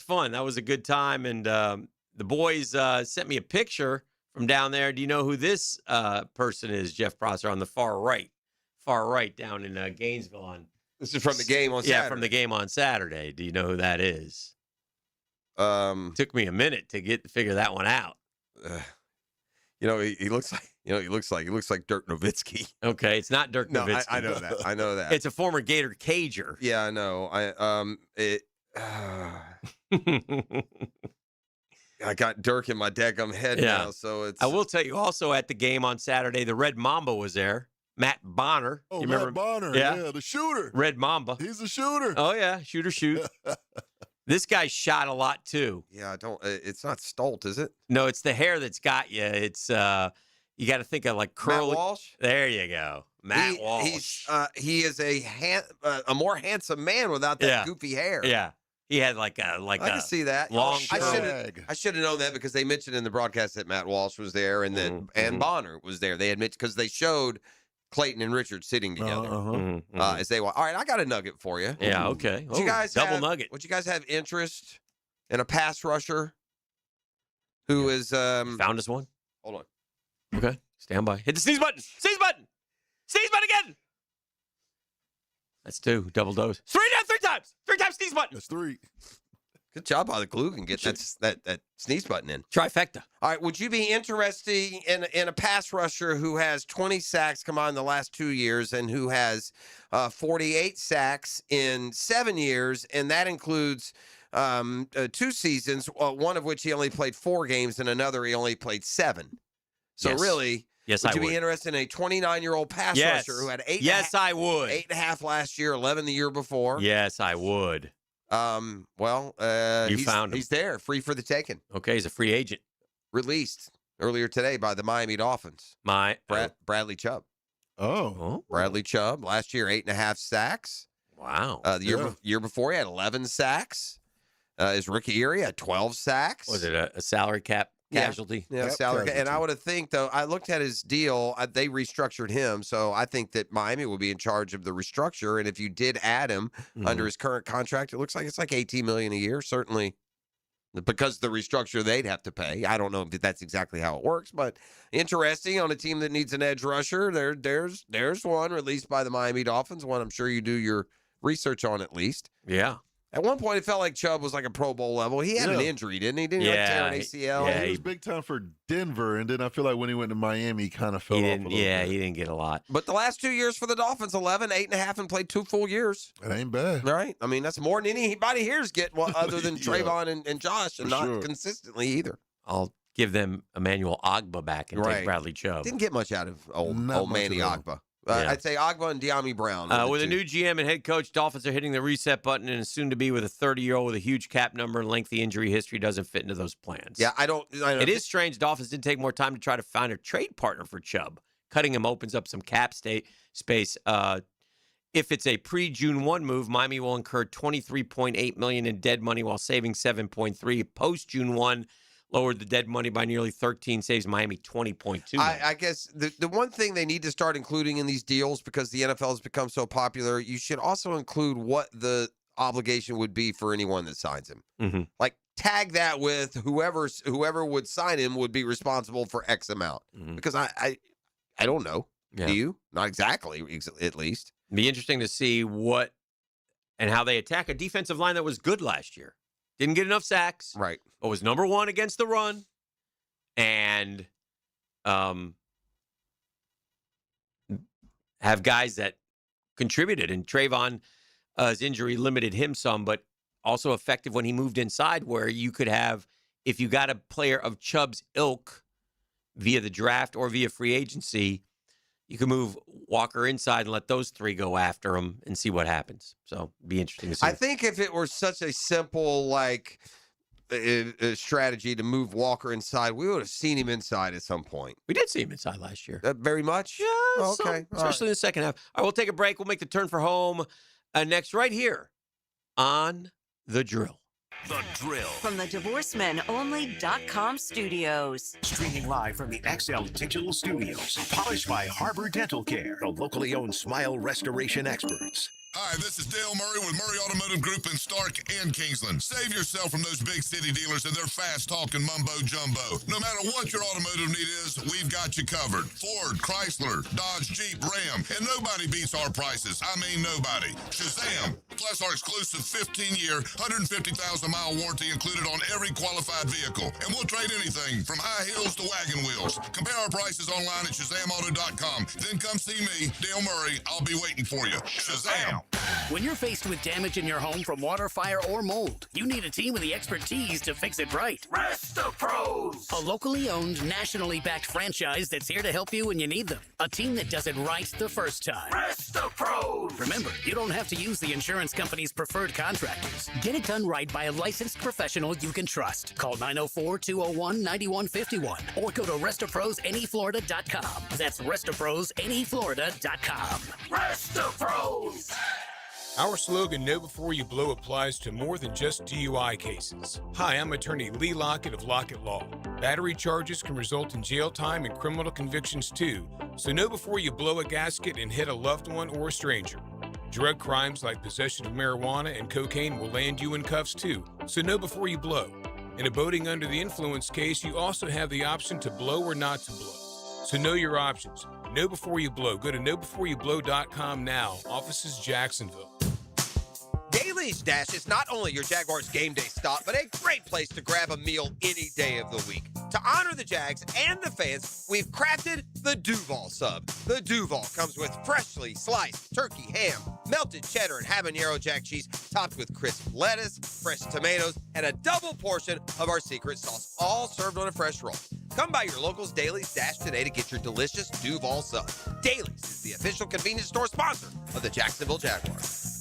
fun. That was a good time. And the boys sent me a picture from down there. Do you know who this person is, Jeff Prosser, on the far right down in Gainesville? This is from the game on Saturday. Yeah, from the game on Saturday. Do you know who that is? Took me a minute to figure that one out. He looks like Dirk Nowitzki. Okay, it's not Dirk Nowitzki. I know that. I know that. It's a former Gator Cager. Yeah, I know. I got Dirk in my daggum head now, so it's. I will tell you also at the game on Saturday, the Red Mamba was there. Matt Bonner. Oh, you Matt remember? Bonner. Yeah, the shooter. Red Mamba. He's a shooter. Oh yeah, shoot. This guy shot a lot too. Yeah, it's not Stolt, is it? No, it's the hair that's got you. It's you got to think of like curly. Matt Walsh. There you go, Matt Walsh. He is a more handsome man without that goofy hair. Yeah, he had I can see that. Long. I should have known that because they mentioned in the broadcast that Matt Walsh was there and that and Bonner was there. They admit because they showed Clayton and Richard sitting together Mm-hmm. as they walk. All right, I got a nugget for you. Yeah, okay. Would you guys double nugget. Would you guys have interest in a pass rusher who is found us one? Hold on. Okay, stand by. Hit the sneeze button. Sneeze button. Sneeze button again. That's 2. Double dose. 3 times. 3 times sneeze button. That's 3. Good job by the glue and get that sneeze button in. Trifecta. All right, would you be interested in a pass rusher who has 20 sacks come on in the last 2 years and who has 48 sacks in 7 years, and that includes 2 seasons, one of which he only played 4 games and another he only played 7. So Yes. really, Yes, would I you would. be interested in a 29-year-old pass Yes. rusher who had 8? Yes, I would. 8.5 last year, 11 the year before. Yes, I would. Well, You found him. He's there, free for the taking. Okay, he's a free agent. Released earlier today by the Miami Dolphins. Bradley Chubb. Oh. Bradley Chubb last year 8.5 sacks. Wow. The year before he had 11 sacks. His rookie year he had 12 sacks. Was it a salary cap casualty? Yeah, salary. And I would have think though. I looked at his deal. They restructured him, so I think that Miami will be in charge of the restructure. And if you did add him under his current contract, it looks like it's like $18 million a year. Certainly, because the restructure they'd have to pay. I don't know if that's exactly how it works, but interesting on a team that needs an edge rusher. There's one released by the Miami Dolphins. One I'm sure you do your research on at least. Yeah. At one point, it felt like Chubb was like a Pro Bowl level. He had an injury, didn't he? Didn't he like tear an ACL? Yeah, he was big time for Denver, and then I feel like when he went to Miami, he kind of fell off a little bit. He didn't get a lot. But the last 2 years for the Dolphins, 11, 8.5, and played 2 full years. It ain't bad. Right? I mean, that's more than anybody here's getting, other than Trayvon and Josh, and For not sure. consistently either. I'll give them Emmanuel Ogba back and Right. take Bradley Chubb. Didn't get much out of old Not much Manny at all. Ogba. Yeah. I'd say Ogba and De'Ami Brown. are the With a two. new GM and head coach, Dolphins are hitting the reset button, and soon to be with a 30-year-old with a huge cap number and lengthy injury history doesn't fit into those plans. Yeah, I don't. It is strange Dolphins didn't take more time to try to find a trade partner for Chubb. Cutting him opens up some cap space. If it's a pre-June 1 move, Miami will incur $23.8 million in dead money while saving $7.3. Post-June 1, lowered the dead money by nearly 13, saves Miami $20.2 million. I guess the one thing they need to start including in these deals, because the NFL has become so popular, you should also include what the obligation would be for anyone that signs him. Mm-hmm. Like tag that with whoever would sign him would be responsible for X amount. Mm-hmm. Because I don't know. Yeah. Do you? Not exactly, at least. Be interesting to see what and how they attack a defensive line that was good last year. Didn't get enough sacks. Right. But was number 1 against the run. And have guys that contributed. And Trayvon's injury limited him some, but also effective when he moved inside, where you could have, if you got a player of Chubb's ilk via the draft or via free agency, you can move Walker inside and let those 3 go after him and see what happens. So be interesting to see. I think if it were such a simple strategy to move Walker inside, we would have seen him inside at some point. We did see him inside last year. Very much? Yeah, Oh, some, okay. All especially in the second half. All right, we'll take a break. We'll make the turn for home next right here on The Drill. The Drill. From the DivorceMenOnly.com studios. Streaming live from the XL Digital Studios. Polished by Harbor Dental Care, the locally owned smile restoration experts. Hi, this is Dale Murray with Murray Automotive Group in Stark and Kingsland. Save yourself from those big city dealers and their fast-talking mumbo-jumbo. No matter what your automotive need is, we've got you covered. Ford, Chrysler, Dodge, Jeep, Ram, and nobody beats our prices. I mean nobody. Shazam! Plus our exclusive 15-year, 150,000-mile warranty included on every qualified vehicle. And we'll trade anything from high heels to wagon wheels. Compare our prices online at ShazamAuto.com. Then come see me, Dale Murray. I'll be waiting for you. Shazam! When you're faced with damage in your home from water, fire, or mold, you need a team with the expertise to fix it right. RestoPros! A locally owned, nationally backed franchise that's here to help you when you need them. A team that does it right the first time. RestoPros! Remember, you don't have to use the insurance company's preferred contractors. Get it done right by a licensed professional you can trust. Call 904-201-9151 or go to RestoProsNEFlorida.com. That's RestoProsNEFlorida.com. RestoPros! Our slogan, Know Before You Blow, applies to more than just DUI cases. Hi, I'm attorney Lee Lockett of Lockett Law. Battery charges can result in jail time and criminal convictions too, so know before you blow a gasket and hit a loved one or a stranger. Drug crimes like possession of marijuana and cocaine will land you in cuffs too, so know before you blow. In a boating under the influence case, you also have the option to blow or not to blow. So know your options. Know before you blow. Go to knowbeforeyoublow.com now. Offices Jacksonville. Daly's Dash is not only your Jaguars game day stop, but a great place to grab a meal any day of the week. To honor the Jags and the fans, we've crafted the Duval Sub. The Duval comes with freshly sliced turkey, ham, melted cheddar, and habanero jack cheese, topped with crisp lettuce, fresh tomatoes, and a double portion of our secret sauce, all served on a fresh roll. Come by your local's Daly's Dash today to get your delicious Duval Sub. Daly's is the official convenience store sponsor of the Jacksonville Jaguars.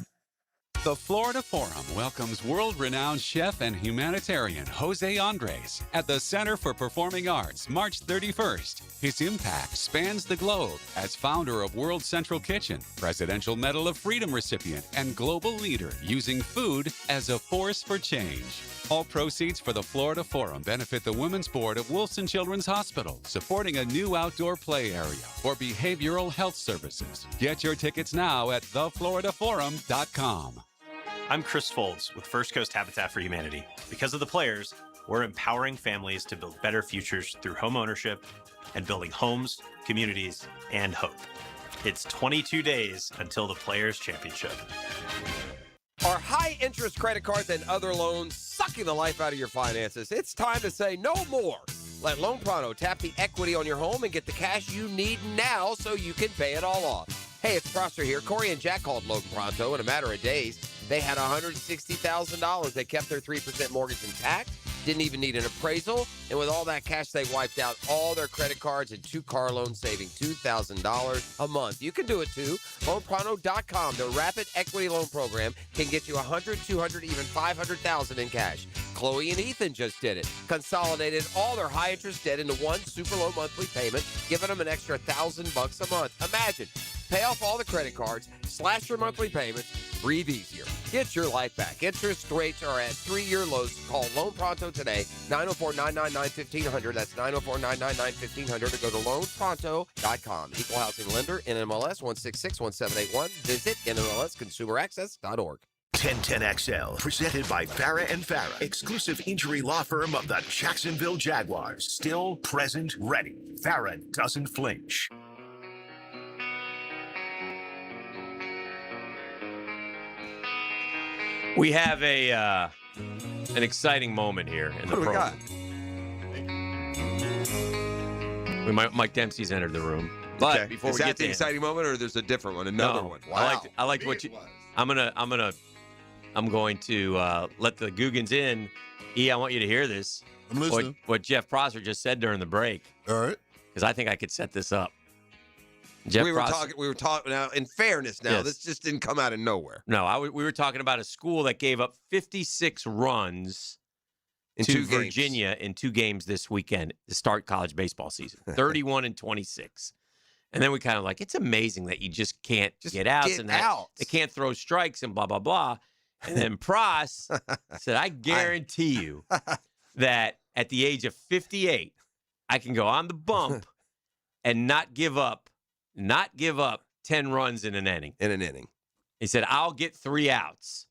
The Florida Forum welcomes world-renowned chef and humanitarian Jose Andres at the Center for Performing Arts March 31st. His impact spans the globe as founder of World Central Kitchen, Presidential Medal of Freedom recipient, and global leader using food as a force for change. All proceeds for the Florida Forum benefit the Women's Board of Wilson Children's Hospital, supporting a new outdoor play area for behavioral health services. Get your tickets now at thefloridaforum.com. I'm Chris Folds with First Coast Habitat for Humanity. Because of the players, we're empowering families to build better futures through home ownership and building homes, communities, and hope. It's 22 days until the Players' Championship. Are high-interest credit cards and other loans sucking the life out of your finances? It's time to say no more. Let Loan Pronto tap the equity on your home and get the cash you need now so you can pay it all off. Hey, it's Prosser here. Corey and Jack called Loan Pronto in a matter of days. They had $160,000. They kept their 3% mortgage intact, didn't even need an appraisal, and with all that cash, they wiped out all their credit cards and 2 car loans, saving $2,000 a month. You can do it too. LoanPronto.com, the rapid equity loan program, can get you $100,000, $200,000, even $500,000 in cash. Chloe and Ethan just did it. Consolidated all their high-interest debt into one super low monthly payment, giving them an extra $1,000 a month. Imagine. Pay off all the credit cards, slash your monthly payments, breathe easier. Get your life back. Interest rates are at 3-year lows. Call Loan Pronto today, 904-999-1500. That's 904-999-1500, or go to loanpronto.com. Equal housing lender, NMLS 1661781. Visit NMLSconsumeraccess.org. 1010XL, presented by Farah and Farah, exclusive injury law firm of the Jacksonville Jaguars. Still, present, ready. Farah doesn't flinch. We have an exciting moment here in the program. Mike Dempsey's entered the room, but Okay. before Is we that get the to exciting moment, or there's a different one, another one? Wow. I liked what you. I'm going to let the Googans in. I want you to hear this. I'm listening. What Jeff Prosser just said during the break. All right. Because I think I could set this up. We were talking. Now, in fairness, Yes. this just didn't come out of nowhere. No, we were talking about a school that gave up 56 runs In to 2 games. Virginia in 2 games this weekend to start college baseball season. 31-26. And then we kind of like, it's amazing that you just can't get outs get and that out. they can't throw strikes and blah, blah, blah. And then Pross said, I guarantee you that at the age of 58, I can go on the bump and not give up 10 runs in an inning. He said, I'll get 3 outs.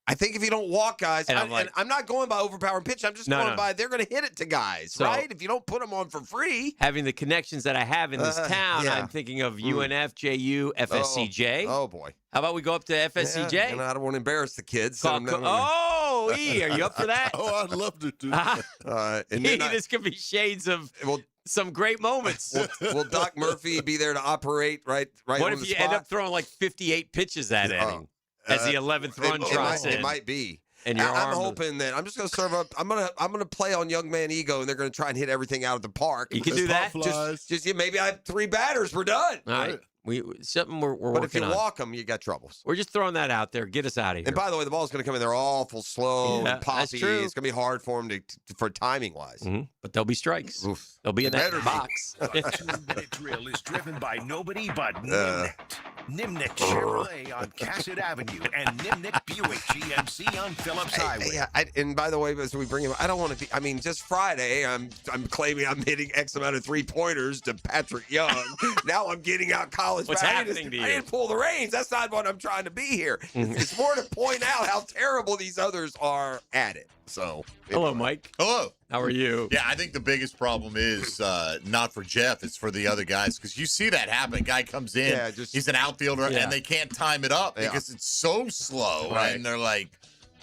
I think if you don't walk guys, And and I'm not going by overpowering pitch. I'm just going by they're going to hit it to guys, So- right? If you don't put them on for free. Having the connections that I have in this town, yeah. I'm thinking of UNF, JU, FSCJ. Oh, boy. How about we go up to FSCJ? Yeah, and I don't want to embarrass the kids. so I'm not gonna- Oh, E, are you up for that? Oh, I'd love to do and E, then I- this could be shades of some great moments. will Doc Murphy be there to operate right what on if the you spot? end up throwing like 58 pitches that inning as the 11th run trots in? It might be. And your I'm arm- hoping that I'm just going to serve up. I'm gonna play on young man ego, and they're going to try and hit everything out of the park. You can do that? Just maybe I have 3 batters. We're done. All right. Something we're working on. But if you walk them, you got troubles. We're just throwing that out there. Get us out of here. And by the way, the ball's going to come in there awful slow Yeah, and poppy. that's true. It's going to be hard for him for timing wise. But there'll be strikes. They'll be in It that better be. box. The 2-minute drill is driven by nobody but Ninette. Nimnik Chevrolet on Cassett Avenue and Nimnik Buick GMC on Phillips Highway. Yeah, and by the way, as we bring him, I don't want to be. I mean, just Friday, I'm claiming I'm hitting X amount of 3-pointers to Patrick Young. Now I'm getting out college. What's happening to you? I didn't pull the reins. That's not what I'm trying to be here. It's more to point out how terrible these others are at it. So, hello, Mike. Hello. How are you? Yeah, I think the biggest problem is not for Jeff, it's for the other guys, because you see that happen. Guy comes in, he's an outfielder, and they can't time it up because it's so slow, Right. and they're like,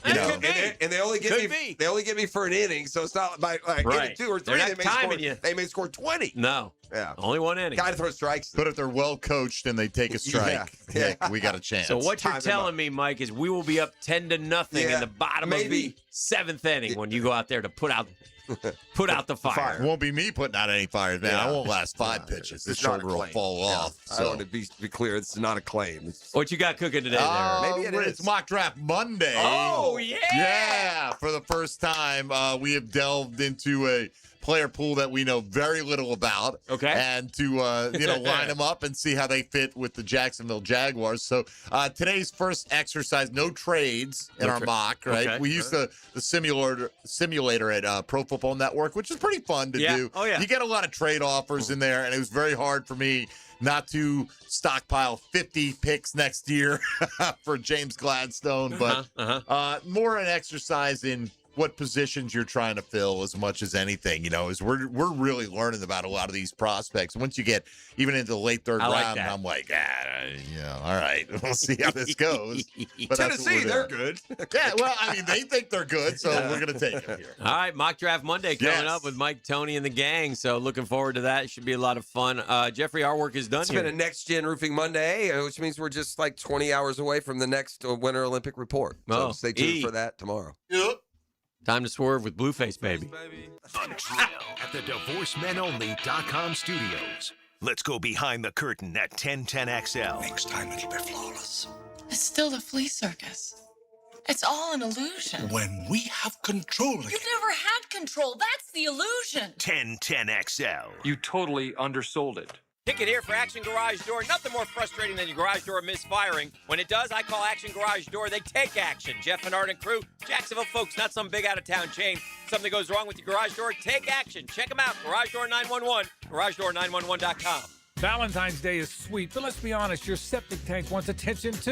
you know. And they only get me. They only get me for an inning, so it's not like Right. 2 or 3. They're not timing you. They may score 20. No. Yeah. Only one inning. Got to throw strikes. But if they're well coached and they take a strike, heck, we got a chance. So what you're Time them telling up. me, Mike, is we will be up 10-0 in the bottom of the 7th inning when you go out there to put out the fire. It won't be me putting out any fires, man. I won't last 5 pitches. The It's not a shoulder will claim. fall off. I So. want to be clear. It's not a claim. It's, What you got cooking today there? Maybe it is. It's Mock Draft Monday. Oh, yeah. Yeah. For the first time, we have delved into a player pool that we know very little about. Okay. And to, line them up and see how they fit with the Jacksonville Jaguars. So today's first exercise, no trades in our mock, right? Okay. We used the simulator at Pro Football Network, which is pretty fun to do. Oh, yeah. You get a lot of trade offers in there, and it was very hard for me not to stockpile 50 picks next year for James Gladstone, but more an exercise in what positions you're trying to fill as much as anything, is we're really learning about a lot of these prospects. Once you get even into the late third round, I'm like, all right, we'll see how this goes. But Tennessee, they're good. Yeah, well, I mean, they think they're good, so we're going to take them here. All right, Mock Draft Monday coming up with Mike, Tony, and the gang. So looking forward to that. It should be a lot of fun. Jeffrey, our work is done It's here. been a Next Gen Roofing Monday, which means we're just like 20 hours away from the next Winter Olympic report. So stay tuned for that tomorrow. Yep. Time to swerve with Blueface, baby. The Drill at the DivorceMenOnly.com studios. Let's go behind the curtain at 1010XL. Next time it'll be flawless. It's still the flea circus. It's all an illusion. When we have control You've never had control. That's the illusion. 1010XL. You totally undersold it. Ticket here for Action Garage Door. Nothing more frustrating than your garage door misfiring. When it does, I call Action Garage Door. They take action. Jeff and Art and crew, Jacksonville folks, not some big out-of-town chain. Something goes wrong with your garage door, take action. Check them out. Garage Door 911, garagedoor911.com. Valentine's Day is sweet, but let's be honest, your septic tank wants attention too.